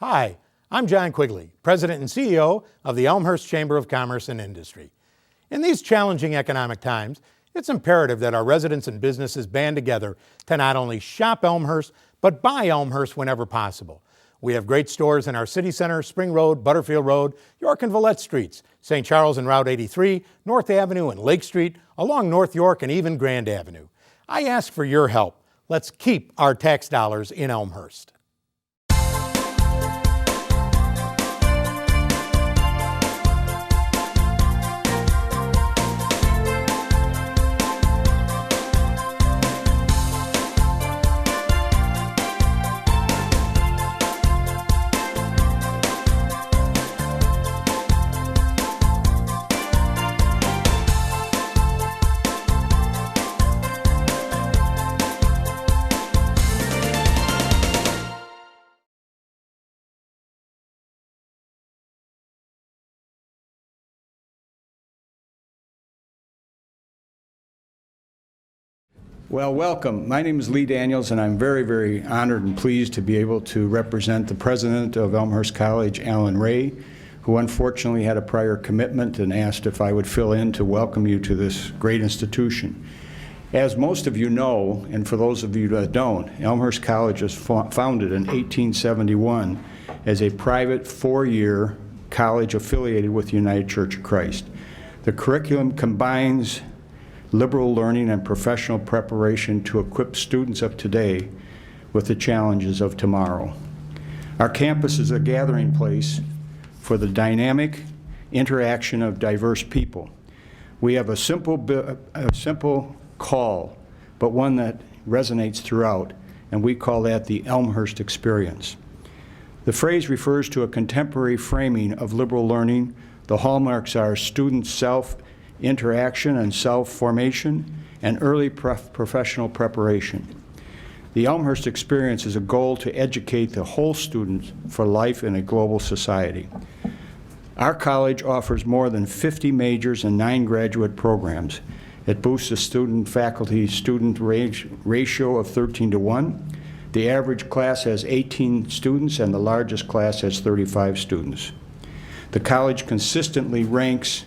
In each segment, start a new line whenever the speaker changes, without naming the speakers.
Hi, I'm John Quigley, President and CEO of the Elmhurst Chamber of Commerce and Industry. In these challenging economic times, it's imperative that our residents and businesses band together to not only shop Elmhurst, but buy Elmhurst whenever possible. We have great stores in our city center, Spring Road, Butterfield Road, York and Villette Streets, St. Charles and Route 83, North Avenue and Lake Street, along North York and even Grand Avenue. I ask for your help. Let's keep our tax dollars in Elmhurst.
Well, welcome. My name is Lee Daniels, and I'm very, very honored and pleased to be able to represent the president of Elmhurst College, Alan Ray, who unfortunately had a prior commitment and asked if I would fill in to welcome you to this great institution. As most of you know, and for those of you that don't, Elmhurst College was founded in 1871 as a private four-year college affiliated with the United Church of Christ. The curriculum combines liberal learning and professional preparation to equip students of today with the challenges of tomorrow. Our campus is a gathering place for the dynamic interaction of diverse people. We have a simple call, but one that resonates throughout, and we call that the Elmhurst experience. The phrase refers to a contemporary framing of liberal learning. The hallmarks are student self-interaction and self-formation, and early professional preparation. The Elmhurst experience is a goal to educate the whole student for life in a global society. Our college offers more than 50 majors and 9 graduate programs. It boasts a student-faculty-student ratio of 13:1. The average class has 18 students, and the largest class has 35 students. The college consistently ranks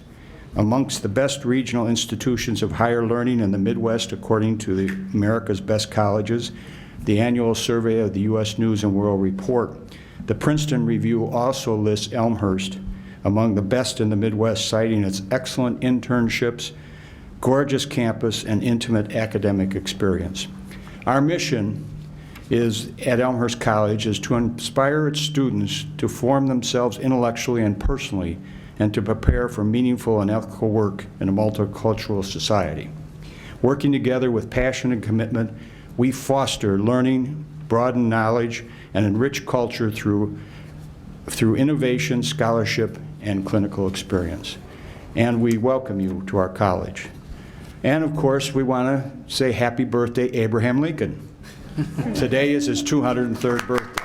amongst the best regional institutions of higher learning in the Midwest according to the America's Best Colleges, the annual survey of the U.S. News and World Report. The Princeton Review also lists Elmhurst among the best in the Midwest, citing its excellent internships, gorgeous campus, and intimate academic experience. Our mission at Elmhurst College is to inspire its students to form themselves intellectually and personally, and to prepare for meaningful and ethical work in a multicultural society. Working together with passion and commitment, we foster learning, broaden knowledge, and enrich culture through innovation, scholarship, and clinical experience. And we welcome you to our college. And of course, we want to say happy birthday, Abraham Lincoln. Today is his 203rd birthday.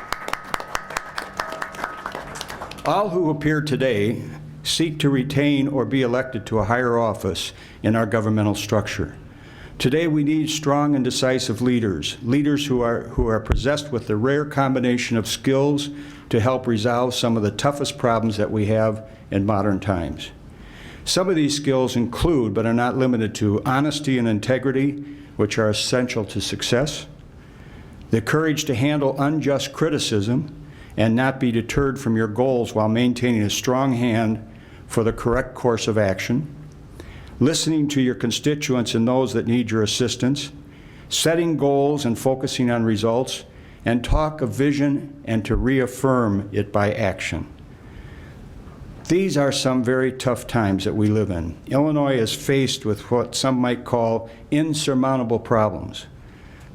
All who appear today seek to retain or be elected to a higher office in our governmental structure. Today we need strong and decisive leaders who are possessed with the rare combination of skills to help resolve some of the toughest problems that we have in modern times. Some of these skills include, but are not limited to, honesty and integrity, which are essential to success, the courage to handle unjust criticism and not be deterred from your goals while maintaining a strong hand for the correct course of action, listening to your constituents and those that need your assistance, setting goals and focusing on results, and talk of vision and to reaffirm it by action. These are some very tough times that we live in. Illinois is faced with what some might call insurmountable problems.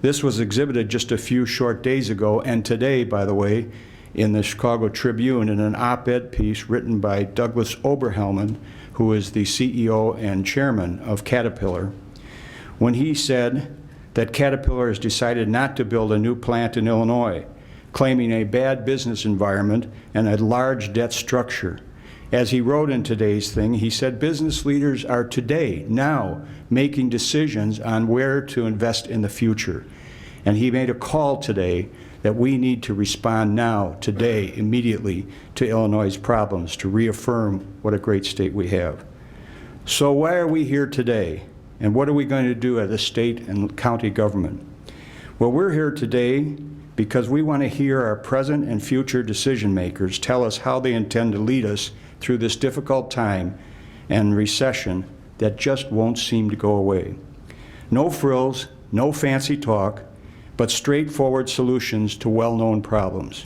This was exhibited just a few short days ago, and today, by the way, in the Chicago Tribune in an op-ed piece written by Douglas Oberhelman, who is the CEO and chairman of Caterpillar, when he said that Caterpillar has decided not to build a new plant in Illinois, claiming a bad business environment and a large debt structure. As he wrote in today's thing, he said business leaders are today, now, making decisions on where to invest in the future. And he made a call today that we need to respond now, today, immediately to Illinois' problems to reaffirm what a great state we have. So why are we here today? And what are we going to do at the state and county government? Well, we're here today because we want to hear our present and future decision makers tell us how they intend to lead us through this difficult time and recession that just won't seem to go away. No frills, no fancy talk, but straightforward solutions to well-known problems.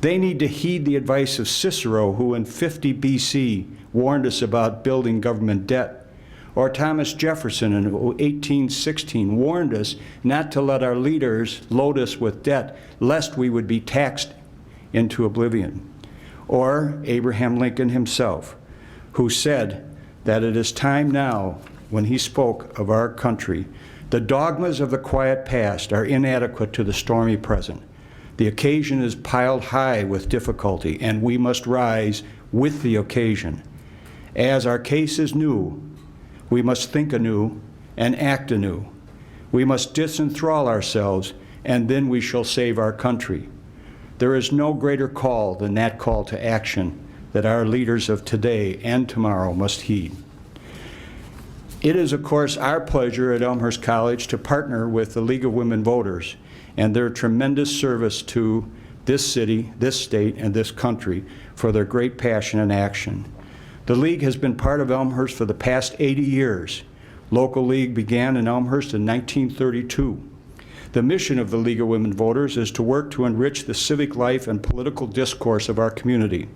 They need to heed the advice of Cicero, who in 50 BC warned us about building government debt, or Thomas Jefferson in 1816 warned us not to let our leaders load us with debt, lest we would be taxed into oblivion, or Abraham Lincoln himself, who said that it is time now, when he spoke of our country, the dogmas of the quiet past are inadequate to the stormy present. The occasion is piled high with difficulty, and we must rise with the occasion. As our case is new, we must think anew and act anew. We must disenthrall ourselves, and then we shall save our country. There is no greater call than that call to action that our leaders of today and tomorrow must heed. It is, of course, our pleasure at Elmhurst College to partner with the League of Women Voters and their tremendous service to this city, this state, and this country for their great passion and action. The League has been part of Elmhurst for the past 80 years. Local League began in Elmhurst in 1932. The mission of the League of Women Voters is to work to enrich the civic life and political discourse of our community,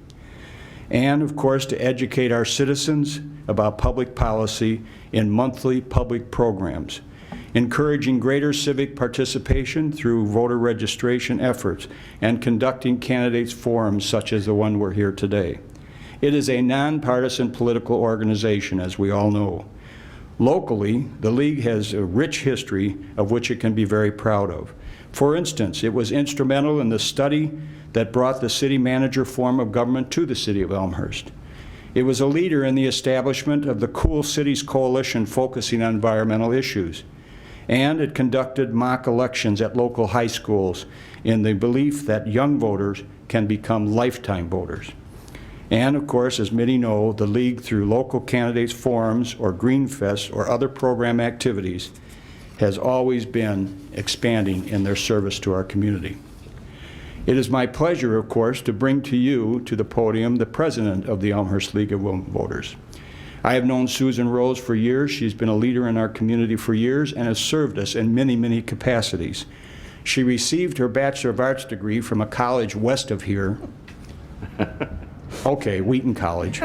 and, of course, to educate our citizens about public policy in monthly public programs, encouraging greater civic participation through voter registration efforts, and conducting candidates forums such as the one we're here today. It is a nonpartisan political organization, as we all know. Locally, the League has a rich history of which it can be very proud of. For instance, it was instrumental in the study that brought the city manager form of government to the city of Elmhurst. It was a leader in the establishment of the Cool Cities Coalition focusing on environmental issues. And it conducted mock elections at local high schools in the belief that young voters can become lifetime voters. And of course, as many know, the League, through local candidates forums or Green Fests or other program activities, has always been expanding in their service to our community. It is my pleasure, of course, to bring to you, to the podium, the president of the Elmhurst League of Women Voters. I have known Susan Rose for years. She's been a leader in our community for years and has served us in many, many capacities. She received her Bachelor of Arts degree from a college west of here. Okay, Wheaton College.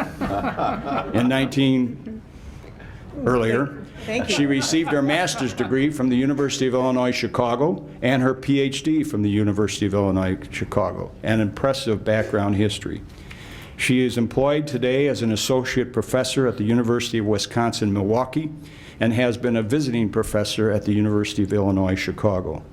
Earlier.
Thank you.
She received her master's degree from the University of Illinois, Chicago, and her PhD from the University of Illinois, Chicago, an impressive background history. She is employed today as an associate professor at the University of Wisconsin-Milwaukee and has been a visiting professor at the University of Illinois, Chicago.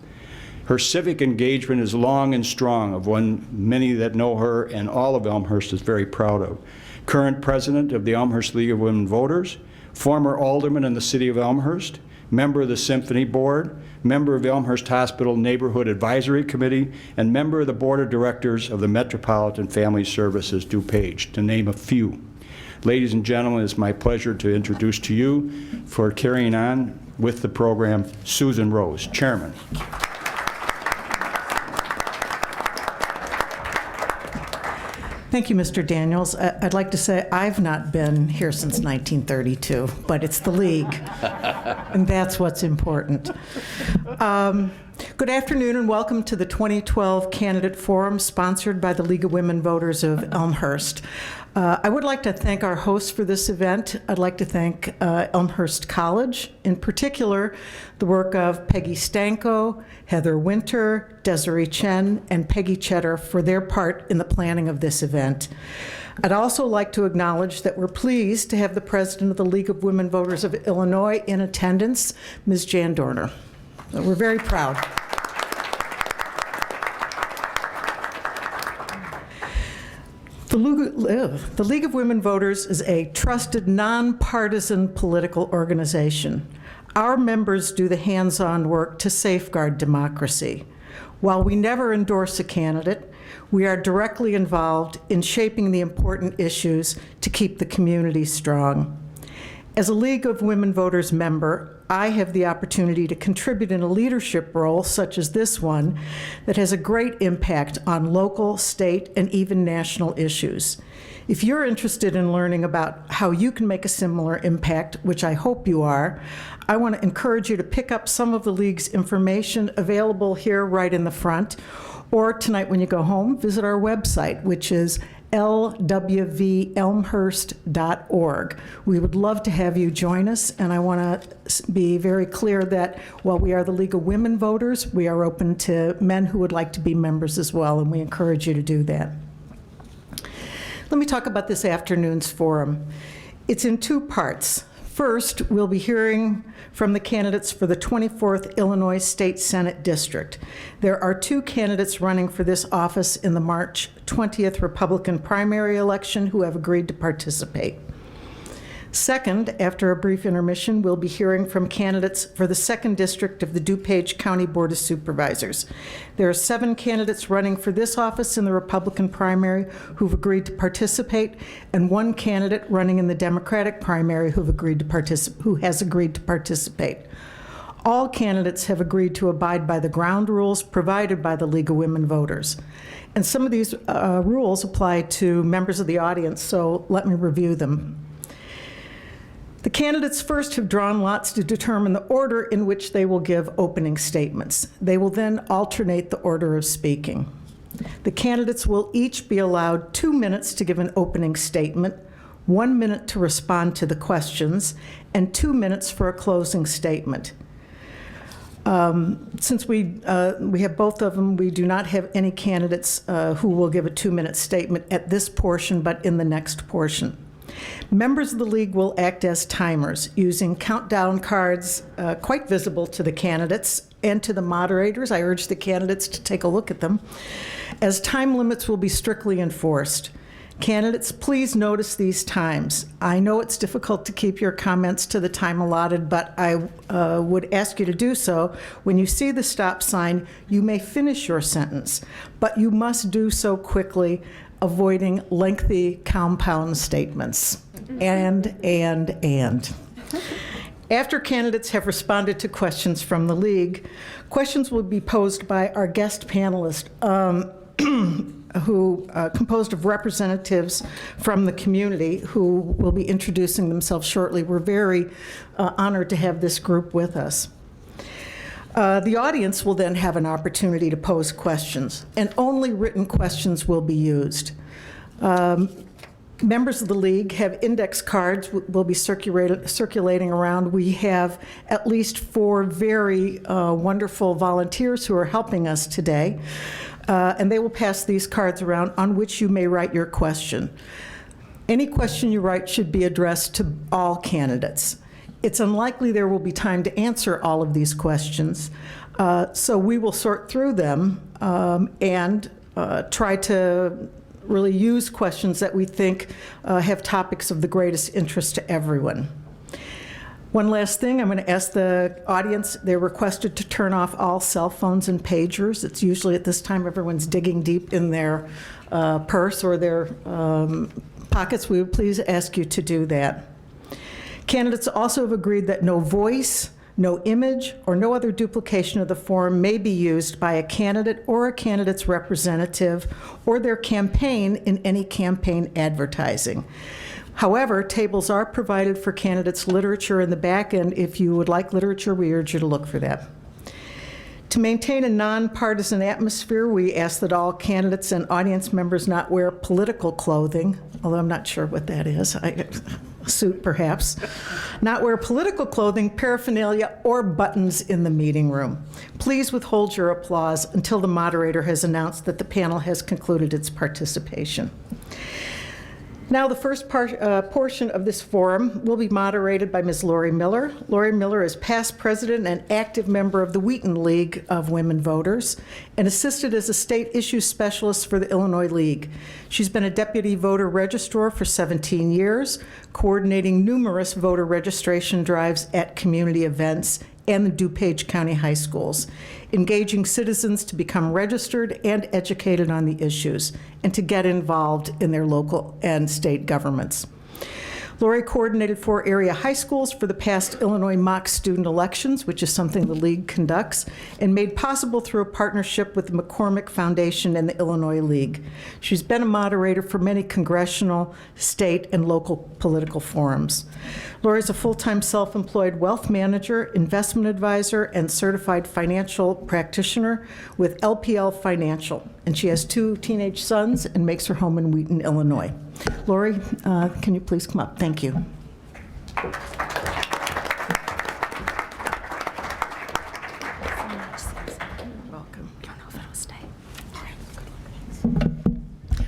Her civic engagement is long and strong, of one many that know her and all of Elmhurst is very proud of. Current president of the Elmhurst League of Women Voters, former alderman in the city of Elmhurst, member of the Symphony Board, member of Elmhurst Hospital Neighborhood Advisory Committee, and member of the Board of Directors of the Metropolitan Family Services DuPage, to name a few. Ladies and gentlemen, it's my pleasure to introduce to you, for carrying on with the program, Susan Rose, Chairman.
Thank you, Mr. Daniels. I'd like to say I've not been here since 1932, but it's the League, and that's what's important. Good afternoon and welcome to the 2012 Candidate Forum sponsored by the League of Women Voters of Elmhurst. I would like to thank our hosts for this event. I'd like to thank Elmhurst College, in particular the work of Peggy Stanko, Heather Winter, Desiree Chen, and Peggy Cheddar for their part in the planning of this event. I'd also like to acknowledge that we're pleased to have the president of the League of Women Voters of Illinois in attendance, Ms. Jan Dorner. We're very proud. The League of Women Voters is a trusted, nonpartisan political organization. Our members do the hands-on work to safeguard democracy. While we never endorse a candidate, we are directly involved in shaping the important issues to keep the community strong. As a League of Women Voters member, I have the opportunity to contribute in a leadership role such as this one that has a great impact on local, state, and even national issues. If you're interested in learning about how you can make a similar impact, which I hope you are, I want to encourage you to pick up some of the League's information available here right in the front, or tonight when you go home, visit our website, which is lwvelmhurst.org. We would love to have you join us, and I want to be very clear that while we are the League of Women Voters, we are open to men who would like to be members as well, and we encourage you to do that. Let me talk about this afternoon's forum. It's in two parts. First, we'll be hearing from the candidates for the 24th Illinois State Senate District. There are two candidates running for this office in the March 20th Republican primary election who have agreed to participate. Second, after a brief intermission, we'll be hearing from candidates for the 2nd District of the DuPage County Board of Supervisors. There are 7 candidates running for this office in the Republican primary who've agreed to participate, and 1 candidate running in the Democratic primary who has agreed to participate. All candidates have agreed to abide by the ground rules provided by the League of Women Voters. And some of these rules apply to members of the audience, so let me review them. The candidates first have drawn lots to determine the order in which they will give opening statements. They will then alternate the order of speaking. The candidates will each be allowed 2 minutes to give an opening statement, 1 minute to respond to the questions, and 2 minutes for a closing statement. Since we have both of them, we do not have any candidates who will give a 2-minute statement at this portion, but in the next portion. Members of the League will act as timers, using countdown cards quite visible to the candidates and to the moderators. I urge the candidates to take a look at them, as time limits will be strictly enforced. Candidates, please notice these times. I know it's difficult to keep your comments to the time allotted, but I would ask you to do so. When you see the stop sign, you may finish your sentence, but you must do so quickly, avoiding lengthy compound statements. And. After candidates have responded to questions from the League, questions will be posed by our guest panelist, who composed of representatives from the community who will be introducing themselves shortly. We're very honored to have this group with us. The audience will then have an opportunity to pose questions, and only written questions will be used. Members of the League have index cards will be circulating around. We have at least 4 very wonderful volunteers who are helping us today, and they will pass these cards around on which you may write your question. Any question you write should be addressed to all candidates. It's unlikely there will be time to answer all of these questions, so we will sort through them and try to really use questions that we think have topics of the greatest interest to everyone. One last thing, I'm going to ask the audience, they're requested to turn off all cell phones and pagers. It's usually at this time everyone's digging deep in their purse or their pockets. We would please ask you to do that. Candidates also have agreed that no voice, no image, or no other duplication of the form may be used by a candidate or a candidate's representative or their campaign in any campaign advertising. However, tables are provided for candidates' literature in the back, and if you would like literature, we urge you to look for that. To maintain a nonpartisan atmosphere, we ask that all candidates and audience members not wear political clothing, although I'm not sure what that is. A suit, perhaps. Not wear political clothing, paraphernalia, or buttons in the meeting room. Please withhold your applause until the moderator has announced that the panel has concluded its participation. Now, the first portion of this forum will be moderated by Ms. Lori Miller. Lori Miller is past president and active member of the Wheaton League of Women Voters and assisted as a state issues specialist for the Illinois League. She's been a deputy voter registrar for 17 years, coordinating numerous voter registration drives at community events and the DuPage County High Schools, engaging citizens to become registered and educated on the issues, and to get involved in their local and state governments. Lori coordinated 4 area high schools for the past Illinois mock student elections, which is something the League conducts, and made possible through a partnership with the McCormick Foundation and the Illinois League. She's been a moderator for many congressional, state, and local political forums. Lori is a full-time self-employed wealth manager, investment advisor, and certified financial practitioner with LPL Financial, and she has 2 teenage sons and makes her home in Wheaton, Illinois. Lori, can you please come up? Thank you. Welcome.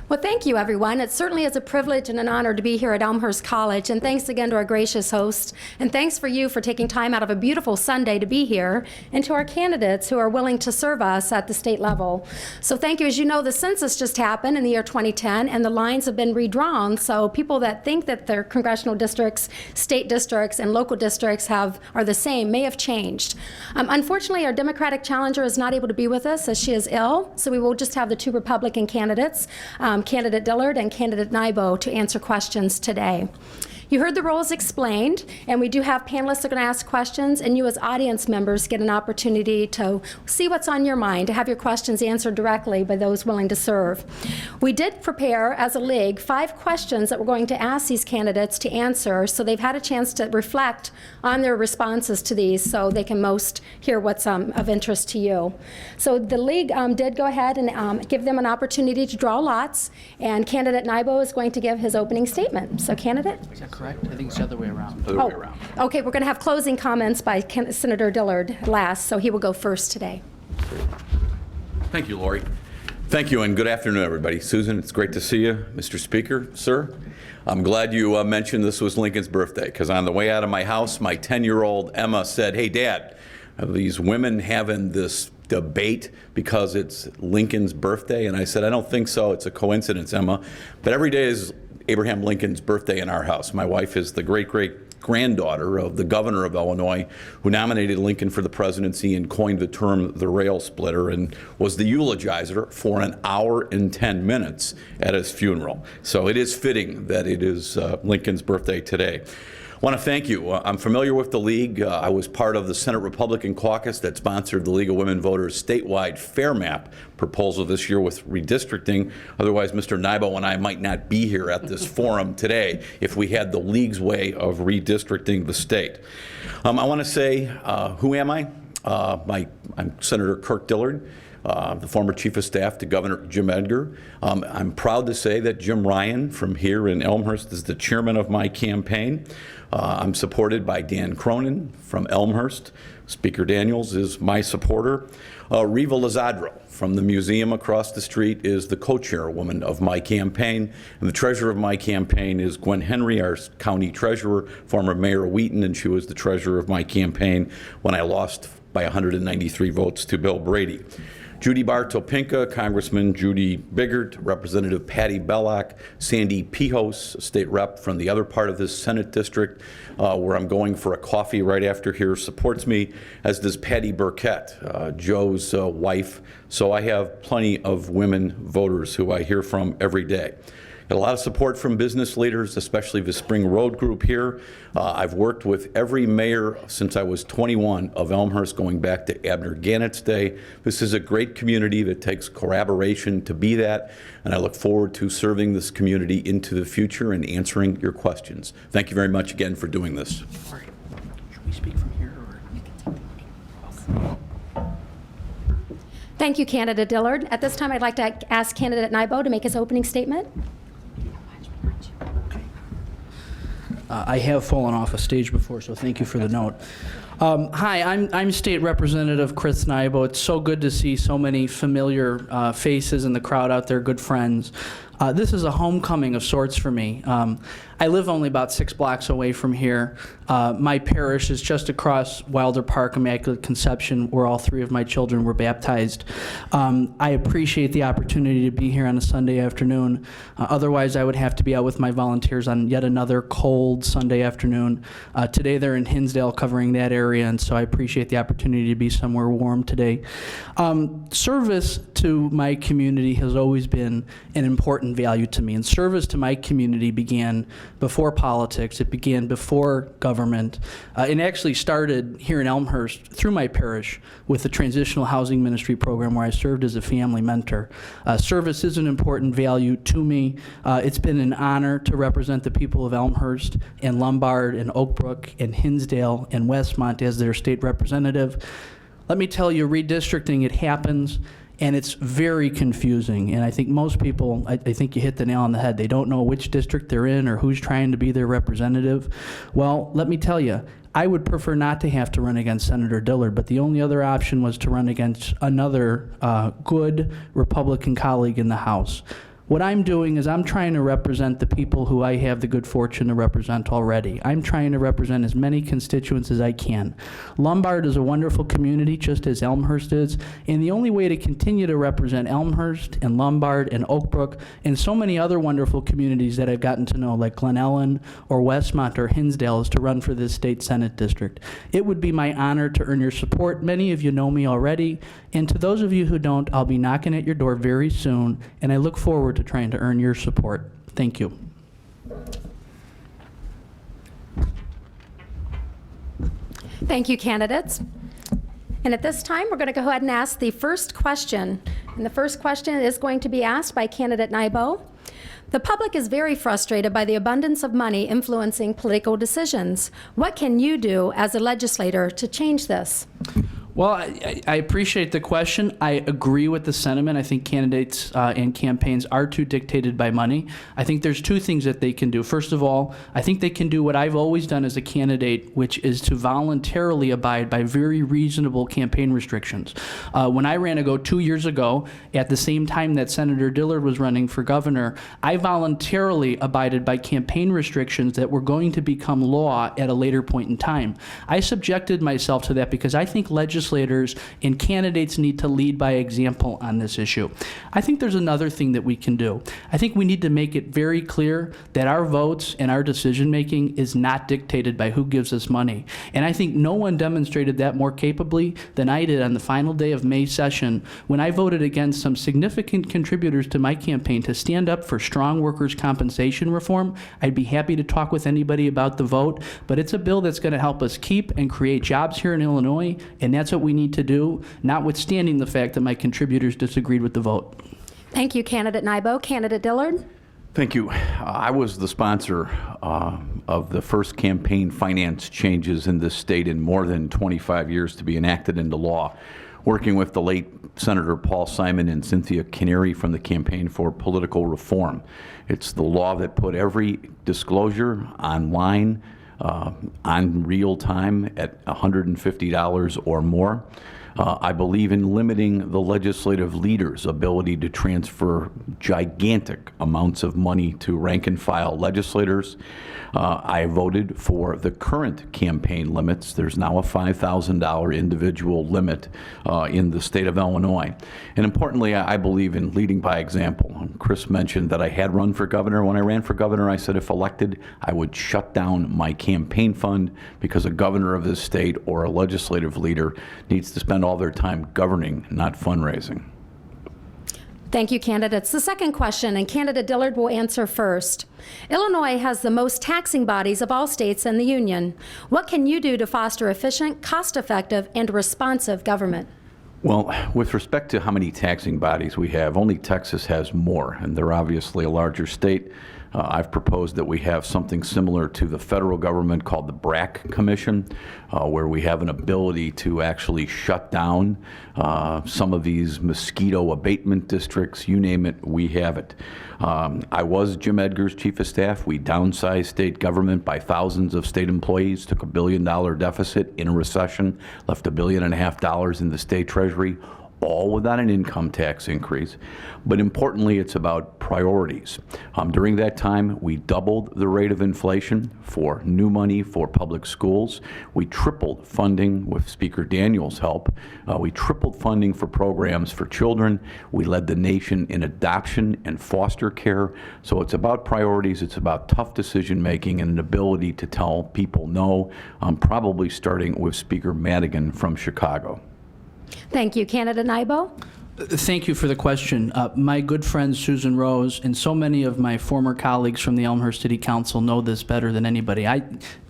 Well, thank you, everyone. It certainly is a privilege and an honor to be here at Elmhurst College, and thanks again to our gracious host, and thanks for you for taking time out of a beautiful Sunday to be here, and to our candidates who are willing to serve us at the state level. So thank you. As you know, the census just happened in the year 2010, and the lines have been redrawn, so people that think that their congressional districts, state districts, and local districts are the same may have changed. Unfortunately, our Democratic challenger is not able to be with us as she is ill, so we will just have the 2 Republican candidates, Candidate Dillard and Candidate Nybo, to answer questions today. You heard the roles explained, and we do have panelists that are going to ask questions, and you as audience members get an opportunity to see what's on your mind, to have your questions answered directly by those willing to serve. We did prepare, as a league, 5 questions that we're going to ask these candidates to answer, so they've had a chance to reflect on their responses to these so they can most hear what's of interest to you. So the league did go ahead and give them an opportunity to draw lots, and Candidate Nybo is going to give his opening statement. So, candidate?
Is that correct? I think it's the other way around.
Okay, we're going to have closing comments by Senator Dillard last, so he will go first today.
Thank you, Lori. Thank you, and good afternoon, everybody. Susan, it's great to see you. Mr. Speaker, sir, I'm glad you mentioned this was Lincoln's birthday, because on the way out of my house, my 10-year-old Emma said, "Hey, Dad, are these women having this debate because it's Lincoln's birthday?" And I said, "I don't think so. It's a coincidence, Emma. But every day is Abraham Lincoln's birthday in our house." My wife is the great-great-granddaughter of the governor of Illinois, who nominated Lincoln for the presidency and coined the term the rail splitter, and was the eulogizer for an hour and 10 minutes at his funeral. So it is fitting that it is Lincoln's birthday today. I want to thank you. I'm familiar with the League. I was part of the Senate Republican caucus that sponsored the League of Women Voters statewide fair map proposal this year with redistricting. Otherwise, Mr. Nybo and I might not be here at this forum today if we had the League's way of redistricting the state. I want to say, who am I? I'm Senator Kirk Dillard, the former Chief of Staff to Governor Jim Edgar. I'm proud to say that Jim Ryan from here in Elmhurst is the chairman of my campaign. I'm supported by Dan Cronin from Elmhurst. Speaker Daniels is my supporter. Riva Lazadro from the museum across the street is the co-chairwoman of my campaign. And the treasurer of my campaign is Gwen Henry, our county treasurer, former Mayor Wheaton, and she was the treasurer of my campaign when I lost by 193 votes to Bill Brady. Judy Bartopinka, Congressman Judy Biggert, Representative Patty Bellock, Sandy Pihos, state rep from the other part of this Senate district, where I'm going for a coffee right after here, supports me, as does Patty Burkett, Joe's wife. So I have plenty of women voters who I hear from every day. Got a lot of support from business leaders, especially the Spring Road Group here. I've worked with every mayor since I was 21 of Elmhurst, going back to Abner Gannett's day. This is a great community that takes collaboration to be that, and I look forward to serving this community into the future and answering your questions. Thank you very much again for doing this.
All right. Should we speak from here, or you can take the mic?
Thank you, Candidate Dillard. At this time, I'd like to ask Candidate Nybo to make his opening statement.
I have fallen off a stage before, so thank you for the note. Hi, I'm State Representative Chris Nybo. It's so good to see so many familiar faces in the crowd out there, good friends. This is a homecoming of sorts for me. I live only about 6 blocks away from here. My parish is just across Wilder Park, Immaculate Conception, where all 3 of my children were baptized. I appreciate the opportunity to be here on a Sunday afternoon. Otherwise, I would have to be out with my volunteers on yet another cold Sunday afternoon. Today, they're in Hinsdale covering that area. area, and so I appreciate the opportunity to be somewhere warm today. Service to my community has always been an important value to me, and service to my community began before politics. It began before government, and actually started here in Elmhurst through my parish with the Transitional Housing Ministry program where I served as a family mentor. Service is an important value to me. It's been an honor to represent the people of Elmhurst and Lombard and Oak Brook and Hinsdale and Westmont as their state representative. Let me tell you, redistricting, it happens, and it's very confusing. And I think most people, I think you hit the nail on the head. They don't know which district they're in or who's trying to be their representative. Well, let me tell you, I would prefer not to have to run against Senator Dillard, but the only other option was to run against another good Republican colleague in the House. What I'm doing is I'm trying to represent the people who I have the good fortune to represent already. I'm trying to represent as many constituents as I can. Lombard is a wonderful community, just as Elmhurst is, and the only way to continue to represent Elmhurst and Lombard and Oak Brook and so many other wonderful communities that I've gotten to know, like Glen Ellen or Westmont or Hinsdale, is to run for this state Senate district. It would be my honor to earn your support. Many of you know me already, and to those of you who don't, I'll be knocking at your door very soon, and I look forward to trying to earn your support. Thank you.
Thank you, candidates. And at this time, we're going to go ahead and ask the first question. And the first question is going to be asked by candidate Nybo. The public is very frustrated by the abundance of money influencing political decisions. What can you do as a legislator to change this?
Well, I appreciate the question. I agree with the sentiment. I think candidates and campaigns are too dictated by money. I think there's two things that they can do. First of all, I think they can do what I've always done as a candidate, which is to voluntarily abide by very reasonable campaign restrictions. When I ran 2 years ago, at the same time that Senator Dillard was running for governor, I voluntarily abided by campaign restrictions that were going to become law at a later point in time. I subjected myself to that because I think legislators and candidates need to lead by example on this issue. I think there's another thing that we can do. I think we need to make it very clear that our votes and our decision making is not dictated by who gives us money. And I think no one demonstrated that more capably than I did on the final day of May session when I voted against some significant contributors to my campaign to stand up for strong workers' compensation reform. I'd be happy to talk with anybody about the vote, but it's a bill that's going to help us keep and create jobs here in Illinois, and that's what we need to do, notwithstanding the fact that my contributors disagreed with the vote.
Thank you, candidate Nybo. Candidate Dillard?
Thank you. I was the sponsor of the first campaign finance changes in this state in more than 25 years to be enacted into law, working with the late Senator Paul Simon and Cynthia Canary from the Campaign for Political Reform. It's the law that put every disclosure online on real time at $150 or more. I believe in limiting the legislative leader's ability to transfer gigantic amounts of money to rank and file legislators. I voted for the current campaign limits. There's now a $5,000 individual limit in the state of Illinois. And importantly, I believe in leading by example. Chris mentioned that I had run for governor. When I ran for governor, I said if elected, I would shut down my campaign fund because a governor of this state or a legislative leader needs to spend all their time governing, not fundraising.
Thank you, candidates. The second question, and candidate Dillard will answer first. Illinois has the most taxing bodies of all states in the union. What can you do to foster efficient, cost-effective, and responsive government?
Well, with respect to how many taxing bodies we have, only Texas has more, and they're obviously a larger state. I've proposed that we have something similar to the federal government called the BRAC Commission, where we have an ability to actually shut down some of these mosquito abatement districts. You name it, we have it. I was Jim Edgar's chief of staff. We downsized state government by thousands of state employees, took $1 billion deficit in a recession, left $1.5 billion in the state treasury. all without an income tax increase. But importantly, it's about priorities. During that time, we doubled the rate of inflation for new money for public schools. We tripled funding with Speaker Daniels' help. We tripled funding for programs for children. We led the nation in adoption and foster care. So it's about priorities, it's about tough decision making and an ability to tell people no, probably starting with Speaker Madigan from Chicago.
Thank you. Candidate Nybo?
Thank you for the question. My good friend Susan Rose and so many of my former colleagues from the Elmhurst City Council know this better than anybody.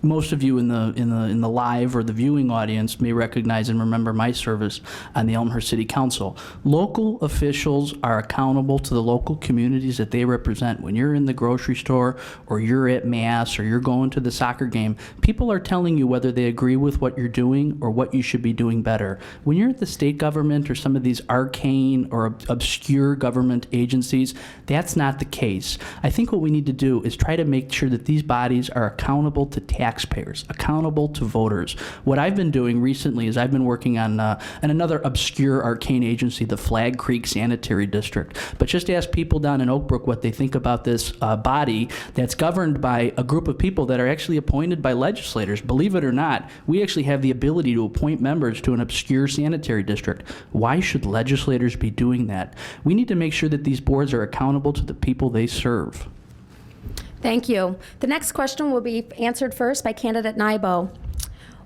Most of you in the live or the viewing audience may recognize and remember my service on the Elmhurst City Council. Local officials are accountable to the local communities that they represent. When you're in the grocery store or you're at Mass or you're going to the soccer game, people are telling you whether they agree with what you're doing or what you should be doing better. When you're at the state government or some of these arcane or obscure government agencies, that's not the case. I think what we need to do is try to make sure that these bodies are accountable to taxpayers, accountable to voters. What I've been doing recently is I've been working on another obscure arcane agency, the Flag Creek Sanitary District. But just ask people down in Oak Brook what they think about this body that's governed by a group of people that are actually appointed by legislators. Believe it or not, we actually have the ability to appoint members to an obscure sanitary district. Why should legislators be doing that? We need to make sure that these boards are accountable to the people they serve.
Thank you. The next question will be answered first by Candidate Nybo.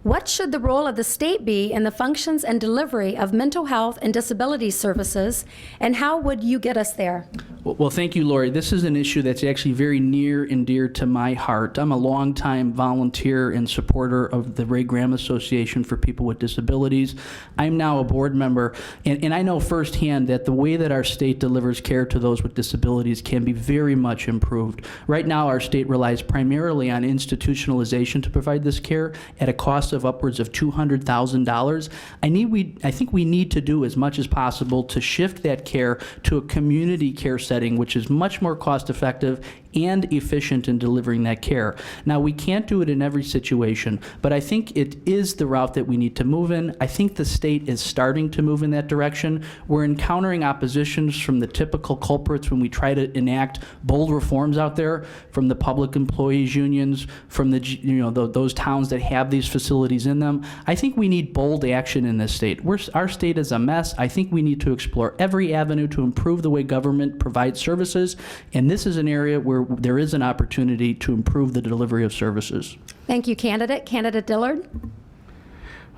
What should the role of the state be in the functions and delivery of mental health and disability services, and how would you get us there?
Well, thank you, Lori. This is an issue that's actually very near and dear to my heart. I'm a longtime volunteer and supporter of the Ray Graham Association for People with Disabilities. I'm now a board member, and I know firsthand that the way that our state delivers care to those with disabilities can be very much improved. Right now, our state relies primarily on institutionalization to provide this care at a cost of upwards of $200,000. I think we need to do as much as possible to shift that care to a community care setting, which is much more cost effective and efficient in delivering that care. Now, we can't do it in every situation, but I think it is the route that we need to move in. I think the state is starting to move in that direction. We're encountering oppositions from the typical culprits when we try to enact bold reforms out there, from the public employees unions, from those towns that have these facilities in them. I think we need bold action in this state. Our state is a mess. I think we need to explore every avenue to improve the way government provides services, and this is an area where there is an opportunity to improve the delivery of services.
Thank you, Candidate. Candidate Dillard?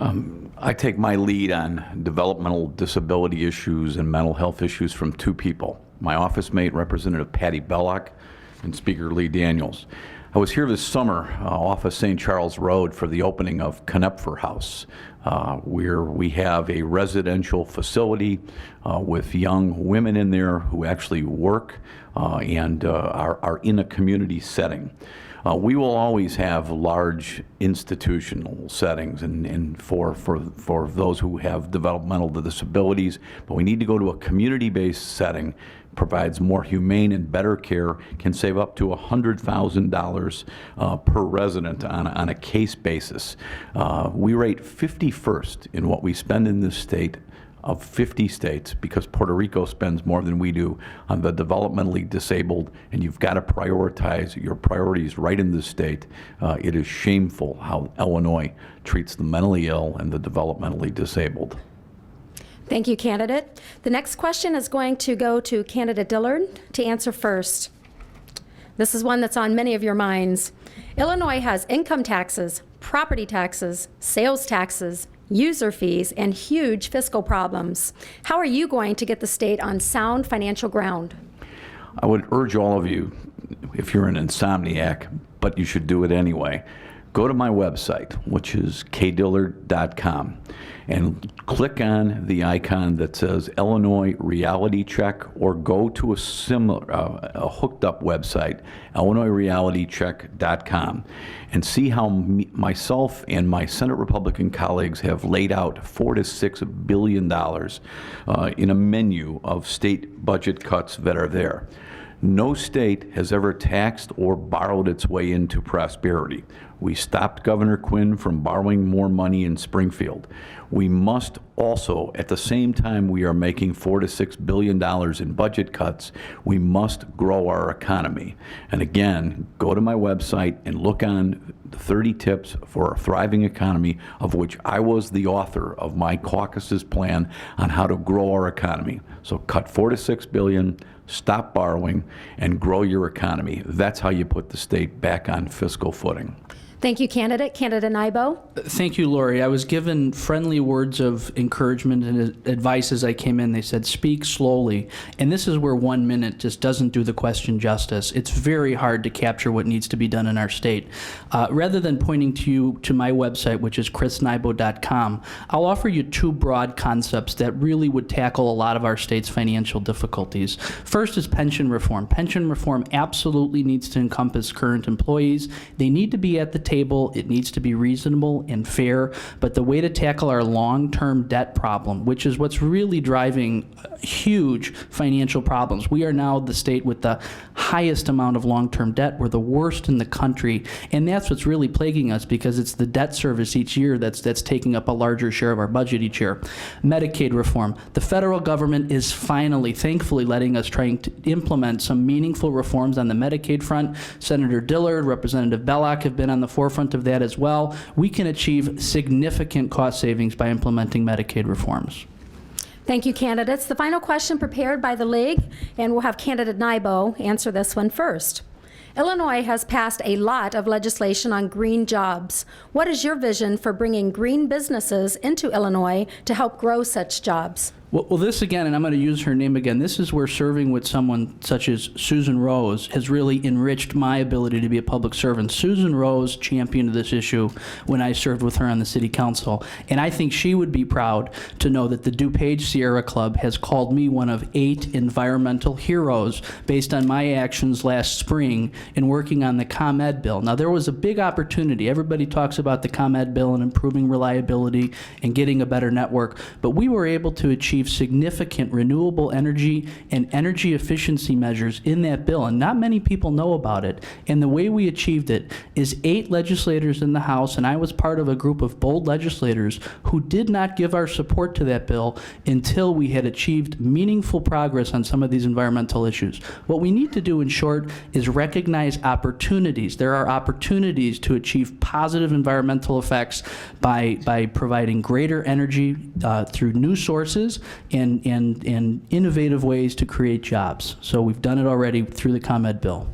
I take my lead on developmental disability issues and mental health issues from two people, my office mate, Representative Patty Bellock, and Speaker Lee Daniels. I was here this summer off of St. Charles Road for the opening of Knepfer House, where we have a residential facility with young women in there who actually work and are in a community setting. We will always have large institutional settings and for those who have developmental disabilities, but we need to go to a community-based setting, provides more humane and better care, can save up to $100,000 per resident on a case basis. We rate 51st in what we spend in this state of 50 states, because Puerto Rico spends more than we do on the developmentally disabled, and you've got to prioritize your priorities right in this state. It is shameful how Illinois treats the mentally ill and the developmentally disabled.
Thank you, candidate. The next question is going to go to Candidate Dillard to answer first. This is one that's on many of your minds. Illinois has income taxes, property taxes, sales taxes, user fees, and huge fiscal problems. How are you going to get the state on sound financial ground?
I would urge all of you, if you're an insomniac, but you should do it anyway, go to my website, which is kdillard.com, and click on the icon that says Illinois Reality Check, or go to a similar, a hooked up website, illinoisrealitycheck.com, and see how myself and my Senate Republican colleagues have laid out $4 to $6 billion in a menu of state budget cuts that are there. No state has ever taxed or borrowed its way into prosperity. We stopped Governor Quinn from borrowing more money in Springfield. We must also, at the same time we are making $4 to $6 billion in budget cuts, we must grow our economy. And again, go to my website and look on the 30 tips for a thriving economy, of which I was the author of my caucus's plan on how to grow our economy. So cut $4 to $6 billion, stop borrowing, and grow your economy. That's how you put the state back on fiscal footing.
Thank you, candidate. Candidate Nybo.
Thank you, Lori. I was given friendly words of encouragement and advice as I came in. They said, speak slowly. And this is where 1 minute just doesn't do the question justice. It's very hard to capture what needs to be done in our state. Rather than pointing to my website, which is chrisnybo.com, I'll offer you two broad concepts that really would tackle a lot of our state's financial difficulties. First is pension reform. Pension reform absolutely needs to encompass current employees. They need to be at the table. It needs to be reasonable and fair, but the way to tackle our long-term debt problem, which is what's really driving huge financial problems. We are now the state with the highest amount of long-term debt. We're the worst in the country, and that's what's really plaguing us because it's the debt service each year that's taking up a larger share of our budget each year. Medicaid reform. The federal government is finally, thankfully, letting us trying to implement some meaningful reforms on the Medicaid front. Senator Dillard, Representative Bellock have been on the forefront of that as well. We can achieve significant cost savings by implementing Medicaid reforms.
Thank you, candidates. The final question prepared by the League, and we'll have candidate Nybo answer this one first. Illinois has passed a lot of legislation on green jobs. What is your vision for bringing green businesses into Illinois to help grow such jobs?
Well, this again, and I'm going to use her name again, this is where serving with someone such as Susan Rose has really enriched my ability to be a public servant. Susan Rose championed this issue when I served with her on the city council, and I think she would be proud to know that the DuPage Sierra Club has called me one of 8 environmental heroes based on my actions last spring in working on the ComEd bill. Now, there was a big opportunity. Everybody talks about the ComEd bill and improving reliability and getting a better network, but we were able to achieve significant renewable energy and energy efficiency measures in that bill, and not many people know about it. And the way we achieved it is 8 legislators in the House, and I was part of a group of bold legislators who did not give our support to that bill until we had achieved meaningful progress on some of these environmental issues. What we need to do, in short, is recognize opportunities. There are opportunities to achieve positive environmental effects by providing greater energy through new sources and innovative ways to create jobs. So we've done it already through the ComEd bill.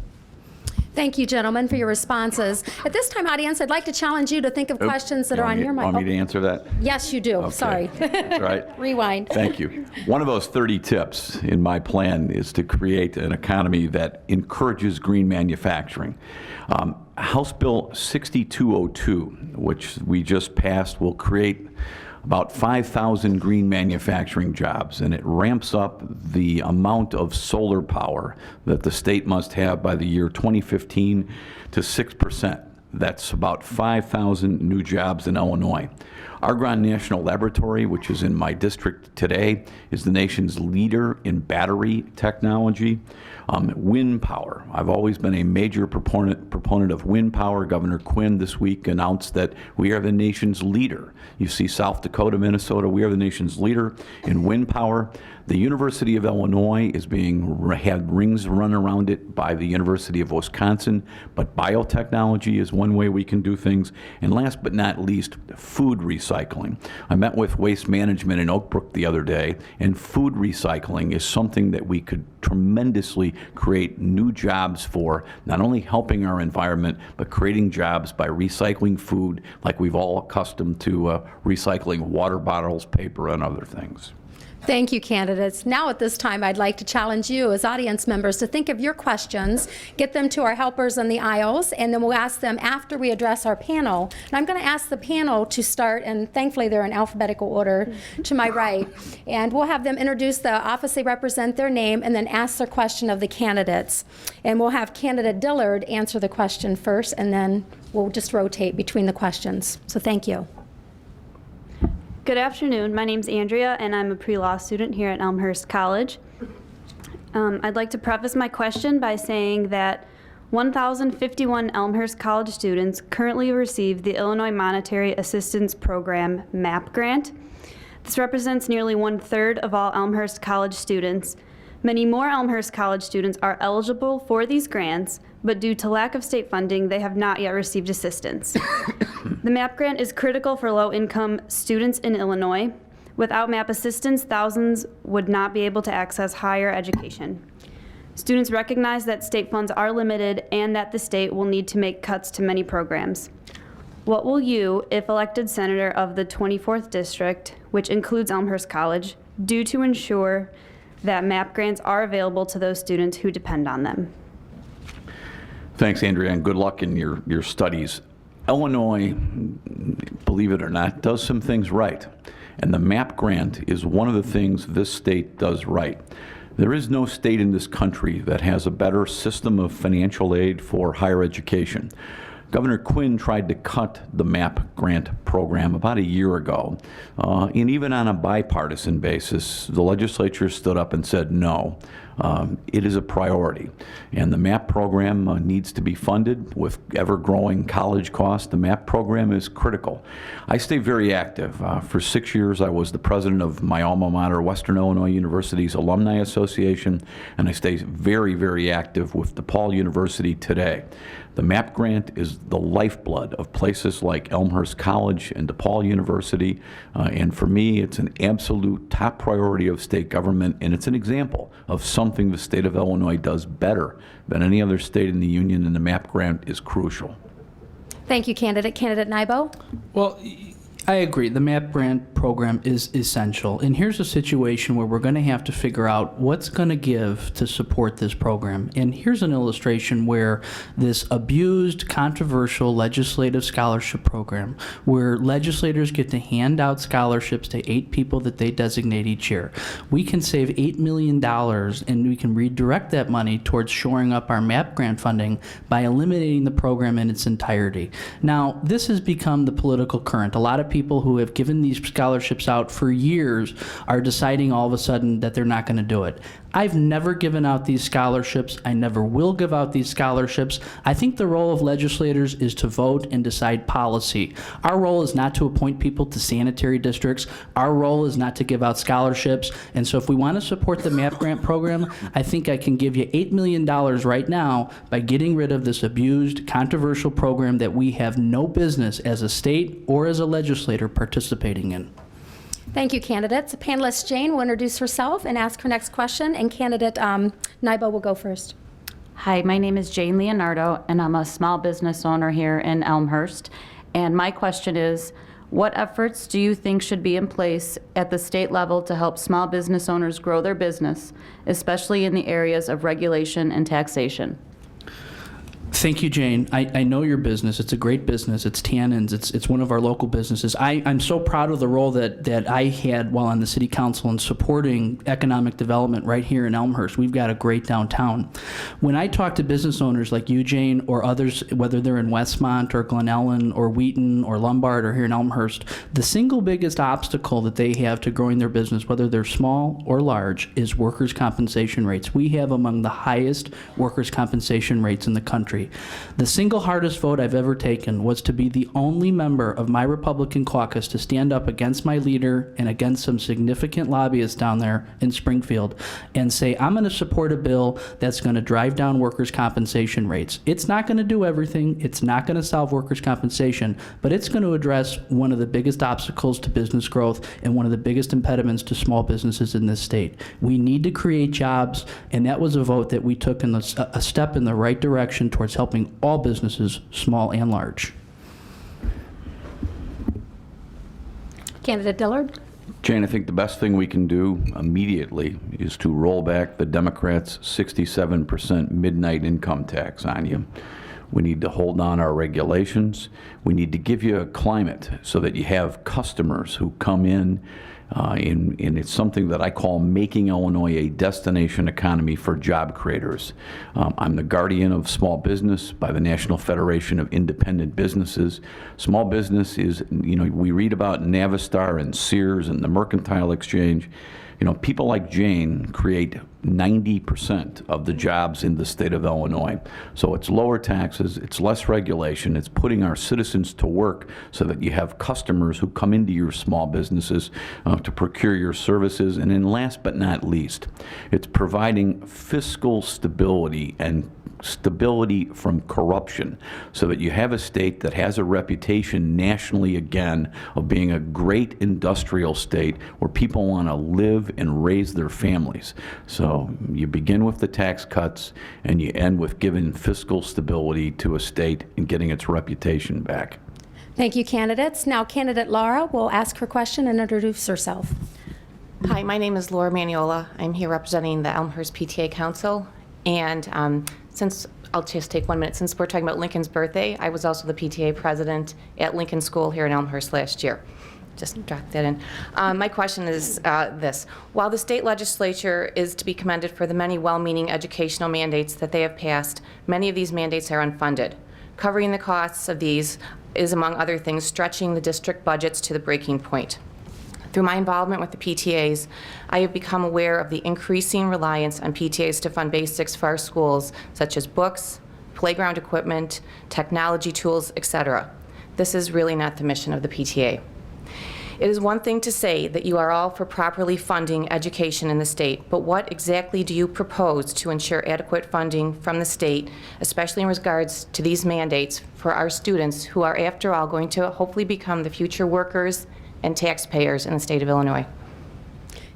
Thank you, gentlemen, for your responses. At this time, audience, I'd like to challenge you to think of questions that are on your mind.
Want me to answer that?
Yes, you do.
Okay.
Sorry.
That's right.
Rewind.
Thank you. One of those 30 tips in my plan is to create an economy that encourages green manufacturing. House Bill 6202, which we just passed, will create about 5,000 green manufacturing jobs, and it ramps up the amount of solar power that the state must have by the year 2015 to 6%. That's about 5,000 new jobs in Illinois. Argonne National Laboratory, which is in my district today, is the nation's leader in battery technology. Wind power. I've always been a major proponent of wind power. Governor Quinn this week announced that we are the nation's leader. You see South Dakota, Minnesota, we are the nation's leader in wind power. The University of Illinois is had rings run around it by the University of Wisconsin, but biotechnology is one way we can do things. And last but not least, food recycling. I met with Waste Management in Oak Brook the other day, and food recycling is something that we could tremendously create new jobs for, not only helping our environment, but creating jobs by recycling food like we've all accustomed to recycling water bottles, paper, and other things.
Thank you, candidates. Now at this time, I'd like to challenge you as audience members to think of your questions, get them to our helpers in the aisles, and then we'll ask them after we address our panel. And I'm going to ask the panel to start, and thankfully they're in alphabetical order to my right. And we'll have them introduce the office they represent, their name, and then ask their question of the candidates. And we'll have candidate Dillard answer the question first, and then we'll just rotate between the questions. So thank you.
Good afternoon. My name's Andrea, and I'm a pre-law student here at Elmhurst College. I'd like to preface my question by saying that 1,051 Elmhurst College students currently receive the Illinois Monetary Assistance Program MAP grant. This represents nearly 1/3 of all Elmhurst College students. Many more Elmhurst College students are eligible for these grants, but due to lack of state funding, they have not yet received assistance. The MAP grant is critical for low-income students in Illinois. Without MAP assistance, thousands would not be able to access higher education. Students recognize that state funds are limited and that the state will need to make cuts to many programs. What will you, if elected senator of the 24th District, which includes Elmhurst College, do to ensure that MAP grants are available to those students who depend on them?
Thanks, Andrea, and good luck in your studies. Illinois, believe it or not, does some things right. And the MAP grant is one of the things this state does right. There is no state in this country that has a better system of financial aid for higher education. Governor Quinn tried to cut the MAP grant program about a year ago, and even on a bipartisan basis, the legislature stood up and said no. It is a priority, and the MAP program needs to be funded with ever-growing college costs. The MAP program is critical. I stay very active. For 6 years, I was the president of my alma mater, Western Illinois University's Alumni Association, and I stay very, very active with DePaul University today. The MAP grant is the lifeblood of places like Elmhurst College and DePaul University, and for me, it's an absolute top priority of state government, and it's an example of something the state of Illinois does better than any other state in the union, and the MAP grant is crucial.
Thank you, candidate. Candidate Nybo?
Well, I agree. The MAP grant program is essential. And here's a situation where we're going to have to figure out what's going to give to support this program. And here's an illustration where this abused, controversial legislative scholarship program, where legislators get to hand out scholarships to 8 people that they designate each year. We can save $8 million, and we can redirect that money towards shoring up our MAP grant funding by eliminating the program in its entirety. Now, this has become the political current. A lot of people who have given these scholarships out for years are deciding all of a sudden that they're not going to do it. I've never given out these scholarships. I never will give out these scholarships. I think the role of legislators is to vote and decide policy. Our role is not to appoint people to sanitary districts. Our role is not to give out scholarships. And so if we want to support the MAP grant program, I think I can give you $8 million right now by getting rid of this abused, controversial program that we have no business as a state or as a legislator participating in.
Thank you, candidates. Panelist Jane will introduce herself and ask her next question, and candidate Nybo will go first.
Hi, my name is Jane Leonardo, and I'm a small business owner here in Elmhurst. And my question is, what efforts do you think should be in place at the state level to help small business owners grow their business, especially in the areas of regulation and taxation?
Thank you, Jane. I know your business. It's a great business. It's Tannins. It's one of our local businesses. I'm so proud of the role that I had while on the city council in supporting economic development right here in Elmhurst. We've got a great downtown. When I talk to business owners like you, Jane, or others, whether they're in Westmont or Glen Ellen or Wheaton or Lombard or here in Elmhurst, the single biggest obstacle that they have to growing their business, whether they're small or large, is workers' compensation rates. We have among the highest workers' compensation rates in the country. The single hardest vote I've ever taken was to be the only member of my Republican caucus to stand up against my leader and against some significant lobbyists down there in Springfield and say, I'm going to support a bill that's going to drive down workers' compensation rates. It's not going to do everything. It's not going to solve workers' compensation, but it's going to address one of the biggest obstacles to business growth and one of the biggest impediments to small businesses in this state. We need to create jobs, and that was a vote that we took in a step in the right direction towards helping all businesses, small and large.
Candidate Dillard?
Jane, I think the best thing we can do immediately is to roll back the Democrats' 67% midnight income tax on you. We need to hold on our regulations. We need to give you a climate so that you have customers who come in, and it's something that I call making Illinois a destination economy for job creators. I'm the guardian of small business by the National Federation of Independent Businesses. Small business is, we read about Navistar and Sears and the Mercantile Exchange. People like Jane create 90% of the jobs in the state of Illinois. So it's lower taxes, it's less regulation, it's putting our citizens to work so that you have customers who come into your small businesses to procure your services. And then last but not least, it's providing fiscal stability and stability from corruption so that you have a state that has a reputation nationally again of being a great industrial state where people want to live and raise their families. So you begin with the tax cuts and you end with giving fiscal stability to a state and getting its reputation back.
Thank you, candidates. Now, candidate Laura will ask her question and introduce herself.
Hi, my name is Laura Maniola. I'm here representing the Elmhurst PTA Council. And since, I'll just take 1 minute, since we're talking about Lincoln's birthday, I was also the PTA president at Lincoln School here in Elmhurst last year. Just drop that in. My question is this. While the state legislature is to be commended for the many well-meaning educational mandates that they have passed, many of these mandates are unfunded. Covering the costs of these is, among other things, stretching the district budgets to the breaking point. Through my involvement with the PTAs, I have become aware of the increasing reliance on PTAs to fund basics for our schools, such as books, playground equipment, technology tools, etc. This is really not the mission of the PTA. It is one thing to say that you are all for properly funding education in the state, but what exactly do you propose to ensure adequate funding from the state, especially in regards to these mandates for our students who are, after all, going to hopefully become the future workers and taxpayers in the state of Illinois?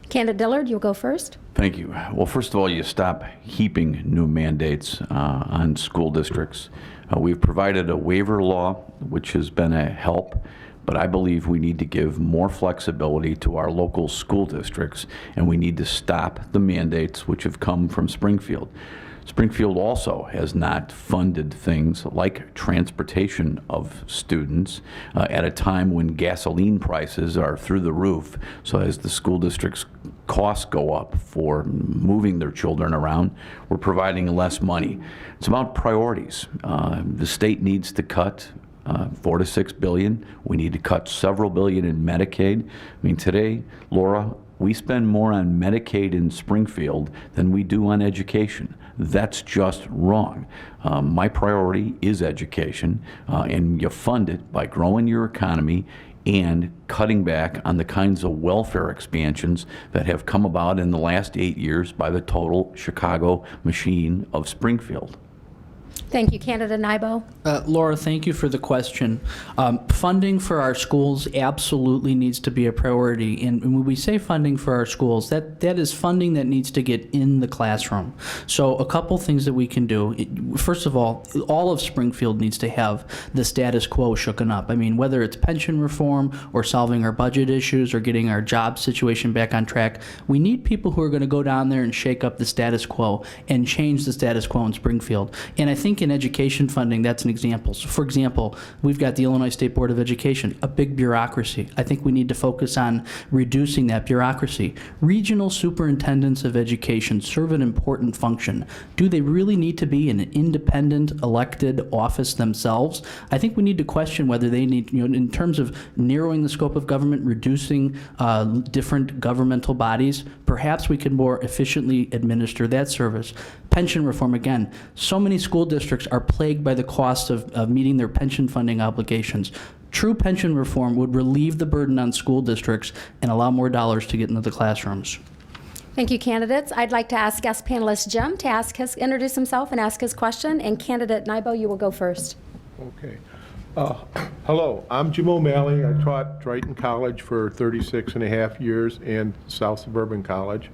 Candidate Dillard, you'll go first.
Thank you. Well, first of all, you stop heaping new mandates on school districts. We've provided a waiver law, which has been a help, but I believe we need to give more flexibility to our local school districts, and we need to stop the mandates which have come from Springfield. Springfield also has not funded things like transportation of students at a time when gasoline prices are through the roof. So as the school district's costs go up for moving their children around, we're providing less money. It's about priorities. The state needs to cut $4 to $6 billion. We need to cut several billion in Medicaid. I mean, today, Laura, we spend more on Medicaid in Springfield than we do on education. That's just wrong. My priority is education, and you fund it by growing your economy and cutting back on the kinds of welfare expansions that have come about in the last 8 years by the total Chicago machine of Springfield.
Thank you, Candidate Nybo.
Laura, thank you for the question. Funding for our schools absolutely needs to be a priority. And when we say funding for our schools, that is funding that needs to get in the classroom. So a couple things that we can do. First of all of Springfield needs to have the status quo shooken up. I mean, whether it's pension reform or solving our budget issues or getting our job situation back on track, we need people who are going to go down there and shake up the status quo and change the status quo in Springfield. And I think in education funding, that's an example. So for example, we've got the Illinois State Board of Education, a big bureaucracy. I think we need to focus on reducing that bureaucracy. Regional superintendents of education serve an important function. Do they really need to be an independent elected office themselves? I think we need to question whether they need, in terms of narrowing the scope of government, reducing different governmental bodies, perhaps we could more efficiently administer that service. Pension reform, again, so many school districts are plagued by the cost of meeting their pension funding obligations. True pension reform would relieve the burden on school districts and allow more dollars to get into the classrooms.
Thank you, candidates. I'd like to ask guest panelist Jim to introduce himself and ask his question. And Candidate Nybo, you will go first.
Okay. Hello, I'm Jim O'Malley. I taught Triton College for 36 and a half years and South Suburban College.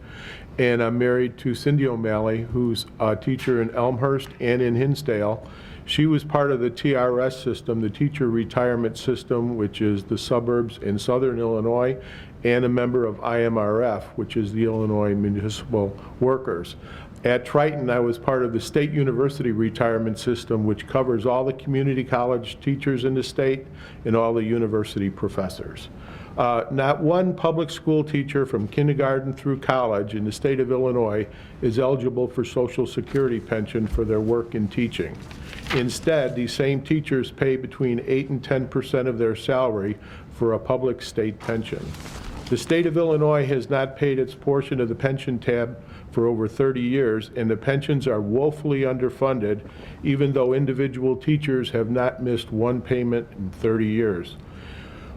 And I'm married to Cindy O'Malley, who's a teacher in Elmhurst and in Hinsdale. She was part of the TRS system, the teacher retirement system, which is the suburbs in southern Illinois, and a member of IMRF, which is the Illinois Municipal Workers. At Triton, I was part of the state university retirement system, which covers all the community college teachers in the state and all the university professors. Not one public school teacher from kindergarten through college in the state of Illinois is eligible for Social Security pension for their work in teaching. Instead, these same teachers pay between 8 and 10% of their salary for a public state pension. The state of Illinois has not paid its portion of the pension tab for over 30 years, and the pensions are woefully underfunded, even though individual teachers have not missed one payment in 30 years.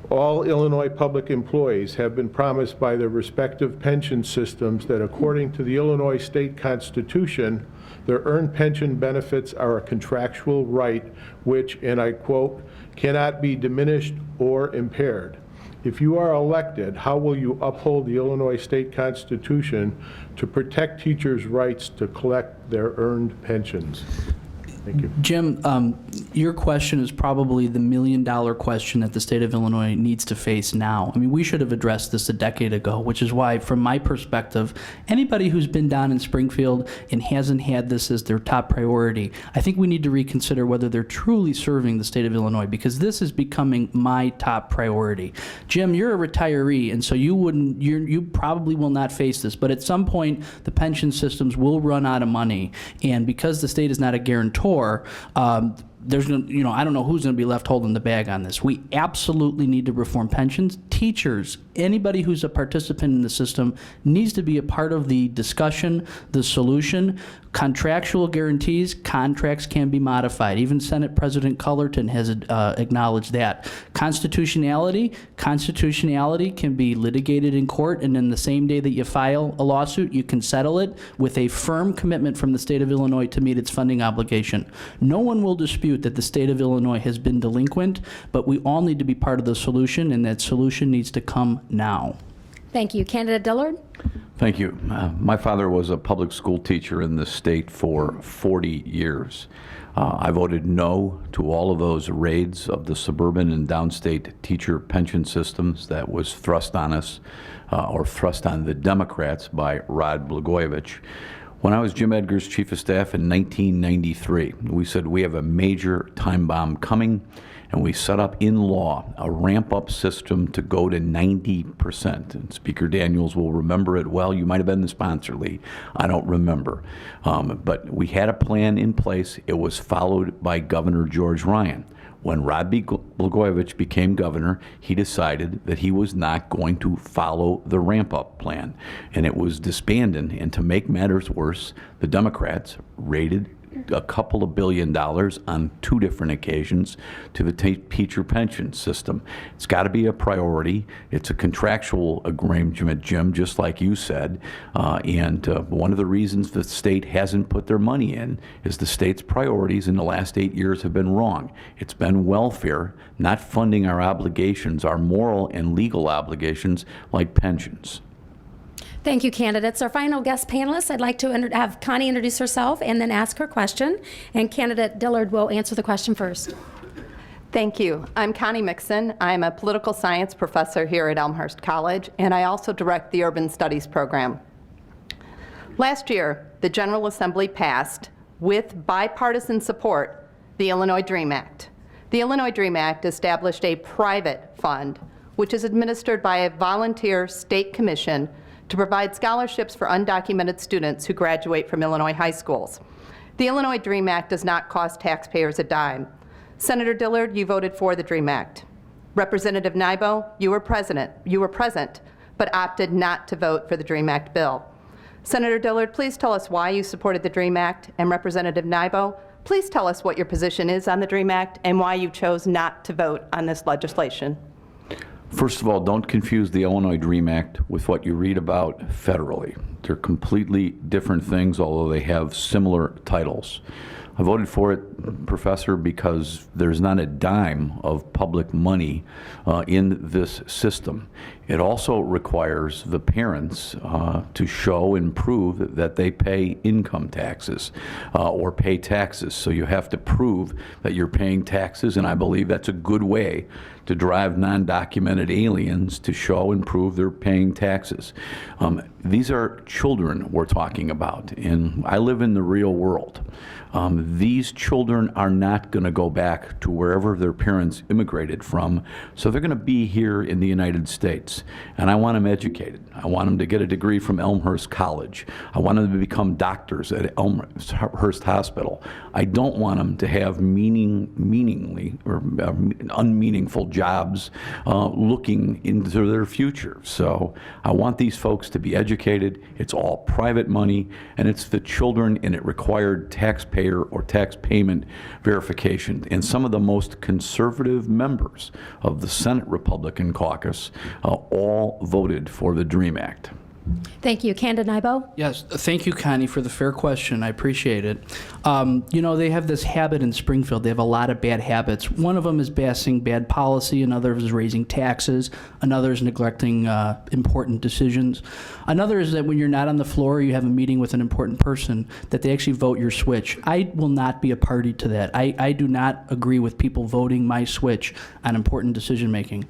All Illinois public employees have been promised by their respective pension systems that according to the Illinois state constitution, their earned pension benefits are a contractual right which, and I quote, cannot be diminished or impaired. If you are elected, how will you uphold the Illinois state constitution to protect teachers' rights to collect their earned pensions? Thank you.
Jim, your question is probably the million-dollar question that the state of Illinois needs to face now. I mean, we should have addressed this a decade ago, which is why, from my perspective, anybody who's been down in Springfield and hasn't had this as their top priority, I think we need to reconsider whether they're truly serving the state of Illinois, because this is becoming my top priority. Jim, you're a retiree, and so you probably will not face this, but at some point, the pension systems will run out of money, and because the state is not a guarantor, there's going to, I don't know who's going to be left holding the bag on this. We absolutely need to reform pensions. Teachers, anybody who's a participant in the system needs to be a part of the discussion, the solution. Contractual guarantees, contracts can be modified. Even Senate President Cullerton has acknowledged that. Constitutionality can be litigated in court, and then the same day that you file a lawsuit, you can settle it with a firm commitment from the state of Illinois to meet its funding obligation. No one will dispute that the state of Illinois has been delinquent, but we all need to be part of the solution, and that solution needs to come now.
Thank you. Candidate Dillard?
Thank you. My father was a public school teacher in the state for 40 years. I voted no to all of those raids of the suburban and downstate teacher pension systems that was thrust on us, or thrust on the Democrats by Rod Blagojevich. When I was Jim Edgar's chief of staff in 1993, we said we have a major time bomb coming, and we set up in law a ramp-up system to go to 90%. And Speaker Daniels will remember it well. You might have been the sponsor, Lee. I don't remember. But we had a plan in place. It was followed by Governor George Ryan. When Rod Blagojevich became governor, he decided that he was not going to follow the ramp-up plan, and it was disbanded. And to make matters worse, the Democrats raided a couple of $1 billion on 2 different occasions to the teacher pension system. It's got to be a priority. It's a contractual arrangement, Jim, just like you said. And one of the reasons the state hasn't put their money in is the state's priorities in the last 8 years have been wrong. It's been welfare, not funding our obligations, our moral and legal obligations like pensions.
Thank you, candidates. Our final guest panelist, I'd like to have Connie introduce herself and then ask her question. And candidate Dillard will answer the question first.
Thank you. I'm Connie Mixon. I'm a political science professor here at Elmhurst College, and I also direct the Urban Studies program. Last year, the General Assembly passed, with bipartisan support, the Illinois DREAM Act. The Illinois DREAM Act established a private fund, which is administered by a volunteer state commission to provide scholarships for undocumented students who graduate from Illinois high schools. The Illinois DREAM Act does not cost taxpayers a dime. Senator Dillard, you voted for the DREAM Act. Representative Nybo, you were present, but opted not to vote for the DREAM Act bill. Senator Dillard, please tell us why you supported the DREAM Act, and Representative Nybo, please tell us what your position is on the DREAM Act and why you chose not to vote on this legislation.
First of all, don't confuse the Illinois DREAM Act with what you read about federally. They're completely different things, although they have similar titles. I voted for it, Professor, because there's not a dime of public money in this system. It also requires the parents to show and prove that they pay income taxes or pay taxes. So you have to prove that you're paying taxes, and I believe that's a good way to drive non-documented aliens to show and prove they're paying taxes. These are children we're talking about, and I live in the real world. These children are not going to go back to wherever their parents immigrated from, so they're going to be here in the United States. students, and I want them educated. I want them to get a degree from Elmhurst College. I want them to become doctors at Elmhurst Hospital. I don't want them to have unmeaningful jobs looking into their future. So I want these folks to be educated. It's all private money, and it's the children, and it required taxpayer or tax payment verification. And some of the most conservative members of the Senate Republican caucus all voted for the DREAM Act.
Thank you. Candidate Nybo?
Yes, thank you, Connie, for the fair question. I appreciate it. You know, they have this habit in Springfield. They have a lot of bad habits. One of them is passing bad policy. Another is raising taxes. Another is neglecting important decisions. Another is that when you're not on the floor, you have a meeting with an important person, that they actually vote your switch. I will not be a party to that. I do not agree with people voting my switch on important decision making.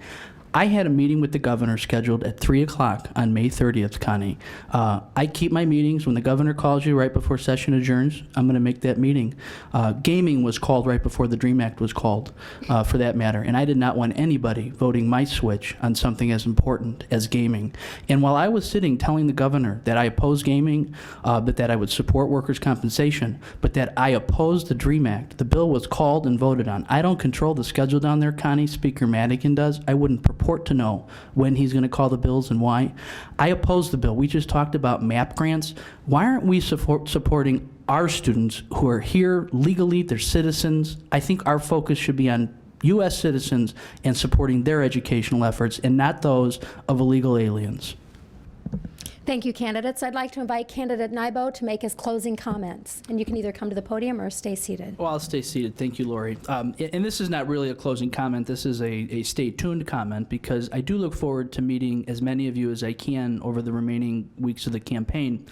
I had a meeting with the governor scheduled at 3 o'clock on May 30th, Connie. I keep my meetings. When the governor calls you right before session adjourns, I'm going to make that meeting. Gaming was called right before the DREAM Act was called, for that matter, and I did not want anybody voting my switch on something as important as gaming. And while I was sitting telling the governor that I oppose gaming, but that I would support workers' compensation, but that I opposed the DREAM Act, the bill was called and voted on. I don't control the schedule down there, Connie. Speaker Madigan does. I wouldn't purport to know when he's going to call the bills and why. I oppose the bill. We just talked about MAP grants. Why aren't we supporting our students who are here legally? They're citizens. I think our focus should be on U.S. citizens and supporting their educational efforts and not those of illegal aliens.
Thank you, candidates. I'd like to invite candidate Nybo to make his closing comments. And you can either come to the podium or stay seated.
Well, I'll stay seated. Thank you, Lori. And this is not really a closing comment. This is a stay tuned comment, because I do look forward to meeting as many of you as I can over the remaining weeks of the campaign.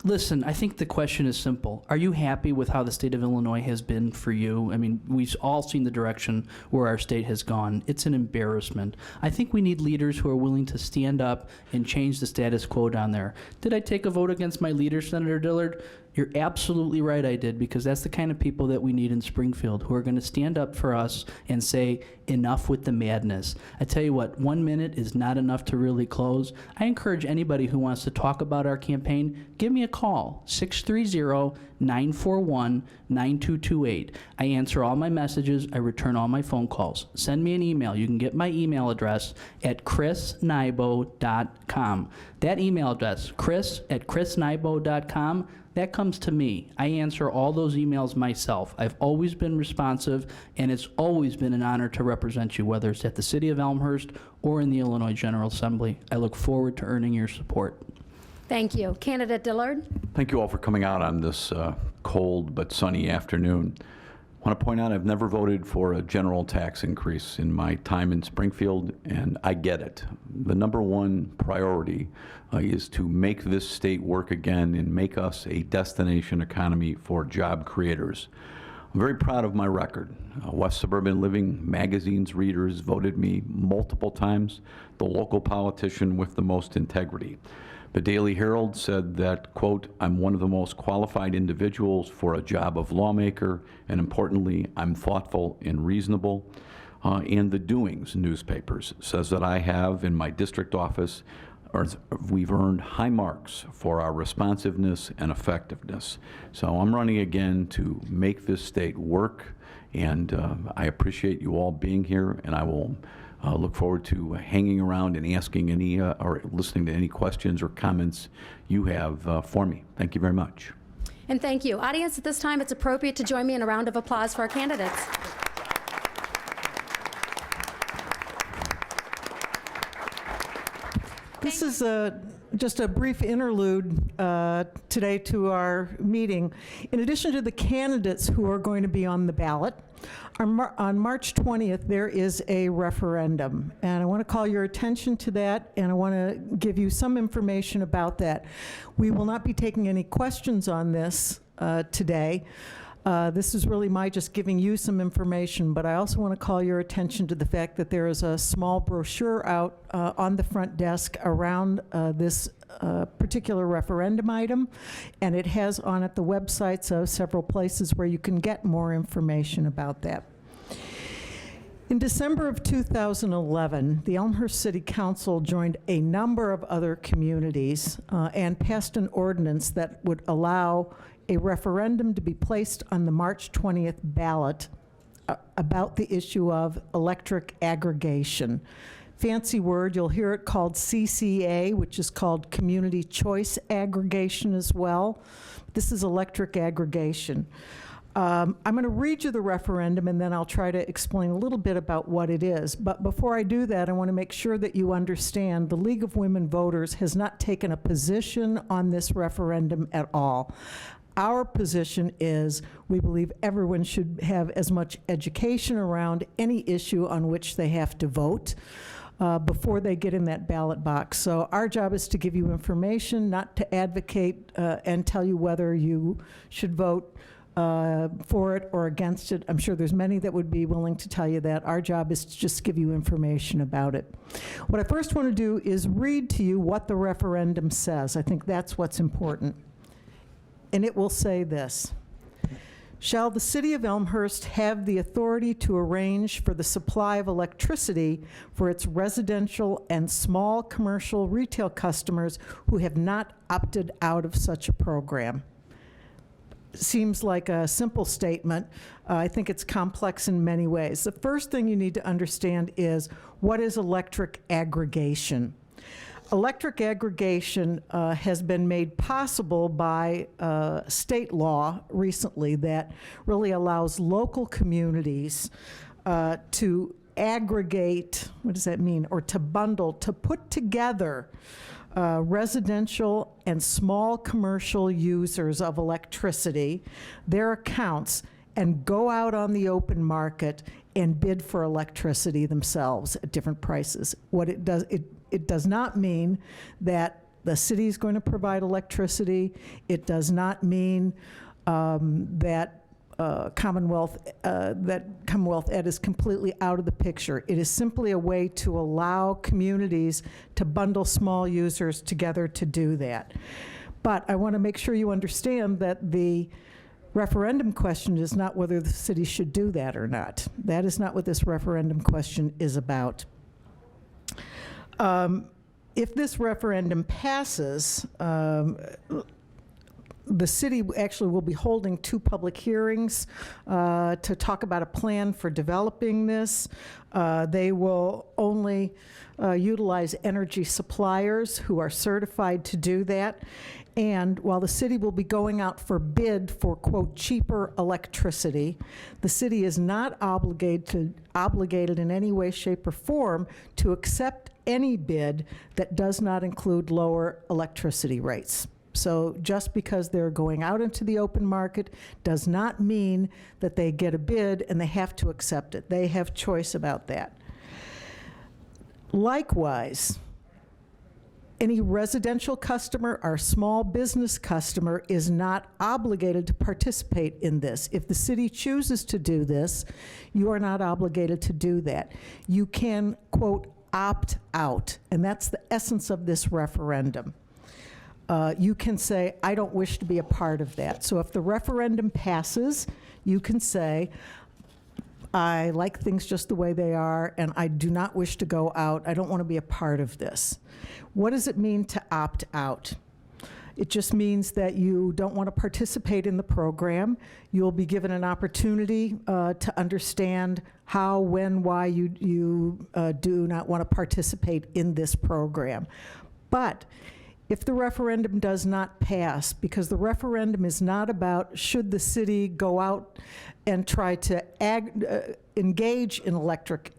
Listen, I think the question is simple. Are you happy with how the state of Illinois has been for you? I mean, we've all seen the direction where our state has gone. It's an embarrassment. I think we need leaders who are willing to stand up and change the status quo down there. Did I take a vote against my leader, Senator Dillard? You're absolutely right, I did, because that's the kind of people that we need in Springfield, who are going to stand up for us and say, enough with the madness. I tell you what, 1 minute is not enough to really close. I encourage anybody who wants to talk about our campaign, give me a call, 630-941-9228. I answer all my messages. I return all my phone calls. Send me an email. You can get my email address at chrisnybo.com. That email address, chris@chrisnybo.com, that comes to me. I answer all those emails myself. I've always been responsive, and it's always been an honor to represent you, whether it's at the City of Elmhurst or in the Illinois General Assembly. I look forward to earning your support.
Thank you. Candidate Dillard?
Thank you all for coming out on this cold but sunny afternoon. I want to point out I've never voted for a general tax increase in my time in Springfield, and I get it. The number one priority is to make this state work again and make us a destination economy for job creators. I'm very proud of my record. West Suburban Living magazine's readers voted me multiple times the local politician with the most integrity. The Daily Herald said that, quote, I'm one of the most qualified individuals for a job of lawmaker, and importantly, I'm thoughtful and reasonable. And the Doings newspapers says that I have, in my district office, we've earned high marks for our responsiveness and effectiveness. So I'm running again to make this state work, and I appreciate you all being here, and I will look forward to hanging around and asking any or listening to any questions or comments you have for me. Thank you very much.
And thank you. Audience, at this time, it's appropriate to join me in a round of applause for our candidates.
This is just a brief interlude today to our meeting. In addition to the candidates who are going to be on the ballot, on March 20th, there is a referendum. And I want to call your attention to that, and I want to give you some information about that. We will not be taking any questions on this today. This is really my just giving you some information, but I also want to call your attention to the fact that there is a small brochure out on the front desk around this particular referendum item, and it has on it the websites of several places where you can get more information about that. In December of 2011, the Elmhurst City Council joined a number of other communities and passed an ordinance that would allow a referendum to be placed on the March 20th ballot about the issue of electric aggregation. Fancy word, you'll hear it called CCA, which is called Community Choice Aggregation as well. This is electric aggregation. I'm going to read you the referendum, and then I'll try to explain a little bit about what it is. But before I do that, I want to make sure that you understand the League of Women Voters has not taken a position on this referendum at all. Our position is we believe everyone should have as much education around any issue on which they have to vote before they get in that ballot box. So our job is to give you information, not to advocate and tell you whether you should vote for it or against it. I'm sure there's many that would be willing to tell you that. Our job is to just give you information about it. What I first want to do is read to you what the referendum says. I think that's what's important. And it will say this: shall the City of Elmhurst have the authority to arrange for the supply of electricity for its residential and small commercial retail customers who have not opted out of such a program? Seems like a simple statement. I think it's complex in many ways. The first thing you need to understand is, what is electric aggregation? Electric aggregation has been made possible by state law recently that really allows local communities to aggregate, what does that mean, or to bundle, to put together residential and small commercial users of electricity, their accounts, and go out on the open market and bid for electricity themselves at different prices. What it does, it does not mean that the city is going to provide electricity. It does not mean that Commonwealth Ed is completely out of the picture. It is simply a way to allow communities to bundle small users together to do that. But I want to make sure you understand that the referendum question is not whether the city should do that or not. That is not what this referendum question is about. If this referendum passes, the city actually will be holding 2 public hearings to talk about a plan for developing this. They will only utilize energy suppliers who are certified to do that. And while the city will be going out for bid for, quote, cheaper electricity, the city is not obligated in any way, shape, or form to accept any bid that does not include lower electricity rates. So just because they're going out into the open market does not mean that they get a bid and they have to accept it. They have choice about that. Likewise, any residential customer or small business customer is not obligated to participate in this. If the city chooses to do this, you are not obligated to do that. You can, quote, opt out, and that's the essence of this referendum. You can say, I don't wish to be a part of that. So if the referendum passes, you can say, I like things just the way they are, and I do not wish to go out. I don't want to be a part of this. What does it mean to opt out? It just means that you don't want to participate in the program. You'll be given an opportunity to understand how, when, why you do not want to participate in this program. But if the referendum does not pass, because the referendum is not about should the city go out and try to engage in electric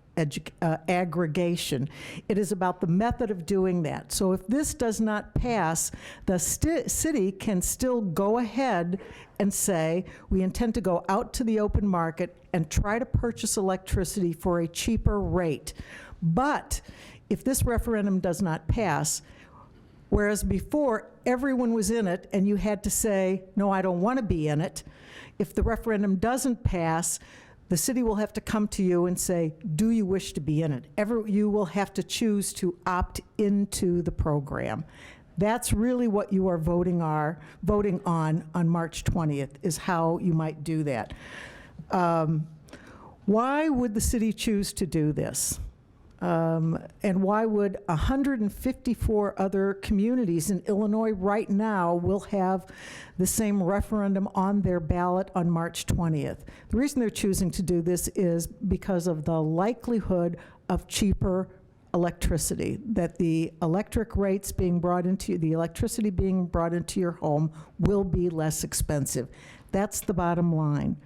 aggregation, it is about the method of doing that. So if this does not pass, the city can still go ahead and say, we intend to go out to the open market and try to purchase electricity for a cheaper rate. But if this referendum does not pass, whereas before, everyone was in it, and you had to say, no, I don't want to be in it. If the referendum doesn't pass, the city will have to come to you and say, do you wish to be in it? You will have to choose to opt into the program. That's really what you are voting on March 20th, is how you might do that. Why would the city choose to do this? And why would 154 other communities in Illinois right now will have the same referendum on their ballot on March 20th? The reason they're choosing to do this is because of the likelihood of cheaper electricity, that the electric rates being brought into, the electricity being brought into your home will be less expensive. That's the bottom line.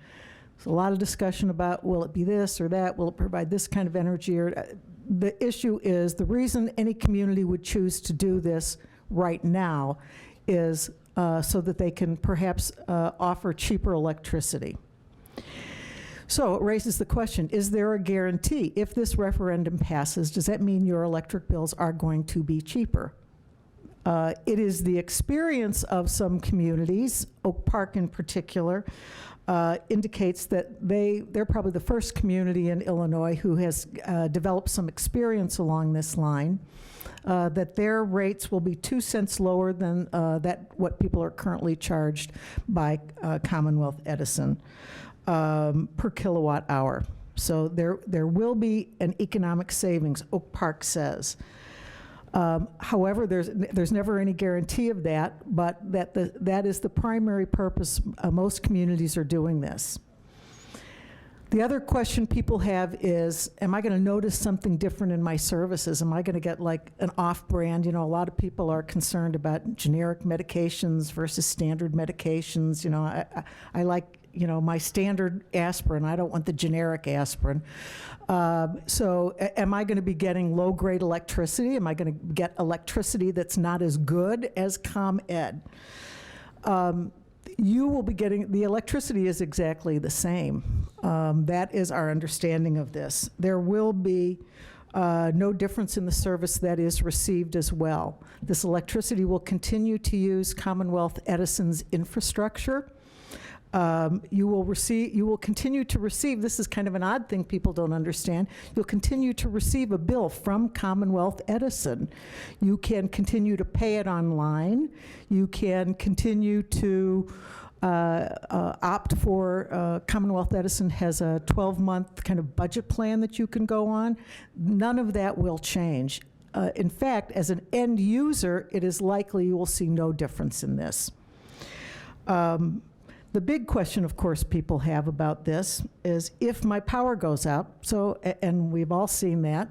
There's a lot of discussion about, will it be this or that, will it provide this kind of energy, or the issue is, the reason any community would choose to do this right now is so that they can perhaps offer cheaper electricity. So it raises the question, is there a guarantee? If this referendum passes, does that mean your electric bills are going to be cheaper? It is the experience of some communities, Oak Park in particular, indicates that they're probably the first community in Illinois who has developed some experience along this line, that their rates will be 2 cents lower than what people are currently charged by Commonwealth Edison per kilowatt hour. So there will be an economic savings, Oak Park says. However, there's never any guarantee of that, but that is the primary purpose most communities are doing this. The other question people have is, am I going to notice something different in my services? Am I going to get like an off-brand? You know, a lot of people are concerned about generic medications versus standard medications. You know, I like, you know, my standard aspirin. I don't want the generic aspirin. So am I going to be getting low-grade electricity? Am I going to get electricity that's not as good as ComEd? You will be getting, the electricity is exactly the same. That is our understanding of this. There will be no difference in the service that is received as well. This electricity will continue to use Commonwealth Edison's infrastructure. You will continue to receive, this is kind of an odd thing people don't understand, you'll continue to receive a bill from Commonwealth Edison. You can continue to pay it online. You can continue to opt for, Commonwealth Edison has a 12-month kind of budget plan that you can go on. None of that will change. In fact, as an end user, it is likely you will see no difference in this. The big question, of course, people have about this is if my power goes out, and we've all seen that.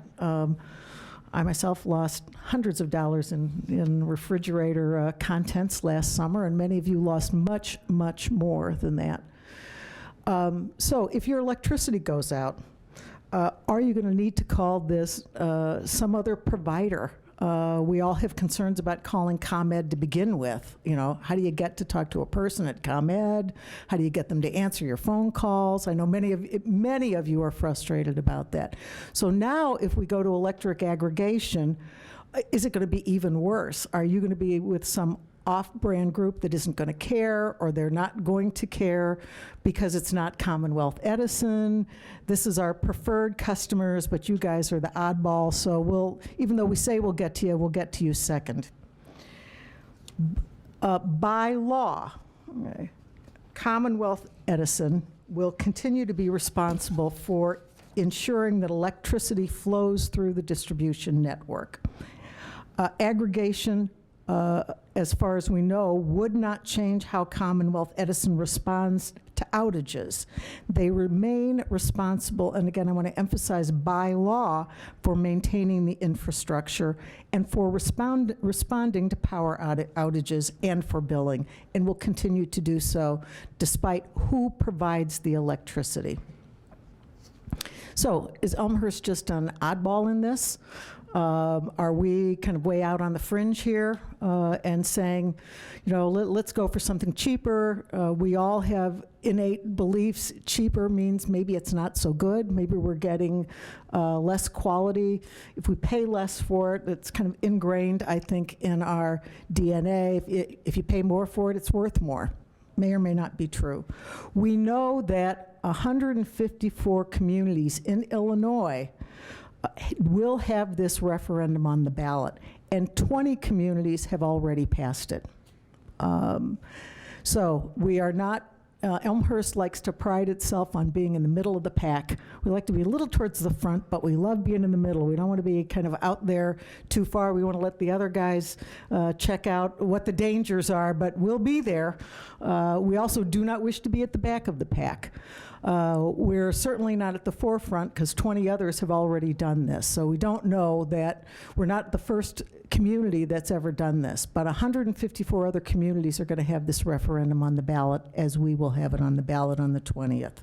I myself lost hundreds of dollars in refrigerator contents last summer, and many of you lost much, much more than that. So if your electricity goes out, are you going to need to call this some other provider? We all have concerns about calling ComEd to begin with. You know, how do you get to talk to a person at ComEd? How do you get them to answer your phone calls? I know many of you are frustrated about that. So now if we go to electric aggregation, is it going to be even worse? Are you going to be with some off-brand group that isn't going to care, or they're not going to care because it's not Commonwealth Edison? This is our preferred customers, but you guys are the oddball, so even though we say we'll get to you second. By law, okay, Commonwealth Edison will continue to be responsible for ensuring that electricity flows through the distribution network. Aggregation, as far as we know, would not change how Commonwealth Edison responds to outages. They remain responsible, and again, I want to emphasize by law, for maintaining the infrastructure and for responding to power outages and for billing, and will continue to do so despite who provides the electricity. So is Elmhurst just an oddball in this? Are we kind of way out on the fringe here and saying, you know, let's go for something cheaper? We all have innate beliefs. Cheaper means maybe it's not so good. Maybe we're getting less quality. If we pay less for it, it's kind of ingrained, I think, in our DNA. If you pay more for it, it's worth more. May or may not be true. We know that 154 communities in Illinois will have this referendum on the ballot, and 20 communities have already passed it. So we are not Elmhurst likes to pride itself on being in the middle of the pack. We like to be a little towards the front, but we love being in the middle. We don't want to be kind of out there too far. We want to let the other guys check out what the dangers are, but we'll be there. We also do not wish to be at the back of the pack. We're certainly not at the forefront because 20 others have already done this. So we don't know that we're not the first community that's ever done this, but 154 other communities are going to have this referendum on the ballot, as we will have it on the ballot on the 20th.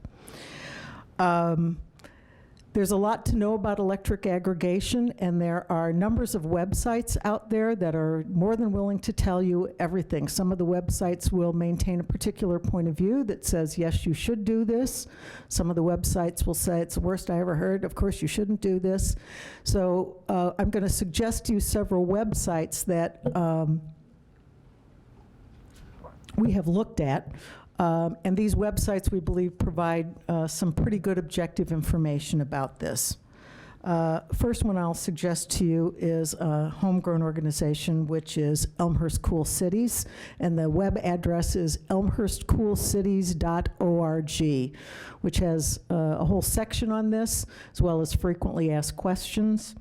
There's a lot to know about electric aggregation, and there are numbers of websites out there that are more than willing to tell you everything. Some of the websites will maintain a particular point of view that says, yes, you should do this. Some of the websites will say, it's the worst I ever heard. Of course, you shouldn't do this. So I'm going to suggest to you several websites that we have looked at. And these websites, we believe, provide some pretty good objective information about this. First one I'll suggest to you is a homegrown organization, which is Elmhurst Cool Cities, and the web address is elmhurstcoolcities.org, which has a whole section on this, as well as frequently asked questions.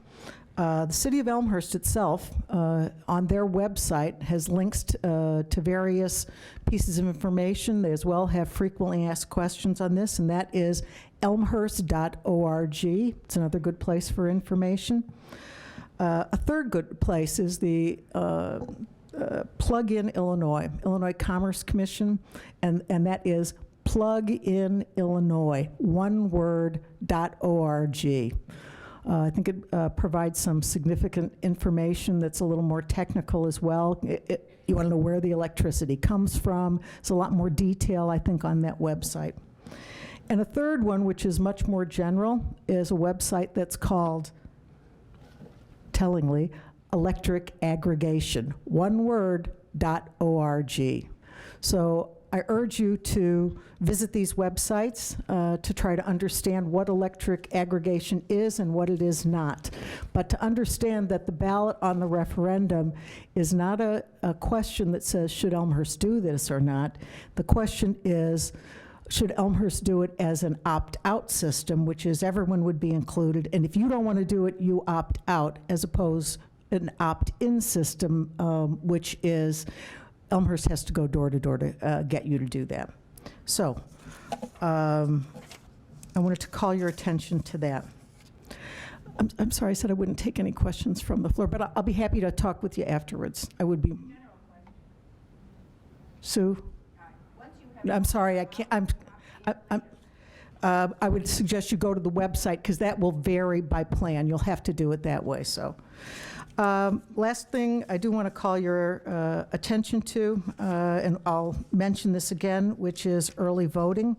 The City of Elmhurst itself, on their website, has links to various pieces of information. They as well have frequently asked questions on this, and that is elmhurst.org. It's another good place for information. A third good place is the Plug-in Illinois Commerce Commission, and that is pluginillinois, one word, .org. I think it provides some significant information that's a little more technical as well. You want to know where the electricity comes from. There's a lot more detail, I think, on that website. And a third one, which is much more general, is a website that's called, tellingly, Electric Aggregation, one word, .org. So I urge you to visit these websites to try to understand what electric aggregation is and what it is not. But to understand that the ballot on the referendum is not a question that says, should Elmhurst do this or not? The question is, should Elmhurst do it as an opt-out system, which is everyone would be included, and if you don't want to do it, you opt out, as opposed to an opt-in system, which is Elmhurst has to go door to door to get you to do that. So I wanted to call your attention to that. I'm sorry, I said I wouldn't take any questions from the floor, but I'll be happy to talk with you afterwards. I would be. Sue? I'm sorry, I can't. I would suggest you go to the website because that will vary by plan. You'll have to do it that way. So, last thing I do want to call your attention to, and I'll mention this again, which is early voting.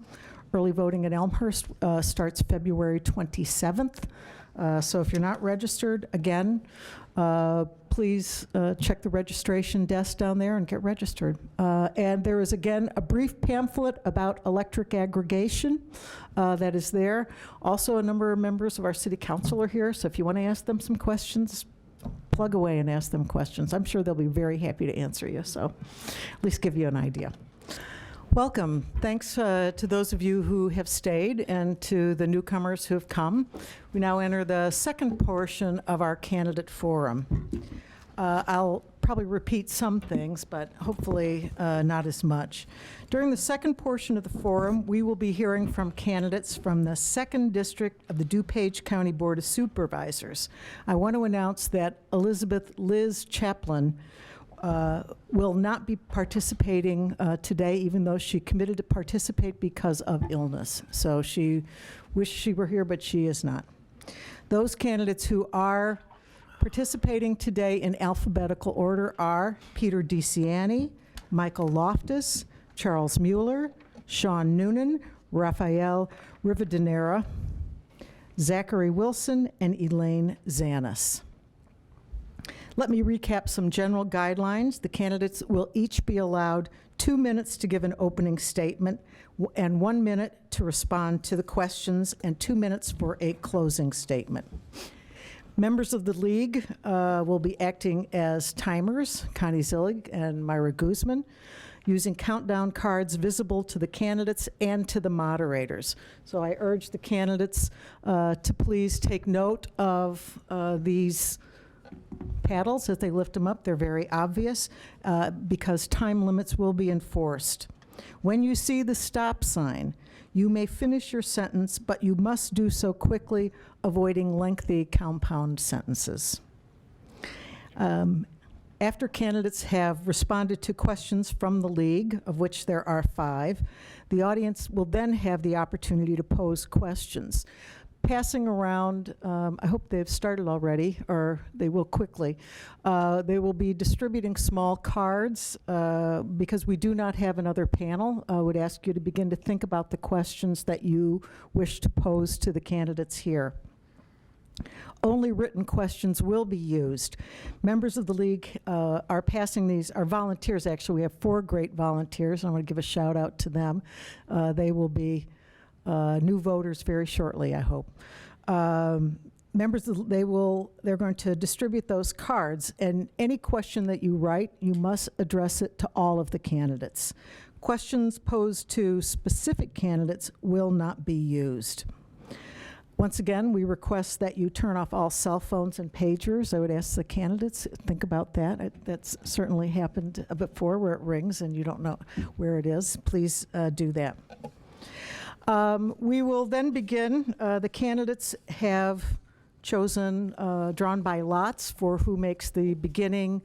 Early voting at Elmhurst starts February 27th. So if you're not registered, again, please check the registration desk down there and get registered. And there is, again, a brief pamphlet about electric aggregation that is there. Also, a number of members of our city council are here, so if you want to ask them some questions, plug away and ask them questions. I'm sure they'll be very happy to answer you, so at least give you an idea. Welcome. Thanks to those of you who have stayed and to the newcomers who have come. We now enter the second portion of our candidate forum. I'll probably repeat some things, but hopefully not as much. During the second portion of the forum, we will be hearing from candidates from the 2nd District of the DuPage County Board of Supervisors. I want to announce that Elizabeth Liz Chaplin will not be participating today, even though she committed to participate because of illness. So she wished she were here, but she is not. Those candidates who are participating today in alphabetical order are Peter DeCiani, Michael Loftus, Charles Mueller, Sean Noonan, Rafael Rivadeneira, Zachary Wilson, and Elaine Zanis. Let me recap some general guidelines. The candidates will each be allowed 2 minutes to give an opening statement and 1 minute to respond to the questions and 2 minutes for a closing statement. Members of the league will be acting as timers, Connie Zillig and Myra Guzman. using countdown cards visible to the candidates and to the moderators. So I urge the candidates to please take note of these paddles as they lift them up. They're very obvious because time limits will be enforced. When you see the stop sign, you may finish your sentence, but you must do so quickly, avoiding lengthy compound sentences. After candidates have responded to questions from the league, of which there are 5, the audience will then have the opportunity to pose questions. Passing around, I hope they've started already, or they will quickly. They will be distributing small cards because we do not have another panel. I would ask you to begin to think about the questions that you wish to pose to the candidates here. Only written questions will be used. Members of the league are passing these, are volunteers actually. We have 4 great volunteers. I want to give a shout out to them. They will be new voters very shortly, I hope. Members, they're going to distribute those cards, and any question that you write, you must address it to all of the candidates. Questions posed to specific candidates will not be used. Once again, we request that you turn off all cell phones and pagers. I would ask the candidates, think about that. That's certainly happened before where it rings and you don't know where it is. Please do that. We will then begin. The candidates have chosen, drawn by lots for who makes the beginning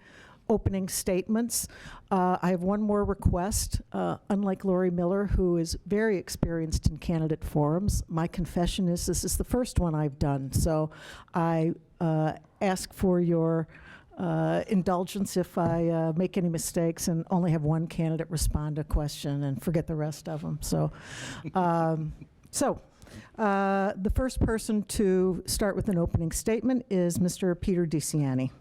opening statements. I have one more request. Unlike Lori Miller, who is very experienced in candidate forums, my confession is this is the first one I've done. So I ask for your indulgence if I make any mistakes and only have one candidate respond to a question and forget the rest of them. So, the first person to start with an opening statement is Mr. Peter DeCiani.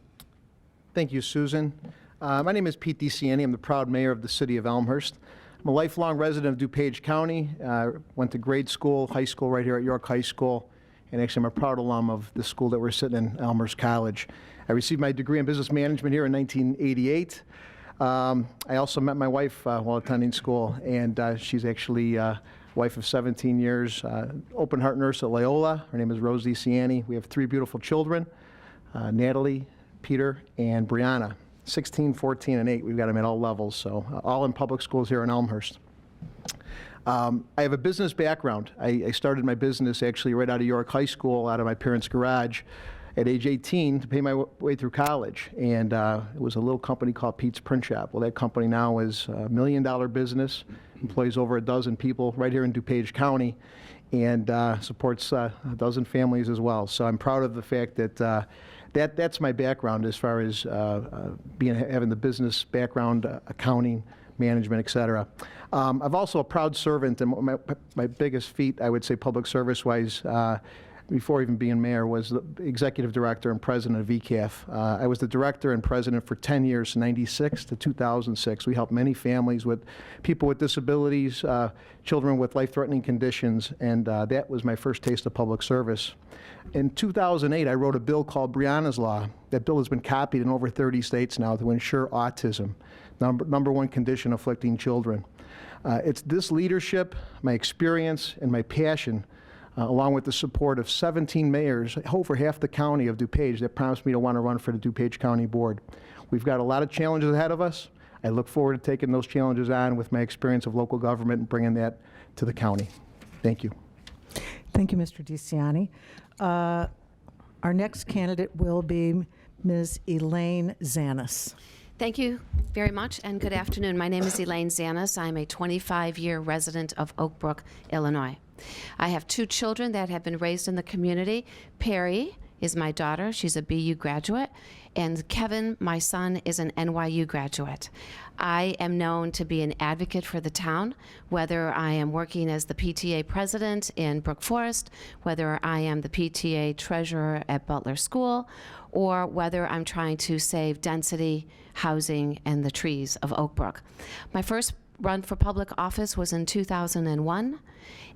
Thank you, Susan. My name is Pete DeCiani. I'm the proud mayor of the city of Elmhurst. I'm a lifelong resident of DuPage County. Went to grade school, high school right here at York High School, and actually I'm a proud alum of the school that we're sitting in, Elmhurst College. I received my degree in business management here in 1988. I also met my wife while attending school, and she's actually wife of 17 years, open heart nurse at Loyola. Her name is Rose DeCiani. We have 3 beautiful children, Natalie, Peter, and Brianna, 16, 14, and 8. We've got them at all levels, so all in public schools here in Elmhurst. I have a business background. I started my business actually right out of York High School, out of my parents' garage at age 18 to pay my way through college. And it was a little company called Pete's Print Shop. Well, that company now is a $1 million business, employs over a dozen people right here in DuPage County, and supports a dozen families as well. So I'm proud of the fact that that's my background as far as having the business background, accounting, management, et cetera. I'm also a proud servant, and my biggest feat, I would say, public service-wise, before even being mayor, was the executive director and president of ECAF. I was the director and president for 10 years, 96 to 2006. We helped many families with people with disabilities, children with life-threatening conditions, and that was my first taste of public service. In 2008, I wrote a bill called Brianna's Law. That bill has been copied in over 30 states now to ensure autism, number 1 condition afflicting children. It's this leadership, my experience, and my passion, along with the support of 17 mayors, over half the county of DuPage, that promised me to want to run for the DuPage County Board. We've got a lot of challenges ahead of us. I look forward to taking those challenges on with my experience of local government and bringing that to the county. Thank you.
Thank you, Mr. DeCiani. Our next candidate will be Ms. Elaine Zanis.
Thank you very much, and good afternoon. My name is Elaine Zanis. I'm a 25-year resident of Oak Brook, Illinois. I have 2 children that have been raised in the community. Perry is my daughter. She's a BU graduate. And Kevin, my son, is an NYU graduate. I am known to be an advocate for the town, whether I am working as the PTA president in Brook Forest, whether I am the PTA treasurer at Butler School, or whether I'm trying to save density, housing, and the trees of Oak Brook. My first run for public office was in 2001,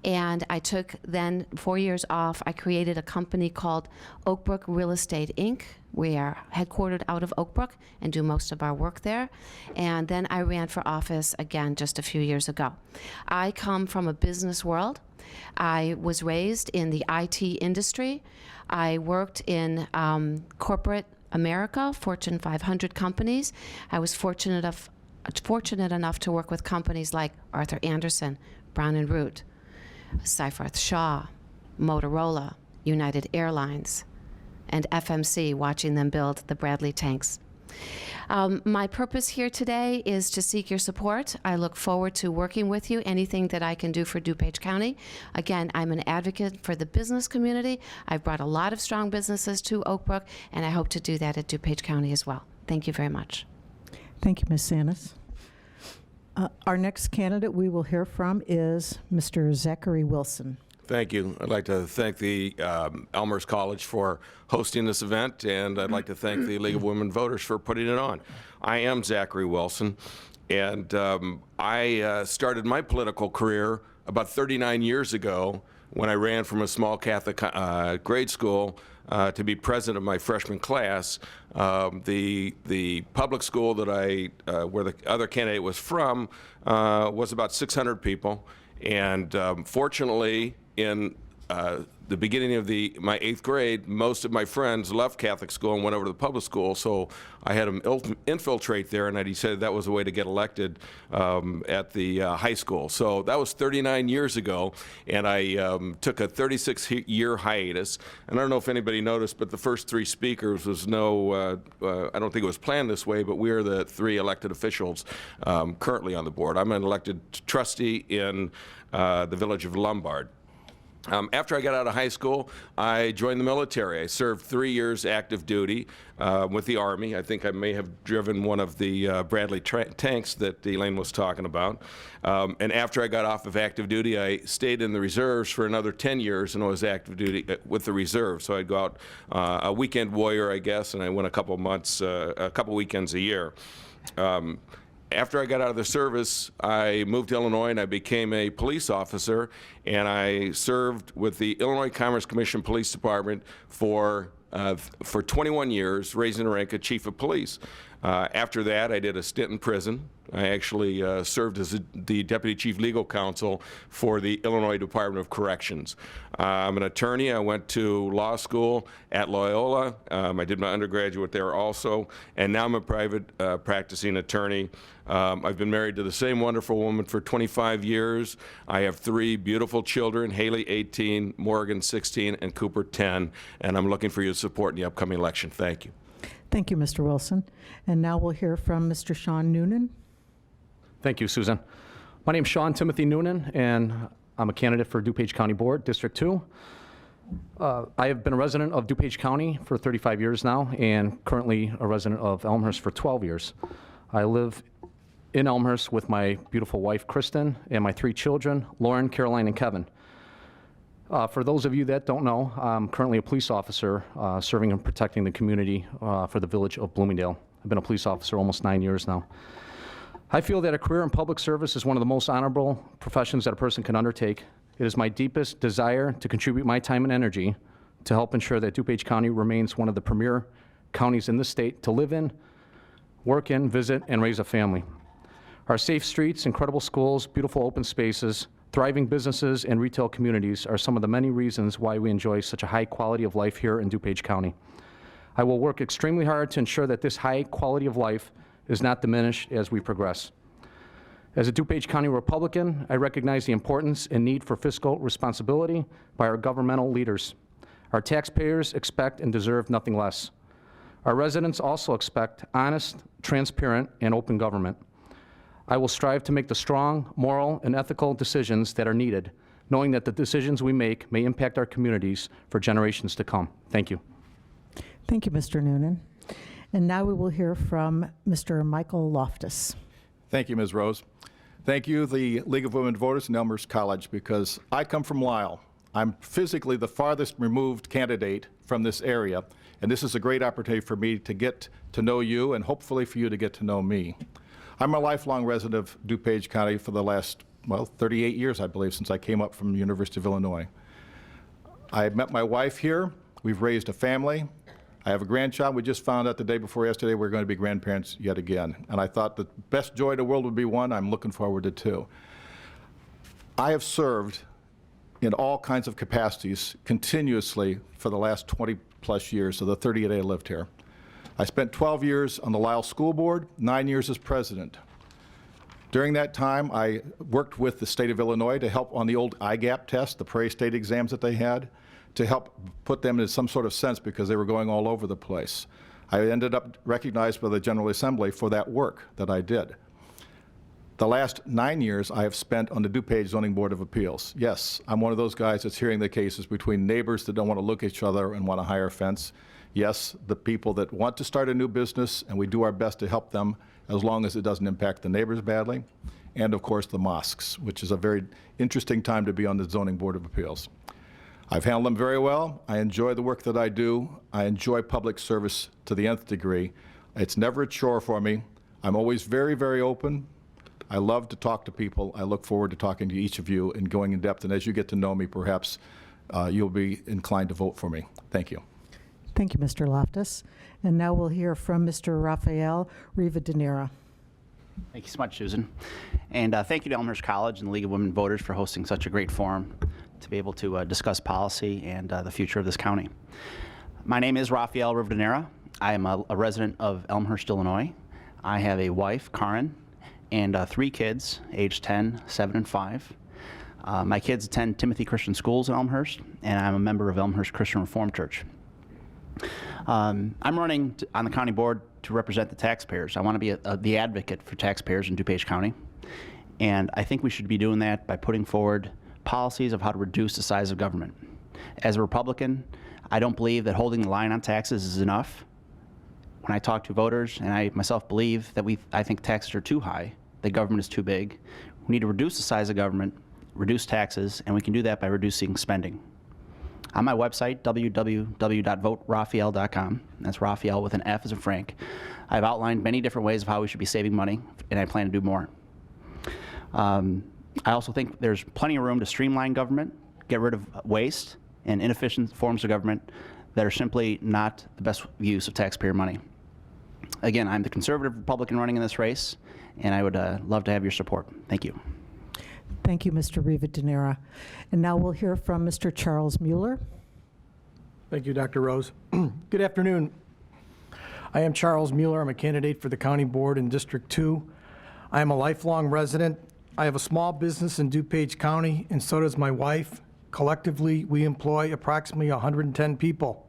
and I took then 4 years off. I created a company called Oakbrook Real Estate, Inc. We are headquartered out of Oakbrook and do most of our work there. And then I ran for office again just a few years ago. I come from a business world. I was raised in the IT industry. I worked in corporate America, Fortune 500 companies. I was fortunate enough to work with companies like Arthur Andersen, Brown & Root, Seyfarth Shaw, Motorola, United Airlines, and FMC, watching them build the Bradley tanks. My purpose here today is to seek your support. I look forward to working with you, anything that I can do for DuPage County. Again, I'm an advocate for the business community. I've brought a lot of strong businesses to Oakbrook, and I hope to do that at DuPage County as well. Thank you very much.
Thank you, Ms. Sanis. Our next candidate we will hear from is Mr. Zachary Wilson.
Thank you. I'd like to thank the Elmhurst College for hosting this event, and I'd like to thank the League of Women Voters for putting it on. I am Zachary Wilson, and I started my political career about 39 years ago when I ran from a small Catholic grade school to be president of my freshman class. The public school that where the other candidate was from was about 600 people, and fortunately, in the beginning of my 8th grade, most of my friends left Catholic school and went over to the public school, so I had them infiltrate there, and I decided that was a way to get elected at the high school. So that was 39 years ago, and I took a 36-year hiatus. And I don't know if anybody noticed, but the first 3 speakers was I don't think it was planned this way, but we are the 3 elected officials currently on the board. I'm an elected trustee in the village of Lombard. After I got out of high school, I joined the military. I served 3 years active duty with the Army. I think I may have driven one of the Bradley tanks that Elaine was talking about. And after I got off of active duty, I stayed in the reserves for another 10 years and was active duty with the reserves. So I'd go out a weekend warrior, I guess, and I went a couple weekends a year. After I got out of the service, I moved to Illinois and I became a police officer, and I served with the Illinois Commerce Commission Police Department for 21 years, raising the rank of chief of police. After that, I did a stint in prison. I actually served as the deputy chief legal counsel for the Illinois Department of Corrections. I'm an attorney. I went to law school at Loyola. I did my undergraduate there also, and now I'm a private practicing attorney. I've been married to the same wonderful woman for 25 years. I have 3 beautiful children, Haley 18, Morgan 16, and Cooper 10, and I'm looking for your support in the upcoming election. Thank you.
Thank you, Mr. Wilson. And now we'll hear from Mr. Sean Noonan.
Thank you, Susan. My name is Sean Timothy Noonan, and I'm a candidate for DuPage County Board, District 2. I have been a resident of DuPage County for 35 years now, and currently a resident of Elmhurst for 12 years. I live in Elmhurst with my beautiful wife, Kristen, and my 3 children, Lauren, Caroline, and Kevin. For those of you that don't know, I'm currently a police officer serving and protecting the community for the village of Bloomingdale. I've been a police officer almost 9 years now. I feel that a career in public service is one of the most honorable professions that a person can undertake. It is my deepest desire to contribute my time and energy to help ensure that DuPage County remains one of the premier counties in the state to live in, work in, visit, and raise a family. Our safe streets, incredible schools, beautiful open spaces, thriving businesses, and retail communities are some of the many reasons why we enjoy such a high quality of life here in DuPage County. I will work extremely hard to ensure that this high quality of life is not diminished as we progress. As a DuPage County Republican, I recognize the importance and need for fiscal responsibility by our governmental leaders. Our taxpayers expect and deserve nothing less. Our residents also expect honest, transparent, and open government. I will strive to make the strong, moral, and ethical decisions that are needed, knowing that the decisions we make may impact our communities for generations to come. Thank you.
Thank you, Mr. Noonan. And now we will hear from Mr. Michael Loftus.
Thank you, Ms. Rose. Thank you, the League of Women Voters and Elmhurst College, because I come from Lisle. I'm physically the farthest removed candidate from this area, and this is a great opportunity for me to get to know you and hopefully for you to get to know me. I'm a lifelong resident of DuPage County for the last, well, 38 years, I believe, since I came up from the University of Illinois. I met my wife here. We've raised a family. I have a grandchild. We just found out the day before yesterday we're going to be grandparents yet again. And I thought the best joy in the world would be one. I'm looking forward to two. I have served in all kinds of capacities continuously for the last 20-plus years, so the 38 I lived here. I spent 12 years on the Lisle School Board, 9 years as president. During that time, I worked with the state of Illinois to help on the old IGAP test, the Prairie State exams that they had, to help put them in some sort of sense because they were going all over the place. I ended up recognized by the General Assembly for that work that I did. The last 9 years I have spent on the DuPage Zoning Board of Appeals. Yes, I'm one of those guys that's hearing the cases between neighbors that don't want to look at each other and want a higher fence. Yes, the people that want to start a new business, and we do our best to help them as long as it doesn't impact the neighbors badly. And of course the mosques, which is a very interesting time to be on the Zoning Board of Appeals. I've handled them very well. I enjoy the work that I do. I enjoy public service to the nth degree. It's never a chore for me. I'm always very, very open. I love to talk to people. I look forward to talking to each of you and going in depth. And as you get to know me, perhaps you'll be inclined to vote for me. Thank you.
Thank you, Mr. Loftus. And now we'll hear from Mr. Rafael Rivadeneira.
Thank you so much, Susan. And thank you to Elmhurst College and the League of Women Voters for hosting such a great forum to be able to discuss policy and the future of this county. My name is Rafael Rivadeneira. I am a resident of Elmhurst, Illinois. I have a wife, Karen, and 3 kids, aged 10, 7, and 5. My kids attend Timothy Christian Schools in Elmhurst, and I'm a member of Elmhurst Christian Reformed Church. I'm running on the county board to represent the taxpayers. I want to be the advocate for taxpayers in DuPage County, and I think we should be doing that by putting forward policies of how to reduce the size of government. As a Republican, I don't believe that holding the line on taxes is enough. When I talk to voters, and I myself believe that I think taxes are too high, the government is too big. We need to reduce the size of government, reduce taxes, and we can do that by reducing spending. On my website, www.voterafael.com, that's Raphael with an F as in Frank, I've outlined many different ways of how we should be saving money, and I plan to do more. I also think there's plenty of room to streamline government, get rid of waste and inefficient forms of government that are simply not the best use of taxpayer money. Again, I'm the conservative Republican running in this race, and I would love to have your support. Thank you.
Thank you, Mr. Rivadeneira. And now we'll hear from Mr. Charles Mueller.
Thank you, Dr. Rose. Good afternoon. I am Charles Mueller. I'm a candidate for the County Board in District 2. I am a lifelong resident. I have a small business in DuPage County, and so does my wife. Collectively, we employ approximately 110 people.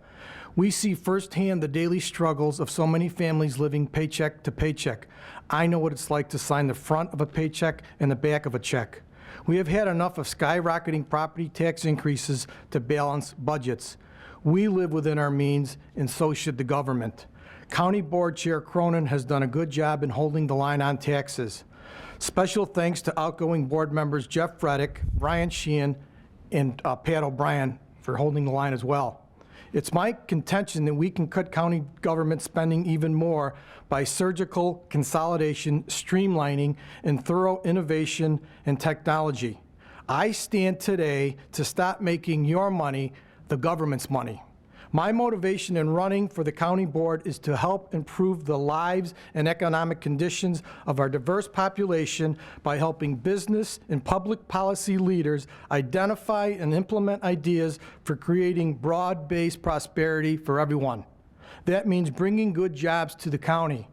We see firsthand the daily struggles of so many families living paycheck to paycheck. I know what it's like to sign the front of a paycheck and the back of a check. We have had enough of skyrocketing property tax increases to balance budgets. We live within our means, and so should the government. County Board Chair Cronin has done a good job in holding the line on taxes. Special thanks to outgoing board members Jeff Freddick, Brian Sheehan, and Pat O'Brien for holding the line as well. It's my contention that we can cut county government spending even more by surgical consolidation, streamlining, and thorough innovation and technology. I stand today to stop making your money the government's money. My motivation in running for the county board is to help improve the lives and economic conditions of our diverse population by helping business and public policy leaders identify and implement ideas for creating broad-based prosperity for everyone. That means bringing good jobs to the county.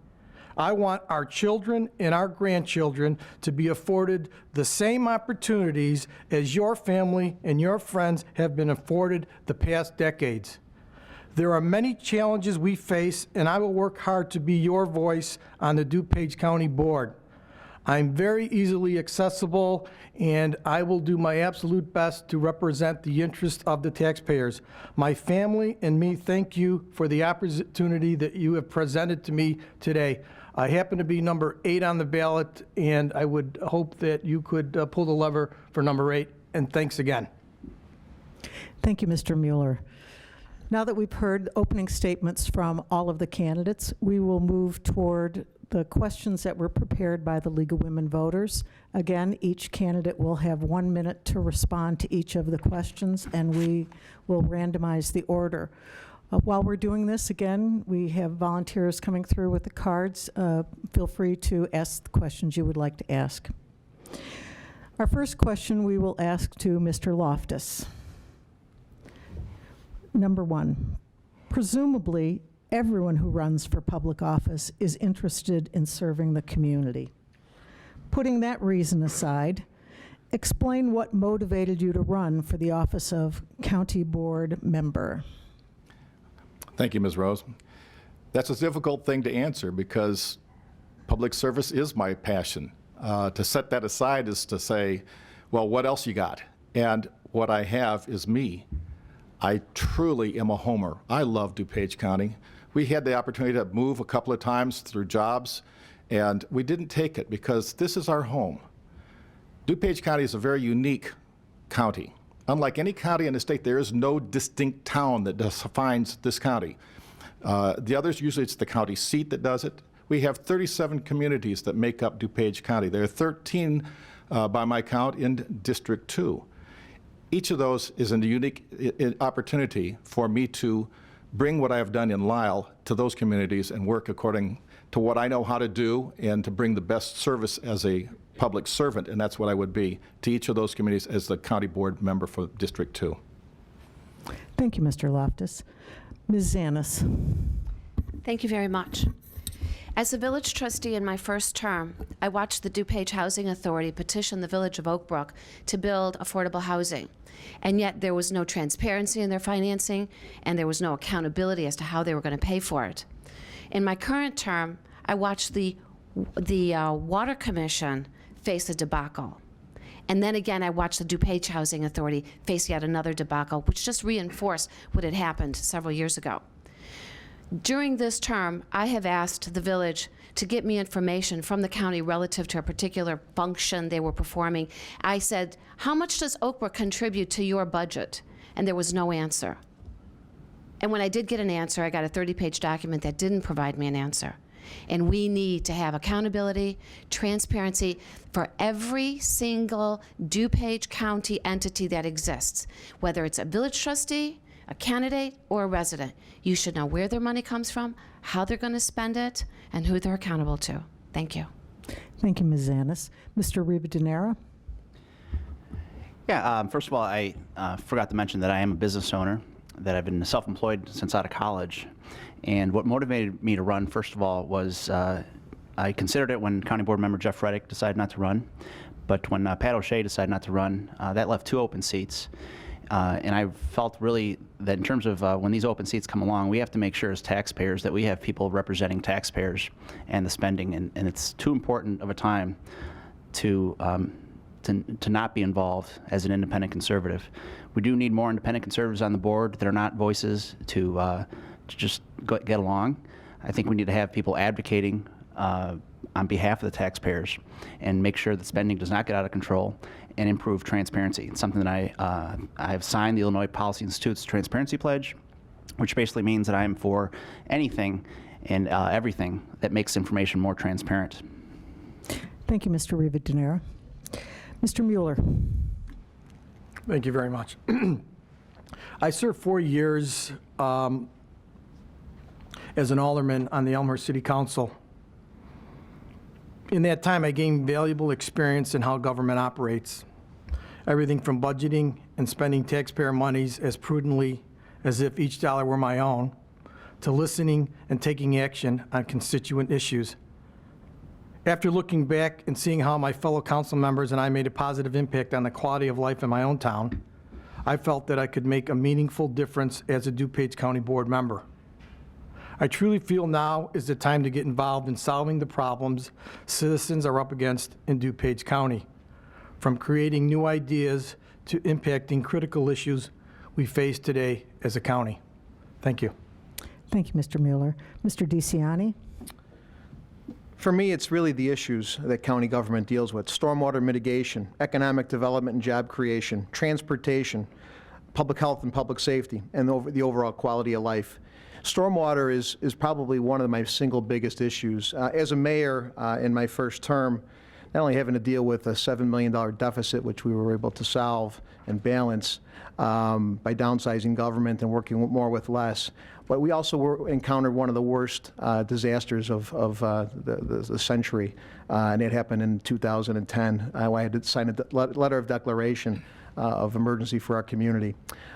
I want our children and our grandchildren to be afforded the same opportunities as your family and your friends have been afforded the past decades. There are many challenges we face, and I will work hard to be your voice on the DuPage County Board. I'm very easily accessible, and I will do my absolute best to represent the interests of the taxpayers. My family and me thank you for the opportunity that you have presented to me today. I happen to be number 8 on the ballot, and I would hope that you could pull the lever for number 8, and thanks again.
Thank you, Mr. Mueller. Now that we've heard opening statements from all of the candidates, we will move toward the questions that were prepared by the League of Women Voters. Again, each candidate will have 1 minute to respond to each of the questions, and we will randomize the order. While we're doing this, again, we have volunteers coming through with the cards. Feel free to ask the questions you would like to ask. Our first question we will ask to Mr. Loftus. Number 1, presumably everyone who runs for public office is interested in serving the community. Putting that reason aside, explain what motivated you to run for the office of County Board Member.
Thank you, Ms. Rose. That's a difficult thing to answer because public service is my passion. To set that aside is to say, well, what else you got? And what I have is me. I truly am a homer. I love DuPage County. We had the opportunity to move a couple of times through jobs, and we didn't take it because this is our home. DuPage County is a very unique county. Unlike any county in the state, there is no distinct town that defines this county. The others, usually it's the county seat that does it. We have 37 communities that make up DuPage County. There are 13 by my count in District 2. Each of those is a unique opportunity for me to bring what I have done in Lisle to those communities and work according to what I know how to do and to bring the best service as a public servant, and that's what I would be to each of those communities as the county board member for District 2.
Thank you, Mr. Loftus. Ms. Zanis.
Thank you very much. As a village trustee in my first term, I watched the DuPage Housing Authority petition the village of Oak Brook to build affordable housing. And yet there was no transparency in their financing, and there was no accountability as to how they were going to pay for it. In my current term, I watched the Water Commission face a debacle. And then again, I watched the DuPage Housing Authority face yet another debacle, which just reinforced what had happened several years ago. During this term, I have asked the village to get me information from the county relative to a particular function they were performing. I said, how much does Oak Brook contribute to your budget? And there was no answer. And when I did get an answer, I got a 30-page document that didn't provide me an answer. And we need to have accountability, transparency for every single DuPage County entity that exists, whether it's a village trustee, a candidate, or a resident. You should know where their money comes from, how they're going to spend it, and who they're accountable to. Thank you.
Thank you, Ms. Zanis. Mr. Rivadeneira.
Yeah, first of all, I forgot to mention that I am a business owner, that I've been self-employed since out of college. And what motivated me to run, first of all, was I considered it when County Board Member Jeff Reddick decided not to run. But when Pat O'Shea decided not to run, that left 2 open seats. And I felt really that in terms of when these open seats come along, we have to make sure as taxpayers that we have people representing taxpayers and the spending. And it's too important of a time to not be involved as an independent conservative. We do need more independent conservatives on the board that are not voices to just get along. I think we need to have people advocating on behalf of the taxpayers and make sure that spending does not get out of control and improve transparency. It's something that I have signed the Illinois Policy Institute's Transparency Pledge, which basically means that I am for anything and everything that makes information more transparent.
Thank you, Mr. Rivadeneira. Mr. Mueller.
Thank you very much. I served 4 years as an alderman on the Elmhurst City Council. In that time, I gained valuable experience in how government operates. Everything from budgeting and spending taxpayer monies as prudently as if each dollar were my own, to listening and taking action on constituent issues. After looking back and seeing how my fellow council members and I made a positive impact on the quality of life in my own town, I felt that I could make a meaningful difference as a DuPage County Board member. I truly feel now is the time to get involved in solving the problems citizens are up against in DuPage County, from creating new ideas to impacting critical issues we face today as a county. Thank you.
Thank you, Mr. Mueller. Mr. DeCiani.
For me, it's really the issues that county government deals with: stormwater mitigation, economic development and job creation, transportation, public health and public safety, and the overall quality of life. Stormwater is probably one of my single biggest issues. As a mayor in my first term, not only having to deal with a $7 million deficit, which we were able to solve and balance by downsizing government and working more with less, but we also encountered one of the worst disasters of the century, and it happened in 2010. I had to sign a letter of declaration of emergency for our community.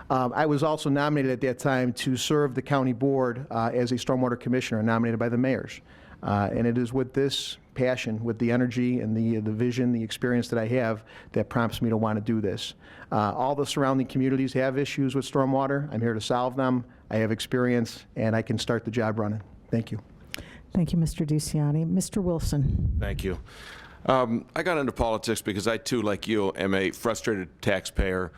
I was also nominated at that time to serve the county board as a stormwater commissioner, nominated by the mayors. And it is with this passion, with the energy and the vision, the experience that I have, that prompts me to want to do this. All the surrounding communities have issues with stormwater. I'm here to solve them. I have experience, and I can start the job running. Thank you.
Thank you, Mr. DeCiani. Mr. Wilson.
Thank you. I got into politics because I, too, like you, am a frustrated taxpayer,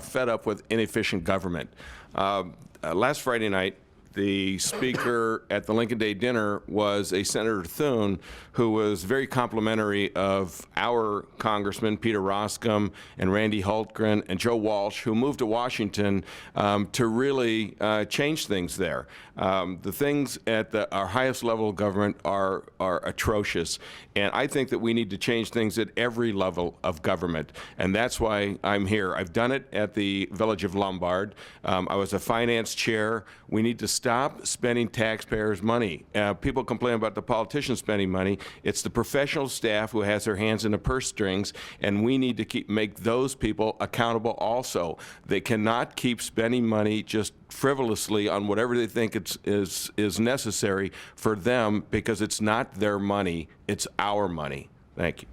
fed up with inefficient government. Last Friday night, the speaker at the Lincoln Day dinner was a Senator Thune, who was very complimentary of our congressman, Peter Roscom, and Randy Hultgren, and Joe Walsh, who moved to Washington to really change things there. The things at our highest level of government are atrocious, and I think that we need to change things at every level of government, and that's why I'm here. I've done it at the Village of Lombard. I was a finance chair. We need to stop spending taxpayers' money. People complain about the politicians spending money. It's the professional staff who has their hands in the purse strings, and we need to make those people accountable also. They cannot keep spending money just frivolously on whatever they think is necessary for them, because it's not their money, it's our money. Thank you.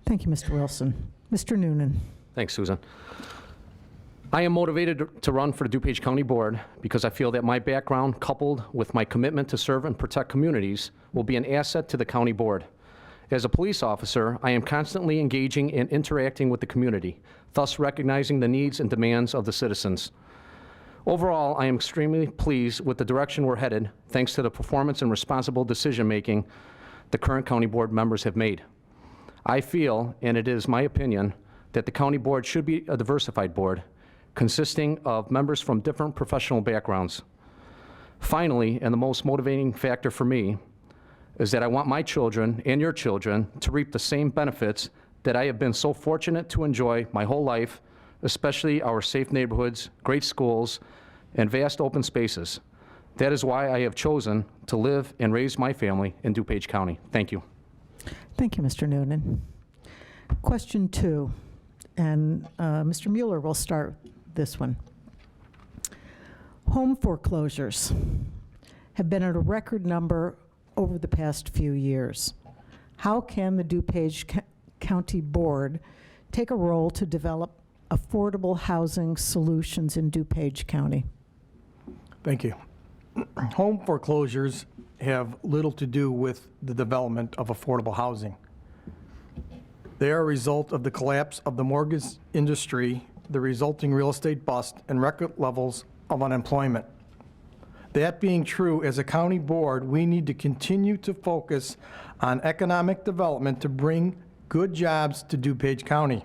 Thank you, Mr. Wilson. Mr. Noonan.
Thanks, Susan. I am motivated to run for the DuPage County Board because I feel that my background, coupled with my commitment to serve and protect communities, will be an asset to the county board. As a police officer, I am constantly engaging and interacting with the community, thus recognizing the needs and demands of the citizens. Overall, I am extremely pleased with the direction we're headed, thanks to the performance and responsible decision-making the current county board members have made. I feel, and it is my opinion, that the county board should be a diversified board, consisting of members from different professional backgrounds. Finally, and the most motivating factor for me, is that I want my children and your children to reap the same benefits that I have been so fortunate to enjoy my whole life, especially our safe neighborhoods, great schools, and vast open spaces. That is why I have chosen to live and raise my family in DuPage County. Thank you.
Thank you, Mr. Noonan. Question 2, and Mr. Mueller will start this one. Home foreclosures have been at a record number over the past few years. How can the DuPage County Board take a role to develop affordable housing solutions in DuPage County?
Thank you. Home foreclosures have little to do with the development of affordable housing. They are a result of the collapse of the mortgage industry, the resulting real estate bust, and record levels of unemployment. That being true, as a county board, we need to continue to focus on economic development to bring good jobs to DuPage County.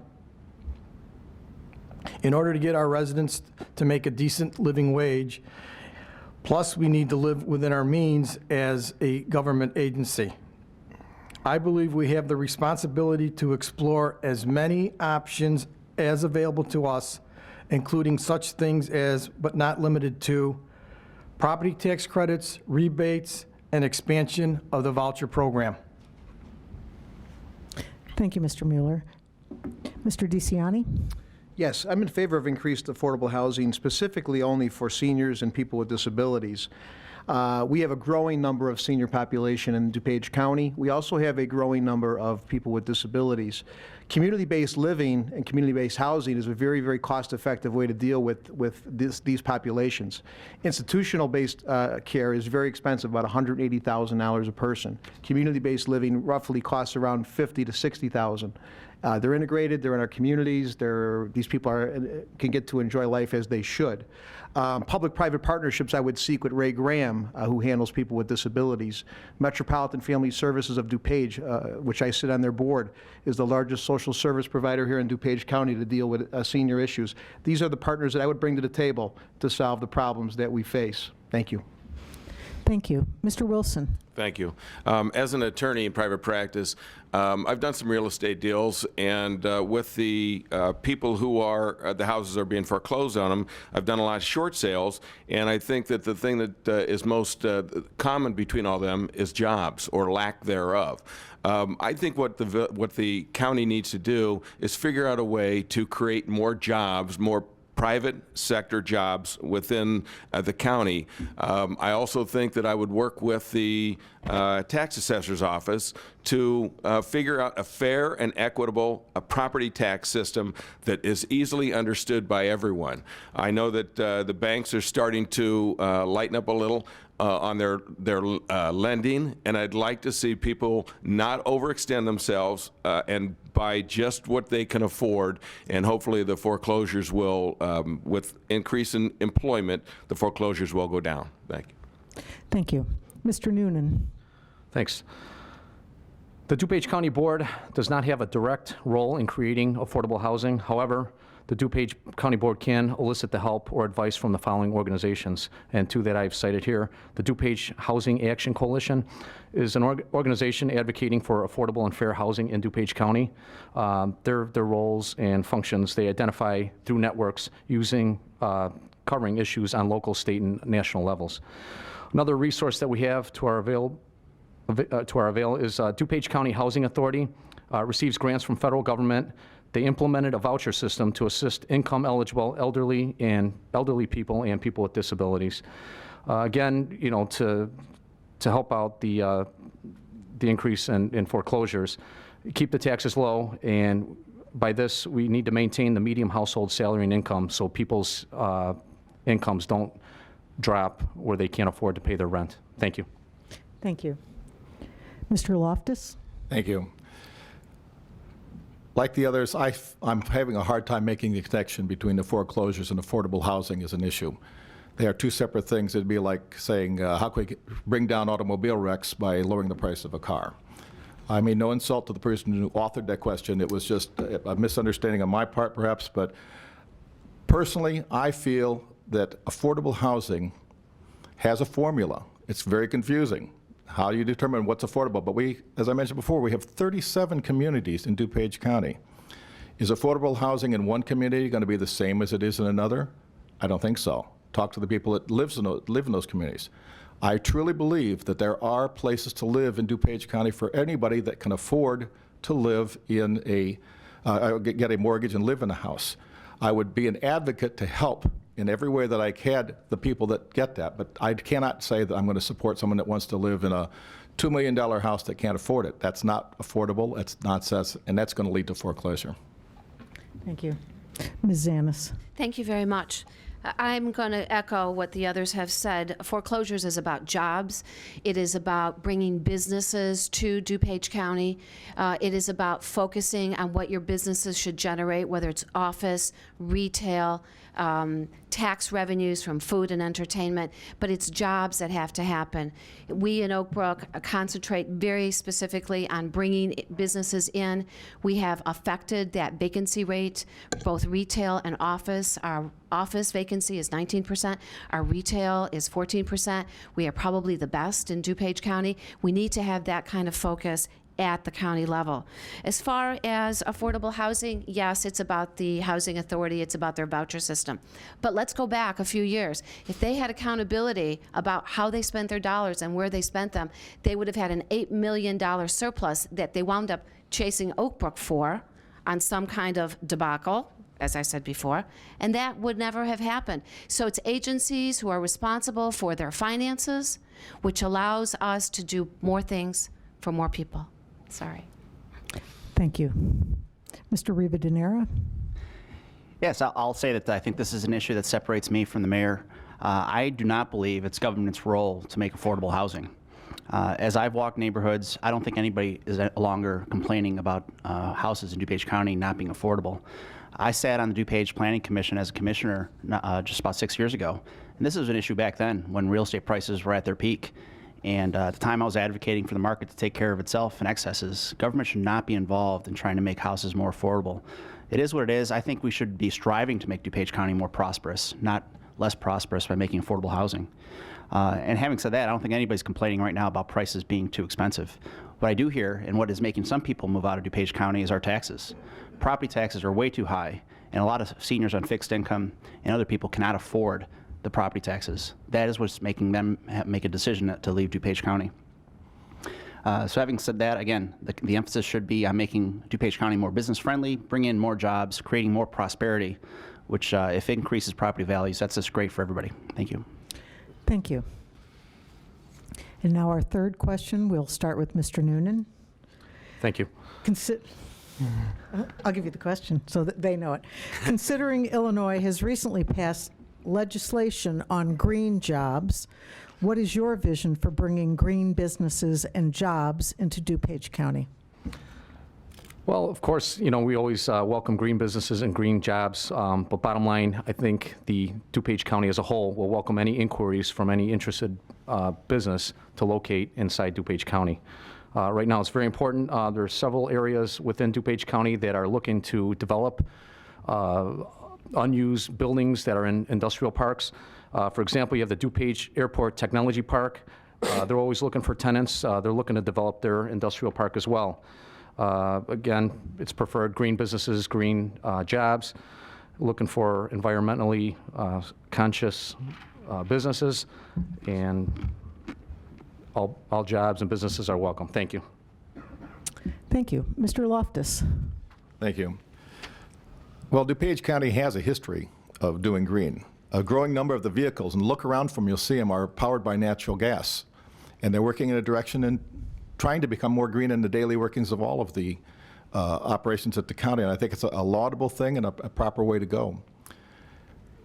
In order to get our residents to make a decent living wage, plus we need to live within our means as a government agency. I believe we have the responsibility to explore as many options as available to us, including such things as, but not limited to, property tax credits, rebates, and expansion of the voucher program.
Thank you, Mr. Mueller. Mr. DeCiani?
Yes, I'm in favor of increased affordable housing, specifically only for seniors and people with disabilities. We have a growing number of senior population in DuPage County. We also have a growing number of people with disabilities. Community-based living and community-based housing is a very, very cost-effective way to deal with these populations. Institutional-based care is very expensive, about $180,000 a person. Community-based living roughly costs around $50,000 to $60,000. They're integrated, they're in our communities, these people can get to enjoy life as they should. Public-private partnerships I would seek with Ray Graham, who handles people with disabilities. Metropolitan Family Services of DuPage, which I sit on their board, is the largest social service provider here in DuPage County to deal with senior issues. These are the partners that I would bring to the table to solve the problems that we face. Thank you.
Thank you. Mr. Wilson.
Thank you. As an attorney in private practice, I've done some real estate deals, and with the people who are, the houses are being foreclosed on them, I've done a lot of short sales, and I think that the thing that is most common between all of them is jobs, or lack thereof. I think what the county needs to do is figure out a way to create more jobs, more private sector jobs within the county. I also think that I would work with the tax assessor's office to figure out a fair and equitable property tax system that is easily understood by everyone. I know that the banks are starting to lighten up a little on their lending, and I'd like to see people not overextend themselves and buy just what they can afford, and hopefully the foreclosures will, with increase in employment, the foreclosures will go down. Thank you.
Thank you. Mr. Noonan.
Thanks. The DuPage County Board does not have a direct role in creating affordable housing. However, the DuPage County Board can elicit the help or advice from the following organizations, and two that I've cited here. The DuPage Housing Action Coalition is an organization advocating for affordable and fair housing in DuPage County. Their roles and functions, they identify through networks using covering issues on local, state, and national levels. Another resource that we have to our avail is DuPage County Housing Authority. Receives grants from federal government. They implemented a voucher system to assist income-eligible elderly people and people with disabilities. Again, you know, to help out the increase in foreclosures, keep the taxes low, and by this we need to maintain the median household salary and income so people's incomes don't drop where they can't afford to pay their rent. Thank you.
Thank you. Mr. Loftus.
Thank you. Like the others, I'm having a hard time making the connection between the foreclosures and affordable housing as an issue. They are two separate things. It'd be like saying, how can we bring down automobile wrecks by lowering the price of a car? I mean, no insult to the person who authored that question. It was just a misunderstanding on my part, perhaps. But personally, I feel that affordable housing has a formula. It's very confusing. How do you determine what's affordable? But we, as I mentioned before, we have 37 communities in DuPage County. Is affordable housing in one community going to be the same as it is in another? I don't think so. Talk to the people that live in those communities. I truly believe that there are places to live in DuPage County for anybody that can afford to live in get a mortgage and live in a house. I would be an advocate to help in every way that I can the people that get that, but I cannot say that I'm going to support someone that wants to live in a $2 million house that can't afford it. That's not affordable, that's nonsense, and that's going to lead to foreclosure.
Thank you. Ms. Zanis.
Thank you very much. I'm going to echo what the others have said. Foreclosures is about jobs. It is about bringing businesses to DuPage County. It is about focusing on what your businesses should generate, whether it's office, retail, tax revenues from food and entertainment, but it's jobs that have to happen. We in Oak Brook concentrate very specifically on bringing businesses in. We have affected that vacancy rate, both retail and office. Our office vacancy is 19%. Our retail is 14%. We are probably the best in DuPage County. We need to have that kind of focus at the county level. As far as affordable housing, yes, it's about the housing authority, it's about their voucher system. But let's go back a few years. If they had accountability about how they spent their dollars and where they spent them, they would have had an $8 million surplus that they wound up chasing Oak Brook for on some kind of debacle, as I said before, and that would never have happened. So it's agencies who are responsible for their finances, which allows us to do more things for more people. Sorry.
Thank you. Mr. Rivadeneira?
Yes, I'll say that I think this is an issue that separates me from the mayor. I do not believe it's government's role to make affordable housing. As I've walked neighborhoods, I don't think anybody is longer complaining about houses in DuPage County not being affordable. I sat on the DuPage Planning Commission as a commissioner just about 6 years ago, and this was an issue back then when real estate prices were at their peak. And at the time I was advocating for the market to take care of itself and excesses. Government should not be involved in trying to make houses more affordable. It is what it is. I think we should be striving to make DuPage County more prosperous, not less prosperous by making affordable housing. And having said that, I don't think anybody's complaining right now about prices being too expensive. What I do hear, and what is making some people move out of DuPage County, is our taxes. Property taxes are way too high, and a lot of seniors on fixed income and other people cannot afford the property taxes. That is what's making them make a decision to leave DuPage County. So having said that, again, the emphasis should be on making DuPage County more business-friendly, bring in more jobs, creating more prosperity, which if it increases property values, that's just great for everybody. Thank you.
Thank you. And now our third question, we'll start with Mr. Noonan.
Thank you.
I'll give you the question so that they know it. Considering Illinois has recently passed legislation on green jobs, what is your vision for bringing green businesses and jobs into DuPage County?
Well, of course, you know, we always welcome green businesses and green jobs, but bottom line, I think the DuPage County as a whole will welcome any inquiries from any interested business to locate inside DuPage County. Right now, it's very important. There are several areas within DuPage County that are looking to develop unused buildings that are in industrial parks. For example, you have the DuPage Airport Technology Park. They're always looking for tenants. They're looking to develop their industrial park as well. Again, it's preferred green businesses, green jobs, looking for environmentally conscious businesses, and all jobs and businesses are welcome. Thank you.
Thank you. Mr. Loftus.
Thank you. Well, DuPage County has a history of doing green. A growing number of the vehicles, and look around for them, you'll see them, are powered by natural gas. And they're working in a direction and trying to become more green in the daily workings of all of the operations at the county. And I think it's a laudable thing and a proper way to go.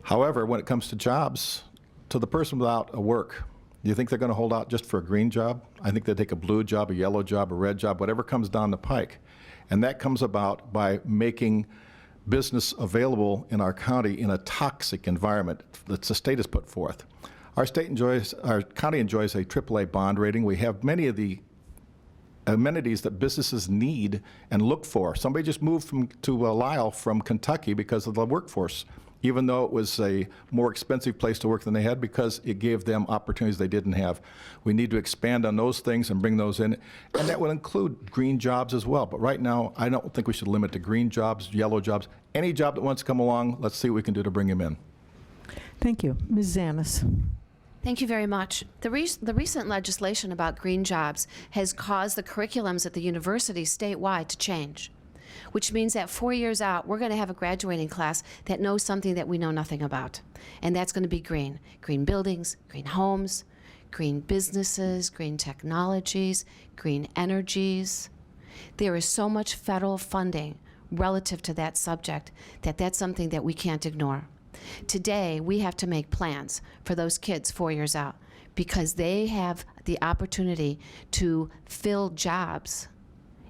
However, when it comes to jobs, to the person without a work, do you think they're going to hold out just for a green job? I think they take a blue job, a yellow job, a red job, whatever comes down the pike. And that comes about by making business available in our county in a toxic environment that the state has put forth. Our county enjoys a AAA bond rating. We have many of the amenities that businesses need and look for. Somebody just moved to Lisle from Kentucky because of the workforce, even though it was a more expensive place to work than they had, because it gave them opportunities they didn't have. We need to expand on those things and bring those in, and that would include green jobs as well. But right now, I don't think we should limit to green jobs, yellow jobs. Any job that wants to come along, let's see what we can do to bring them in.
Thank you. Ms. Zanis.
Thank you very much. The recent legislation about green jobs has caused the curriculums at the university statewide to change, which means that 4 years out, we're going to have a graduating class that knows something that we know nothing about. And that's going to be green. Green buildings, green homes, green businesses, green technologies, green energies. There is so much federal funding relative to that subject that that's something that we can't ignore. Today, we have to make plans for those kids 4 years out because they have the opportunity to fill jobs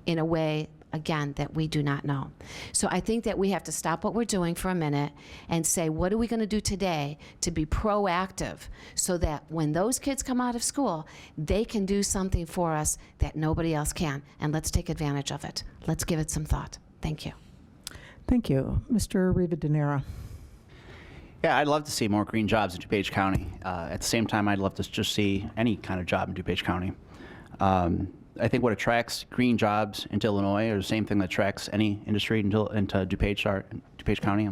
in a way, again, that we do not know. So I think that we have to stop what we're doing for a minute and say, what are we going to do today to be proactive so that when those kids come out of school, they can do something for us that nobody else can, and let's take advantage of it. Let's give it some thought. Thank you.
Thank you. Mr. Rivadeneira.
Yeah, I'd love to see more green jobs in DuPage County. At the same time, I'd love to just see any kind of job in DuPage County. I think what attracts green jobs into Illinois are the same thing that attracts any industry into DuPage County.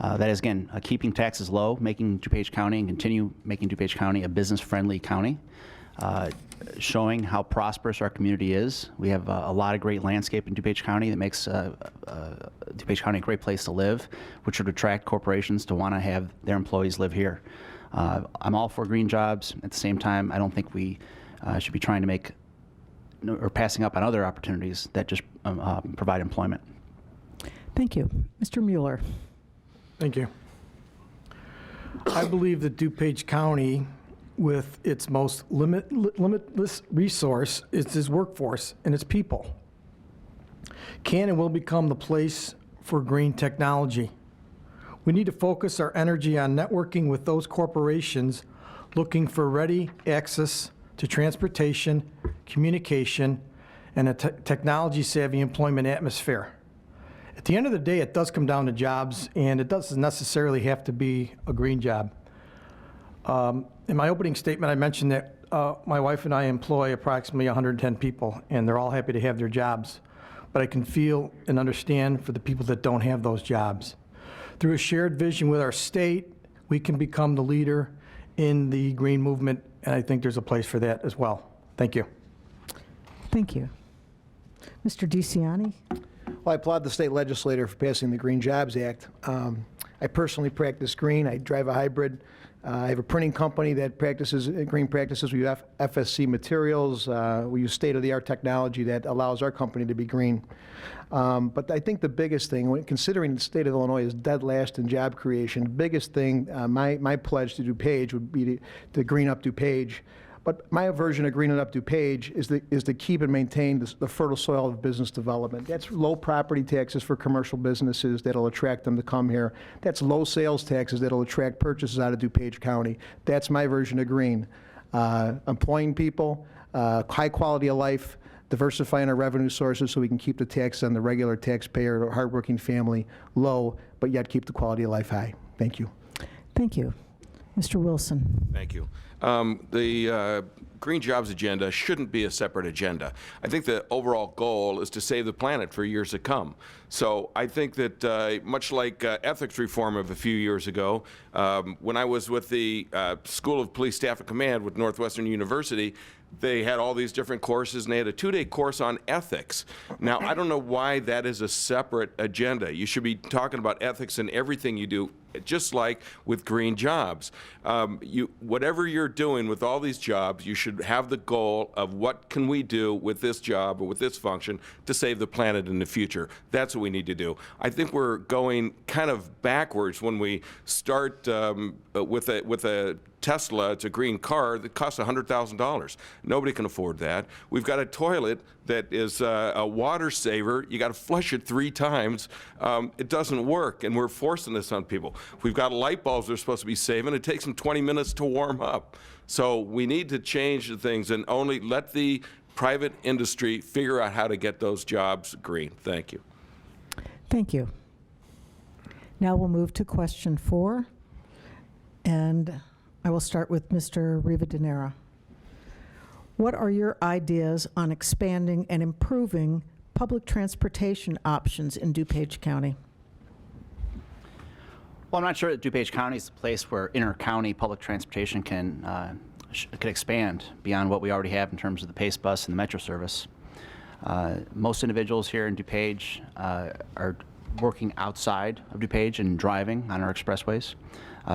That is, again, keeping taxes low, making DuPage County and continue making DuPage County a business-friendly county, showing how prosperous our community is. We have a lot of great landscape in DuPage County that makes DuPage County a great place to live, which would attract corporations to want to have their employees live here. I'm all for green jobs. At the same time, I don't think we should be trying to make or passing up on other opportunities that just provide employment.
Thank you. Mr. Mueller.
Thank you. I believe that DuPage County with its most limitless resource is its workforce and its people, can and will become the place for green technology. We need to focus our energy on networking with those corporations looking for ready access to transportation, communication, and a technology-savvy employment atmosphere. At the end of the day, it does come down to jobs, and it doesn't necessarily have to be a green job. In my opening statement, I mentioned that my wife and I employ approximately 110 people, and they're all happy to have their jobs. But I can feel and understand for the people that don't have those jobs. Through a shared vision with our state, we can become the leader in the green movement, and I think there's a place for that as well. Thank you.
Thank you. Mr. DeCiani?
Well, I applaud the state legislator for passing the Green Jobs Act. I personally practice green. I drive a hybrid. I have a printing company that practices green practices. We use FSC materials. We use state-of-the-art technology that allows our company to be green. But I think the biggest thing, when considering the state of Illinois is dead last in job creation, the biggest thing, my pledge to DuPage would be to green up DuPage. But my version of greening up DuPage is to keep and maintain the fertile soil of business development. That's low property taxes for commercial businesses that'll attract them to come here. That's low sales taxes that'll attract purchases out of DuPage County. That's my version of green. Employing people, high quality of life, diversifying our revenue sources so we can keep the tax on the regular taxpayer or hardworking family low, but yet keep the quality of life high. Thank you.
Thank you. Mr. Wilson?
Thank you. The Green Jobs agenda shouldn't be a separate agenda. I think the overall goal is to save the planet for years to come. So I think that much like ethics reform of a few years ago, when I was with the School of Police Staff and Command with Northwestern University, they had all these different courses, and they had a 2-day course on ethics. Now, I don't know why that is a separate agenda. You should be talking about ethics in everything you do, just like with green jobs. Whatever you're doing with all these jobs, you should have the goal of what can we do with this job or with this function to save the planet in the future. That's what we need to do. I think we're going kind of backwards when we start with a Tesla. It's a green car that costs $100,000. Nobody can afford that. We've got a toilet that is a water saver. You got to flush it 3 times. It doesn't work, and we're forcing this on people. We've got light bulbs they're supposed to be saving. It takes them 20 minutes to warm up. So we need to change the things and only let the private industry figure out how to get those jobs green. Thank you.
Thank you. Now we'll move to question 4, and I will start with Mr. Rivadeneira. What are your ideas on expanding and improving public transportation options in DuPage County?
Well, I'm not sure that DuPage County is a place where inter-county public transportation can expand beyond what we already have in terms of the Pace Bus and the Metro service. Most individuals here in DuPage are working outside of DuPage and driving on our expressways.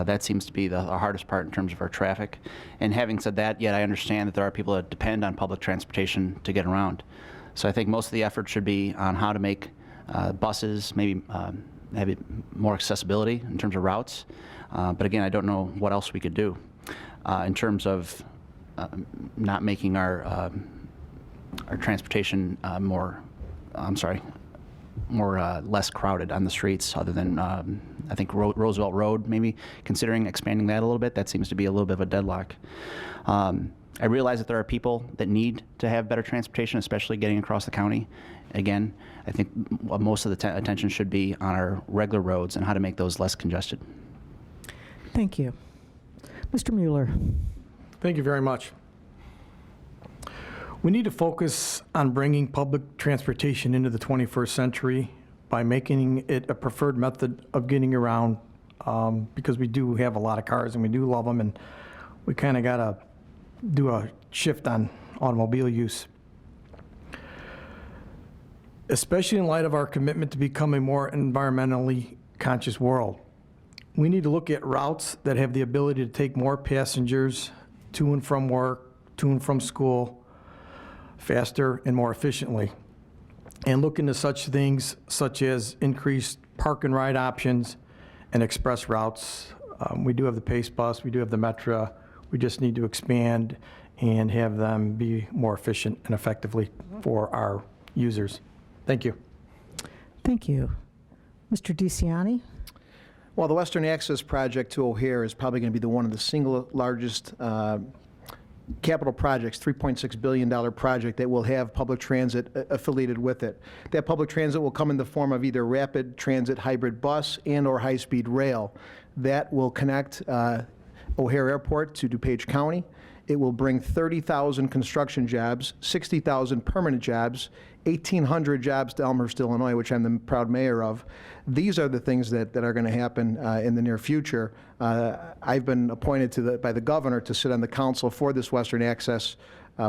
That seems to be the hardest part in terms of our traffic. And having said that, yet I understand that there are people that depend on public transportation to get around. So I think most of the effort should be on how to make buses maybe have more accessibility in terms of routes. But again, I don't know what else we could do in terms of not making our transportation less crowded on the streets, other than I think Roosevelt Road, maybe considering expanding that a little bit. That seems to be a little bit of a deadlock. I realize that there are people that need to have better transportation, especially getting across the county. Again, I think most of the attention should be on our regular roads and how to make those less congested.
Thank you. Mr. Mueller.
Thank you very much. We need to focus on bringing public transportation into the 21st century by making it a preferred method of getting around, because we do have a lot of cars and we do love them, and we kind of got to do a shift on automobile use. Especially in light of our commitment to become a more environmentally conscious world. We need to look at routes that have the ability to take more passengers to and from work, to and from school, faster and more efficiently, and look into such things such as increased park and ride options and express routes. We do have the Pace Bus, we do have the Metro, We just need to expand and have them be more efficient and effectively for our users. Thank you.
Thank you. Mr. DeCiani?
Well, the Western Access Project to O'Hare is probably going to be one of the single largest capital projects, $3.6 billion project that will have public transit affiliated with it. That public transit will come in the form of either rapid transit hybrid bus and or high-speed rail. That will connect O'Hare Airport to DuPage County. It will bring 30,000 construction jobs, 60,000 permanent jobs, 1,800 jobs to Elmhurst, Illinois, which I'm the proud mayor of. These are the things that are going to happen in the near future. I've been appointed by the governor to sit on the council for this Western Access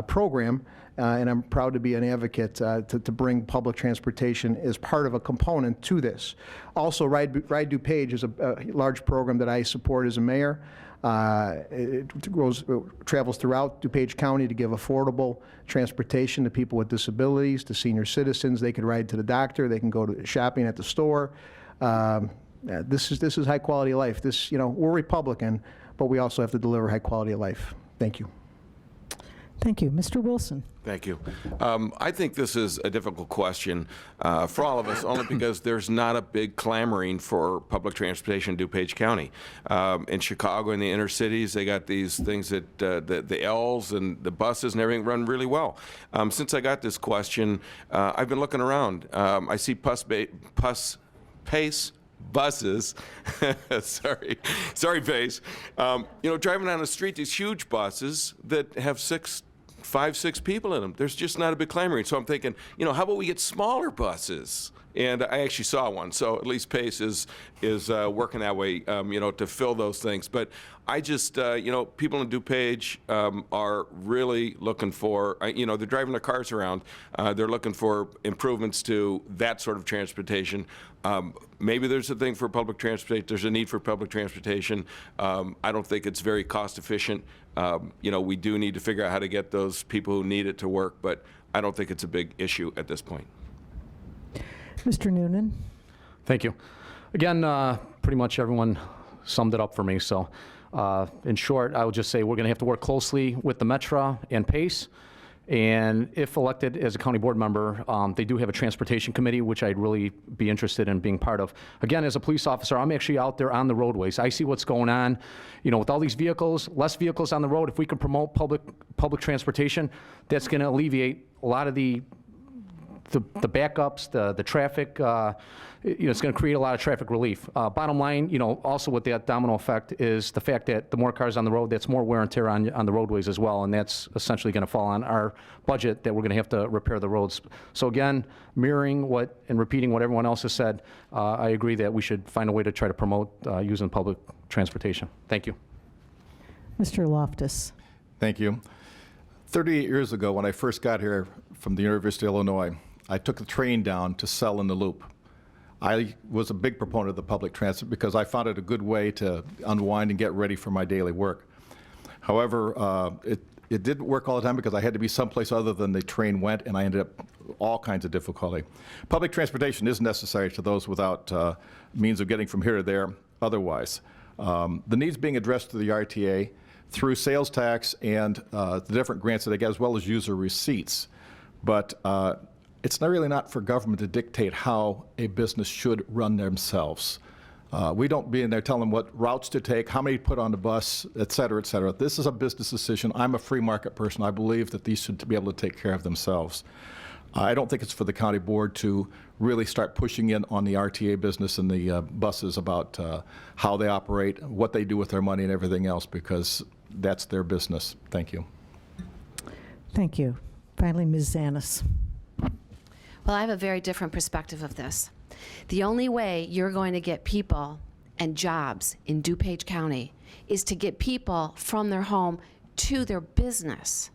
program, and I'm proud to be an advocate to bring public transportation as part of a component to this. Also, Ride DuPage is a large program that I support as a mayor. It travels throughout DuPage County to give affordable transportation to people with disabilities, to senior citizens. They can ride to the doctor. They can go to shopping at the store. This is high quality of life. We're Republican, but we also have to deliver high quality of life. Thank you.
Thank you. Mr. Wilson?
Thank you. I think this is a difficult question for all of us, only because there's not a big clamoring for public transportation in DuPage County. In Chicago, in the inner cities, they got these things that the L's and the buses and everything run really well. Since I got this question, I've been looking around. I see Pace buses, sorry, Pace, driving down the street, these huge buses that have 5, 6 people in them. There's just not a big clamoring. So I'm thinking, how about we get smaller buses? And I actually saw one. So at least Pace is working that way, to fill those things. But I just, people in DuPage are really looking for, they're driving their cars around. They're looking for improvements to that sort of transportation. Maybe there's a thing for public transportation. There's a need for public transportation. I don't think it's very cost efficient. We do need to figure out how to get those people who need it to work, but I don't think it's a big issue at this point.
Mr. Noonan?
Thank you. Again, pretty much everyone summed it up for me. So in short, I would just say we're going to have to work closely with the Metra and PACE. And if elected as a county board member, they do have a transportation committee, which I'd really be interested in being part of. Again, as a police officer, I'm actually out there on the roadways. I see what's going on, with all these vehicles, less vehicles on the road. If we can promote public transportation, that's going to alleviate a lot of the backups, the traffic. It's going to create a lot of traffic relief. Bottom line, also with that domino effect is the fact that the more cars on the road, that's more wear and tear on the roadways as well, and that's essentially going to fall on our budget that we're going to have to repair the roads. So again, mirroring and repeating what everyone else has said, I agree that we should find a way to try to promote using public transportation. Thank you.
Mr. Loftus?
Thank you. 38 years ago, when I first got here from the University of Illinois, I took the train down to Sell in the Loop. I was a big proponent of the public transit because I found it a good way to unwind and get ready for my daily work. However, it didn't work all the time because I had to be someplace other than the train went, and I ended up all kinds of difficulty. Public transportation is necessary to those without means of getting from here to there otherwise. The needs being addressed through the RTA, through sales tax and the different grants that they get, as well as user receipts. But it's really not for government to dictate how a business should run themselves. We don't be in there telling them what routes to take, how many to put on the bus, et cetera, et cetera. This is a business decision. I'm a free market person. I believe that these should be able to take care of themselves. I don't think it's for the county board to really start pushing in on the RTA business and the buses about how they operate, what they do with their money and everything else, because that's their business. Thank you.
Thank you. Finally, Ms. Zanis.
Well, I have a very different perspective of this. The only way you're going to get people and jobs in DuPage County is to get people from their home to their business.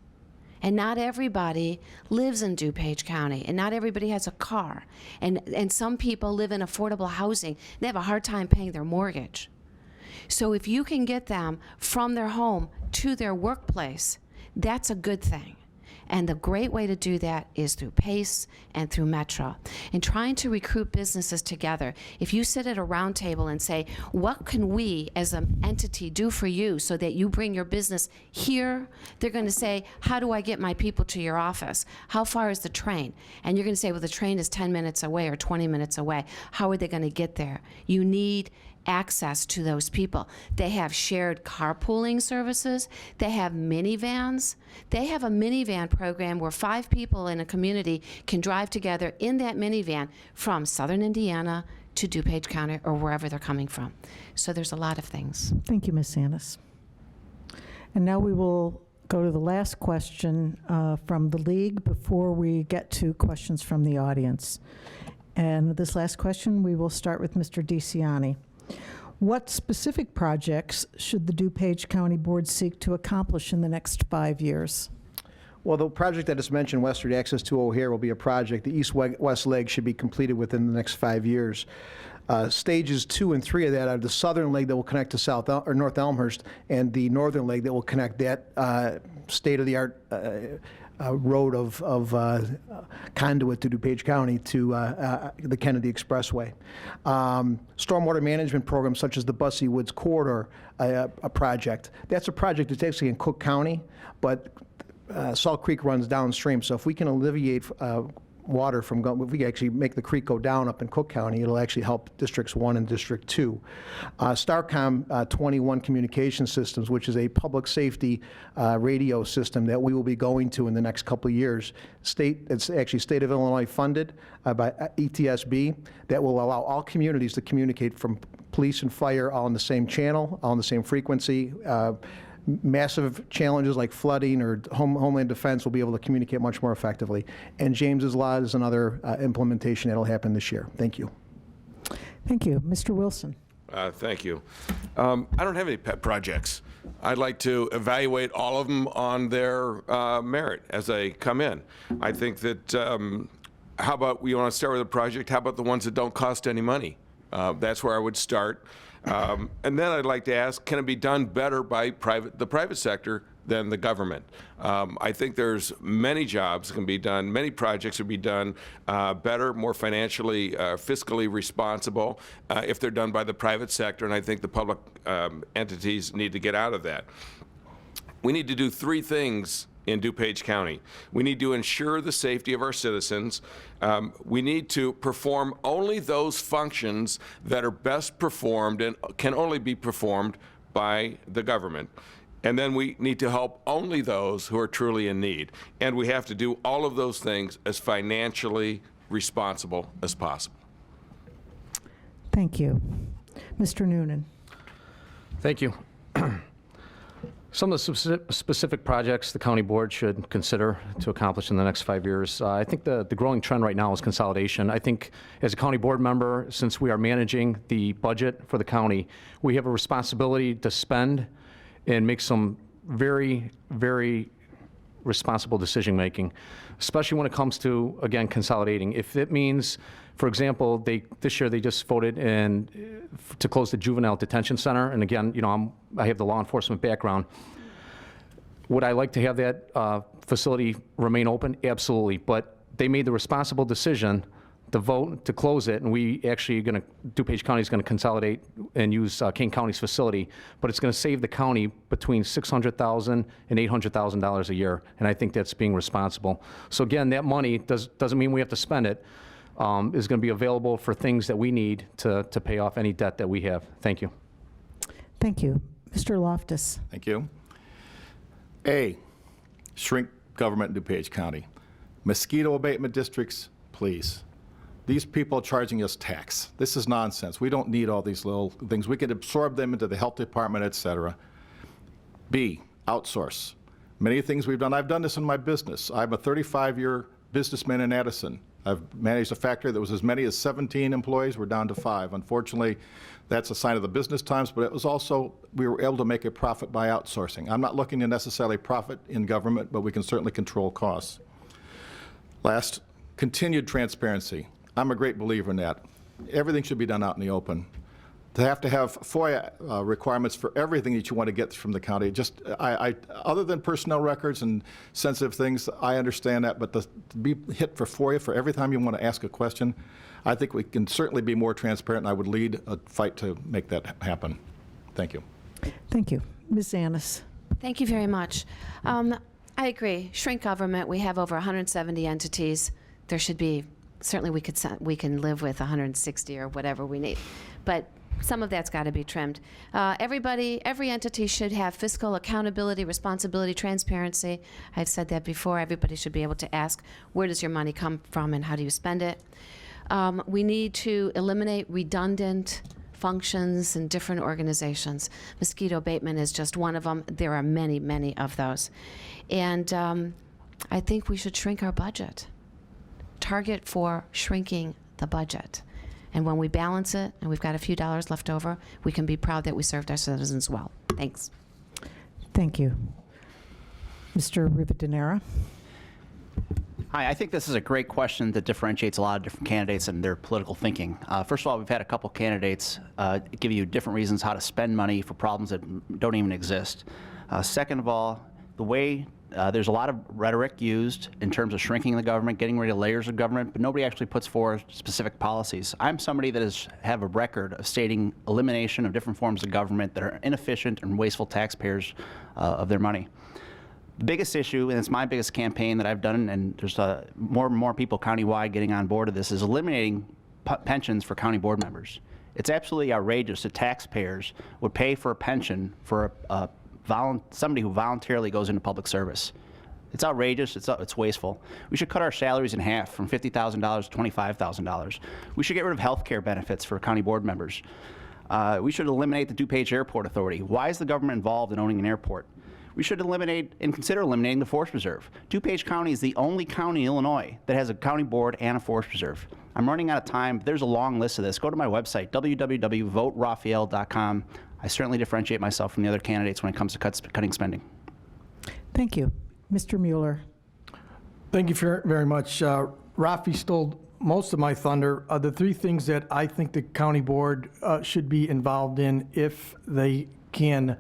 And not everybody lives in DuPage County, and not everybody has a car. And some people live in affordable housing. They have a hard time paying their mortgage. So if you can get them from their home to their workplace, that's a good thing. And the great way to do that is through PACE and through Metro. And trying to recruit businesses together. If you sit at a round table and say, what can we as an entity do for you so that you bring your business here? They're going to say, how do I get my people to your office? How far is the train? And you're going to say, well, the train is 10 minutes away or 20 minutes away. How are they going to get there? You need access to those people. They have shared carpooling services. They have minivans. They have a minivan program where 5 people in a community can drive together in that minivan from southern Indiana to DuPage County or wherever they're coming from. So there's a lot of things.
Thank you, Ms. Sanis. And now we will go to the last question from the league before we get to questions from the audience. And this last question, we will start with Mr. DeCiani. What specific projects should the DuPage County Board seek to accomplish in the next 5 years?
Well, the project that is mentioned, Western Access to O'Hare, will be a project. The east-west leg should be completed within the next 5 years. Stages 2 and 3 of that are the southern leg that will connect to North Elmhurst, and the northern leg that will connect that state-of-the-art road of conduit to DuPage County to the Kennedy Expressway. Stormwater management programs such as the Bussey Woods Corridor a project. That's a project that's actually in Cook County, but Salt Creek runs downstream. So if we can alleviate water from going, if we actually make the creek go down up in Cook County, it'll actually help Districts 1 and District 2. Starcom 21 Communication Systems, which is a public safety radio system that we will be going to in the next couple of years. It's actually State of Illinois funded by ETSB, that will allow all communities to communicate from police and fire all on the same channel, all on the same frequency. Massive challenges like flooding or homeland defense will be able to communicate much more effectively. And James's Law is another implementation that will happen this year. Thank you.
Thank you. Mr. Wilson.
Thank you. I don't have any pet projects. I'd like to evaluate all of them on their merit as they come in. I think that, how about we want to start with a project, how about the ones that don't cost any money? That's where I would start. And then I'd like to ask, can it be done better by the private sector than the government? I think there's many jobs that can be done, many projects would be done better, more financially, fiscally responsible if they're done by the private sector, and I think the public entities need to get out of that. We need to do 3 things in DuPage County. We need to ensure the safety of our citizens. We need to perform only those functions that are best performed and can only be performed by the government. And then we need to help only those who are truly in need. And we have to do all of those things as financially responsible as possible.
Thank you. Mr. Noonan.
Thank you. Some of the specific projects the county board should consider to accomplish in the next 5 years. I think the growing trend right now is consolidation. I think as a county board member, since we are managing the budget for the county, we have a responsibility to spend and make some very, very responsible decision making, especially when it comes to, again, consolidating. If it means, for example, this year they just voted to close the juvenile detention center, and again, I have the law enforcement background. Would I like to have that facility remain open? Absolutely, but they made the responsible decision to vote to close it, and we actually DuPage County is going to consolidate and use King County's facility, but it's going to save the county between $600,000 and $800,000 a year, and I think that's being responsible. So again, that money doesn't mean we have to spend it. Is going to be available for things that we need to pay off any debt that we have. Thank you.
Thank you. Mr. Loftus.
Thank you. A, shrink government in DuPage County. Mosquito abatement districts, please. These people are charging us tax. This is nonsense. We don't need all these little things. We could absorb them into the health department, et cetera. B, outsource. Many things we've done. I've done this in my business. I'm a 35-year businessman in Addison. I've managed a factory that was as many as 17 employees. We're down to 5. Unfortunately, that's a sign of the business times, but it was also, we were able to make a profit by outsourcing. I'm not looking to necessarily profit in government, but we can certainly control costs. Last, continued transparency. I'm a great believer in that. Everything should be done out in the open. to have FOIA requirements for everything that you want to get from the county. Just, other than personnel records and sensitive things, I understand that, but to be hit for FOIA for every time you want to ask a question, I think we can certainly be more transparent, and I would lead a fight to make that happen. Thank you.
Thank you. Ms. Annis.
Thank you very much. I agree. Shrink government. We have over 170 entities. There should be, certainly we can live with 160 or whatever we need, but some of that's got to be trimmed. Every entity should have fiscal accountability, responsibility, transparency. I've said that before. Everybody should be able to ask, where does your money come from and how do you spend it? We need to eliminate redundant functions in different organizations. Mosquito abatement is just one of them. There are many, many of those. And I think we should shrink our budget. Target for shrinking the budget. And when we balance it, and we've got a few dollars left over, we can be proud that we served our citizens well. Thanks.
Thank you. Mr. Rivadeneira.
Hi, I think this is a great question that differentiates a lot of different candidates and their political thinking. First of all, we've had a couple candidates give you different reasons how to spend money for problems that don't even exist. Second of all, the way there's a lot of rhetoric used in terms of shrinking the government, getting rid of layers of government, but nobody actually puts forward specific policies. I'm somebody that have a record of stating elimination of different forms of government that are inefficient and wasteful taxpayers of their money. The biggest issue, and it's my biggest campaign that I've done, and there's more and more people countywide getting on board of this, is eliminating pensions for county board members. It's absolutely outrageous that taxpayers would pay for a pension for somebody who voluntarily goes into public service. It's outrageous. It's wasteful. We should cut our salaries in half from $50,000 to $25,000. We should get rid of health care benefits for county board members. We should eliminate the DuPage Airport Authority. Why is the government involved in owning an airport? We should eliminate and consider eliminating the Forest Reserve. DuPage County is the only county in Illinois that has a county board and a forest reserve. I'm running out of time. There's a long list of this. Go to my website, www.voteraphael.com. I certainly differentiate myself from the other candidates when it comes to cutting spending.
Thank you. Mr. Mueller.
Thank you very much. Rafi stole most of my thunder. The three things that I think the county board should be involved in if they can.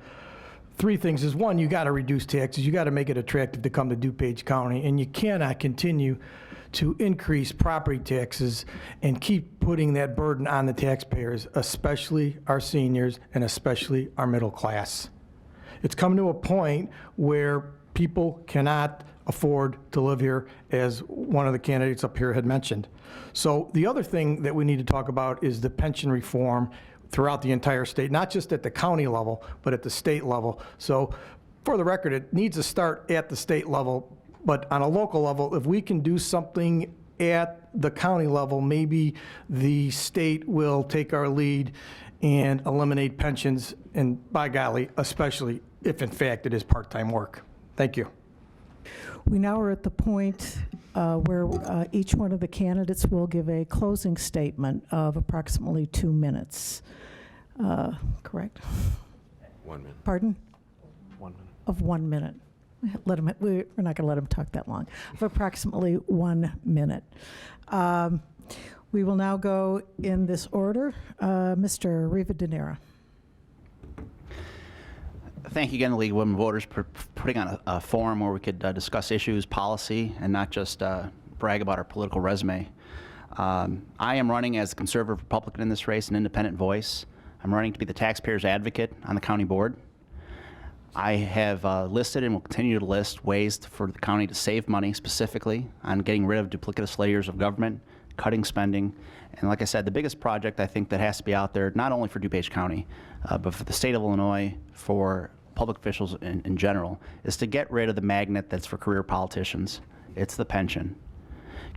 Three things is, one, you got to reduce taxes. You got to make it attractive to come to DuPage County, and you cannot continue to increase property taxes and keep putting that burden on the taxpayers, especially our seniors and especially our middle class. It's come to a point where people cannot afford to live here, as one of the candidates up here had mentioned. So the other thing that we need to talk about is the pension reform throughout the entire state, not just at the county level, but at the state level. So for the record, it needs to start at the state level, but on a local level, if we can do something at the county level, maybe the state will take our lead and eliminate pensions, and by golly, especially if in fact it is part-time work. Thank you.
We now are at the point where each one of the candidates will give a closing statement of approximately 2 minutes. Correct?
1 minute.
Pardon?
1 minute.
Of 1 minute. We're not going to let him talk that long. Of approximately 1 minute. We will now go in this order. Mr. Rivadeneira.
Thank you again, the League of Women Voters, for putting on a forum where we could discuss issues, policy, and not just brag about our political resume. I am running as a conservative Republican in this race, an independent voice. I'm running to be the taxpayer's advocate on the county board. I have listed and will continue to list ways for the county to save money, specifically on getting rid of duplicitous layers of government, cutting spending, and like I said, the biggest project I think that has to be out there, not only for DuPage County, but for the state of Illinois, for public officials in general, is to get rid of the magnet that's for career politicians. It's the pension.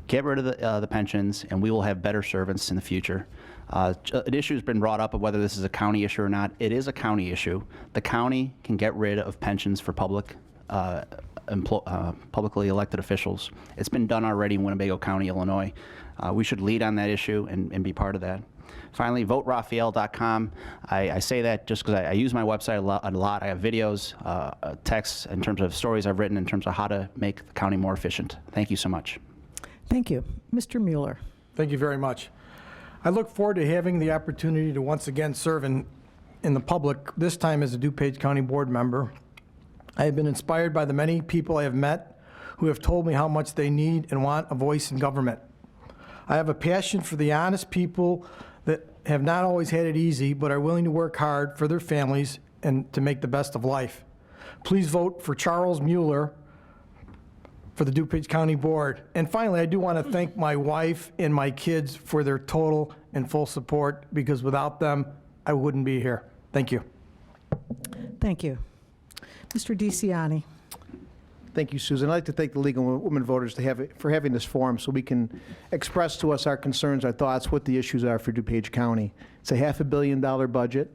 Get rid of the pensions, and we will have better servants in the future. An issue has been brought up of whether this is a county issue or not. It is a county issue. The county can get rid of pensions for publicly elected officials. It's been done already in Winnebago County, Illinois. We should lead on that issue and be part of that. Finally, voteraphael.com. I say that just because I use my website a lot. I have videos, texts in terms of stories I've written in terms of how to make the county more efficient. Thank you so much.
Thank you. Mr. Mueller.
Thank you very much. I look forward to having the opportunity to once again serve in the public, this time as a DuPage County Board member. I have been inspired by the many people I have met who have told me how much they need and want a voice in government. I have a passion for the honest people that have not always had it easy, but are willing to work hard for their families and to make the best of life. Please vote for Charles Mueller for the DuPage County Board. And finally, I do want to thank my wife and my kids for their total and full support, because without them, I wouldn't be here. Thank you.
Thank you. Mr. DeCiani.
Thank you, Susan. I'd like to thank the League of Women Voters for having this forum so we can express to us our concerns, our thoughts, what the issues are for DuPage County. It's a $500 million budget.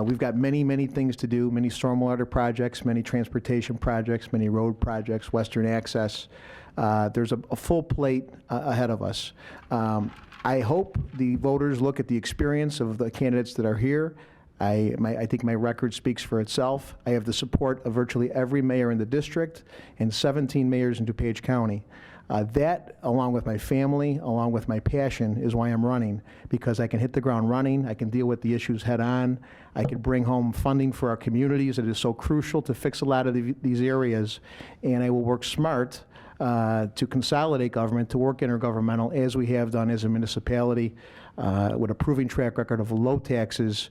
We've got many, many things to do, many stormwater projects, many transportation projects, many road projects, Western access. There's a full plate ahead of us. I hope the voters look at the experience of the candidates that are here. I think my record speaks for itself. I have the support of virtually every mayor in the district and 17 mayors in DuPage County. That, along with my family, along with my passion, is why I'm running, because I can hit the ground running, I can deal with the issues head on, I can bring home funding for our communities. It is so crucial to fix a lot of these areas, and I will work smart to consolidate government, to work intergovernmental, as we have done as a municipality, with a proven track record of low taxes,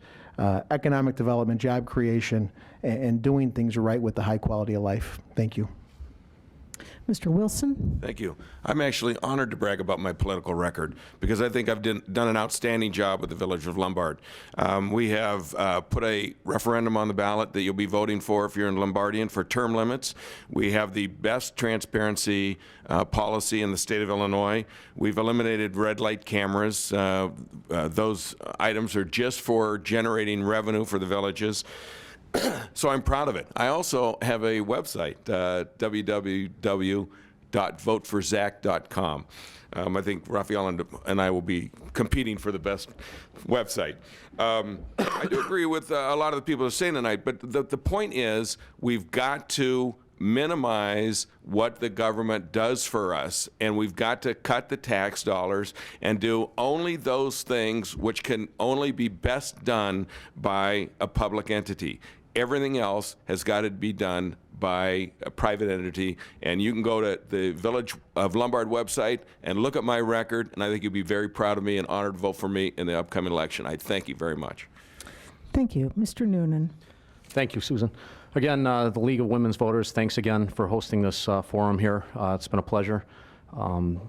economic development, job creation, and doing things right with the high quality of life. Thank you.
Mr. Wilson.
Thank you. I'm actually honored to brag about my political record, because I think I've done an outstanding job with the village of Lombard. We have put a referendum on the ballot that you'll be voting for if you're in Lombardian for term limits. We have the best transparency policy in the state of Illinois. We've eliminated red light cameras. Those items are just for generating revenue for the villages. So I'm proud of it. I also have a website, www.voteforzac.com. I think Raphael and I will be competing for the best website. I do agree with a lot of the people who are saying tonight, but the point is we've got to minimize what the government does for us, and we've got to cut the tax dollars and do only those things which can only be best done by a public entity. Everything else has got to be done by a private entity, and you can go to the Village of Lombard website and look at my record, and I think you'll be very proud of me and honored to vote for me in the upcoming election. I thank you very much.
Thank you. Mr. Noonan.
Thank you, Susan. Again, the League of Women's Voters, thanks again for hosting this forum here. It's been a pleasure.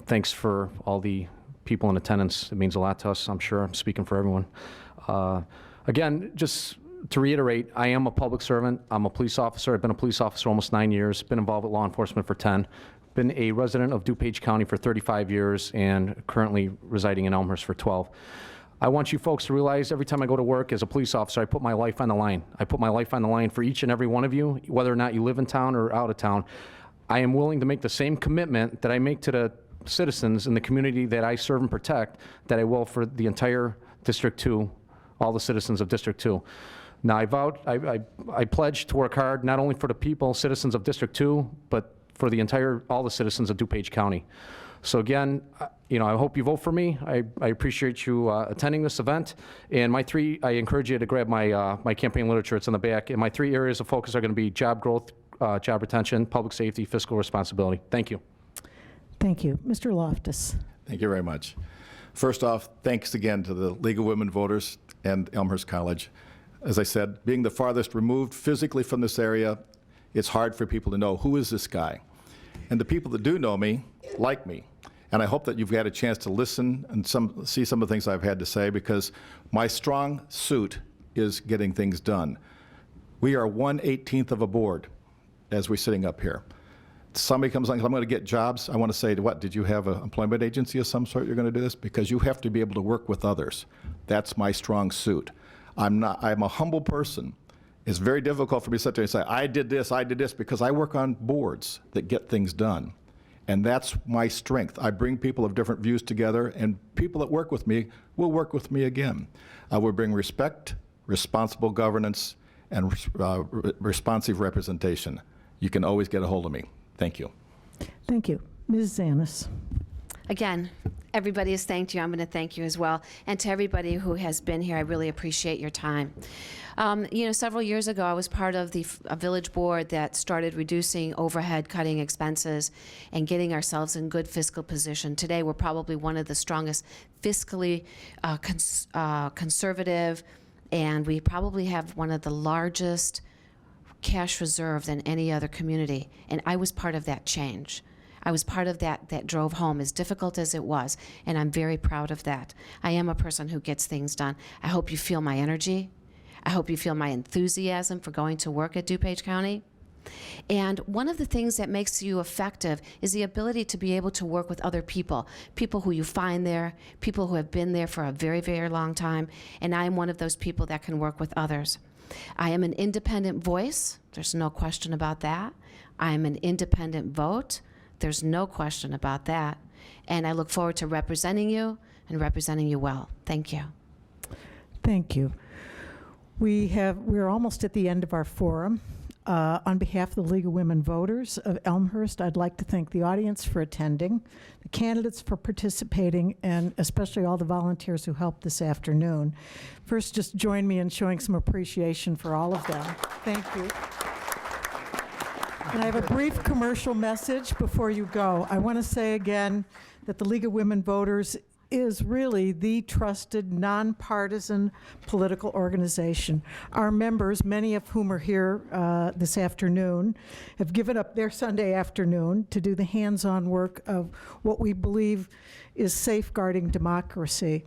Thanks for all the people in attendance. It means a lot to us, I'm sure. I'm speaking for everyone. Again, just to reiterate, I am a public servant. I'm a police officer. I've been a police officer almost 9 years, been involved with law enforcement for 10, been a resident of DuPage County for 35 years, and currently residing in Elmhurst for 12. I want you folks to realize every time I go to work as a police officer, I put my life on the line. I put my life on the line for each and every one of you, whether or not you live in town or out of town. I am willing to make the same commitment that I make to the citizens in the community that I serve and protect that I will for the entire District 2, all the citizens of District 2. Now, I pledge to work hard not only for the people, citizens of District 2, but for all the citizens of DuPage County. So again, I hope you vote for me. I appreciate you attending this event. And I encourage you to grab my campaign literature. It's in the back. And my 3 areas of focus are going to be job growth, job retention, public safety, fiscal responsibility. Thank you.
Thank you. Mr. Loftus.
Thank you very much. First off, thanks again to the League of Women Voters and Elmhurst College. As I said, being the farthest removed physically from this area, it's hard for people to know, who is this guy? And the people that do know me, like me. And I hope that you've had a chance to listen and see some of the things I've had to say, because my strong suit is getting things done. We are 1/18 of a board as we're sitting up here. Somebody comes along, I'm going to get jobs. I want to say, what, did you have an employment agency of some sort you're going to do this? Because you have to be able to work with others. That's my strong suit. I'm a humble person. It's very difficult for me to sit there and say, I did this, because I work on boards that get things done. And that's my strength. I bring people of different views together, and people that work with me will work with me again. I will bring respect, responsible governance, and responsive representation. You can always get a hold of me. Thank you.
Thank you. Ms. Zanis.
Again, everybody has thanked you. I'm going to thank you as well. And to everybody who has been here, I really appreciate your time. Several years ago, I was part of a village board that started reducing overhead, cutting expenses, and getting ourselves in good fiscal position. Today, we're probably one of the strongest fiscally conservative, and we probably have one of the largest cash reserve than any other community. And I was part of that change. I was part of that drove home, as difficult as it was, and I'm very proud of that. I am a person who gets things done. I hope you feel my energy. I hope you feel my enthusiasm for going to work at DuPage County. And one of the things that makes you effective is the ability to be able to work with other people, people who you find there, people who have been there for a very, very long time, and I am one of those people that can work with others. I am an independent voice. There's no question about that. I am an independent vote. There's no question about that. And I look forward to representing you and representing you well. Thank you.
Thank you. We're almost at the end of our forum. On behalf of the League of Women Voters of Elmhurst, I'd like to thank the audience for attending, the candidates for participating, and especially all the volunteers who helped this afternoon. First, just join me in showing some appreciation for all of them. Thank you. And I have a brief commercial message before you go. I want to say again that the League of Women Voters is really the trusted, nonpartisan political organization. Our members, many of whom are here this afternoon, have given up their Sunday afternoon to do the hands-on work of what we believe is safeguarding democracy.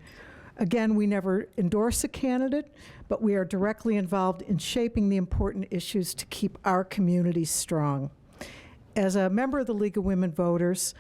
Again, we never endorse a candidate, but we are directly involved in shaping the important issues to keep our communities strong. As a member of the League of Women Voters,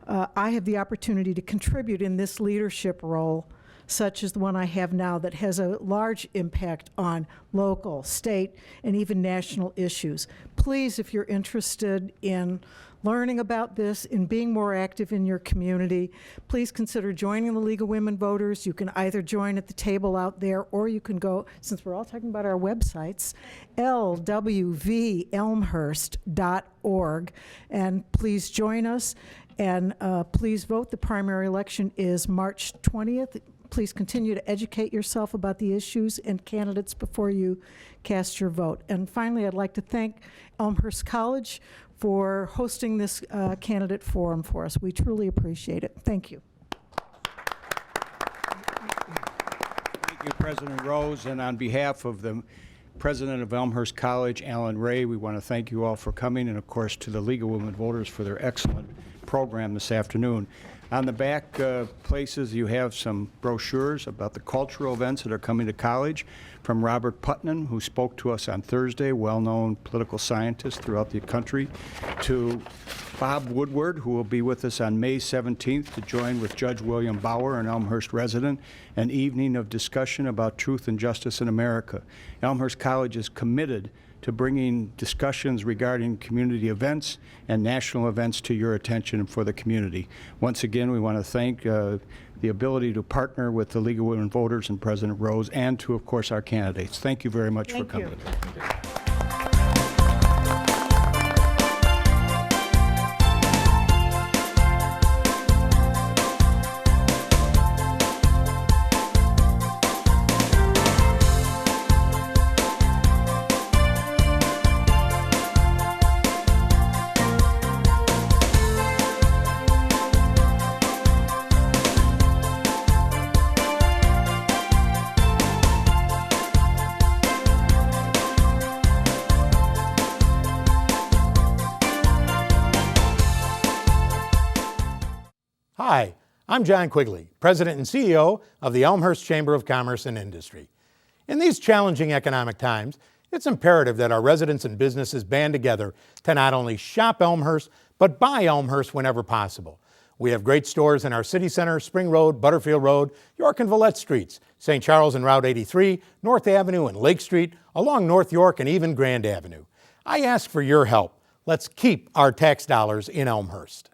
I have the opportunity to contribute in this leadership role, such as the one I have now, that has a large impact on local, state, and even national issues. Please, if you're interested in learning about this, in being more active in your community, please consider joining the League of Women Voters. You can either join at the table out there, or you can go, since we're all talking about our websites, LWVElmhurst.org, and please join us. And please vote. The primary election is March 20th. Please continue to educate yourself about the issues and candidates before you cast your vote. And finally, I'd like to thank Elmhurst College for hosting this candidate forum for us. We truly appreciate it. Thank you.
Thank you, President Rose. And on behalf of the President of Elmhurst College, Alan Ray, we want to thank you all for coming, and of course to the League of Women Voters for their excellent program this afternoon. On the back places, you have some brochures about the cultural events that are coming to college from Robert Putnam, who spoke to us on Thursday, well-known political scientist throughout the country, to Bob Woodward, who will be with us on May 17th to join with Judge William Bauer, an Elmhurst resident, an evening of discussion about truth and justice in America. Elmhurst College is committed to bringing discussions regarding community events and national events to your attention and for the community. Once again, we want to thank the ability to partner with the League of Women Voters and President Rose, and to, of course, our candidates. Thank you very much for coming.
Hi, I'm John Quigley, President and CEO of the Elmhurst Chamber of Commerce and Industry. In these challenging economic times, it's imperative that our residents and businesses band together to not only shop Elmhurst, but buy Elmhurst whenever possible. We have great stores in our city center, Spring Road, Butterfield Road, York and Villette Streets, St. Charles and Route 83, North Avenue and Lake Street, along North York and even Grand Avenue. I ask for your help. Let's keep our tax dollars in Elmhurst.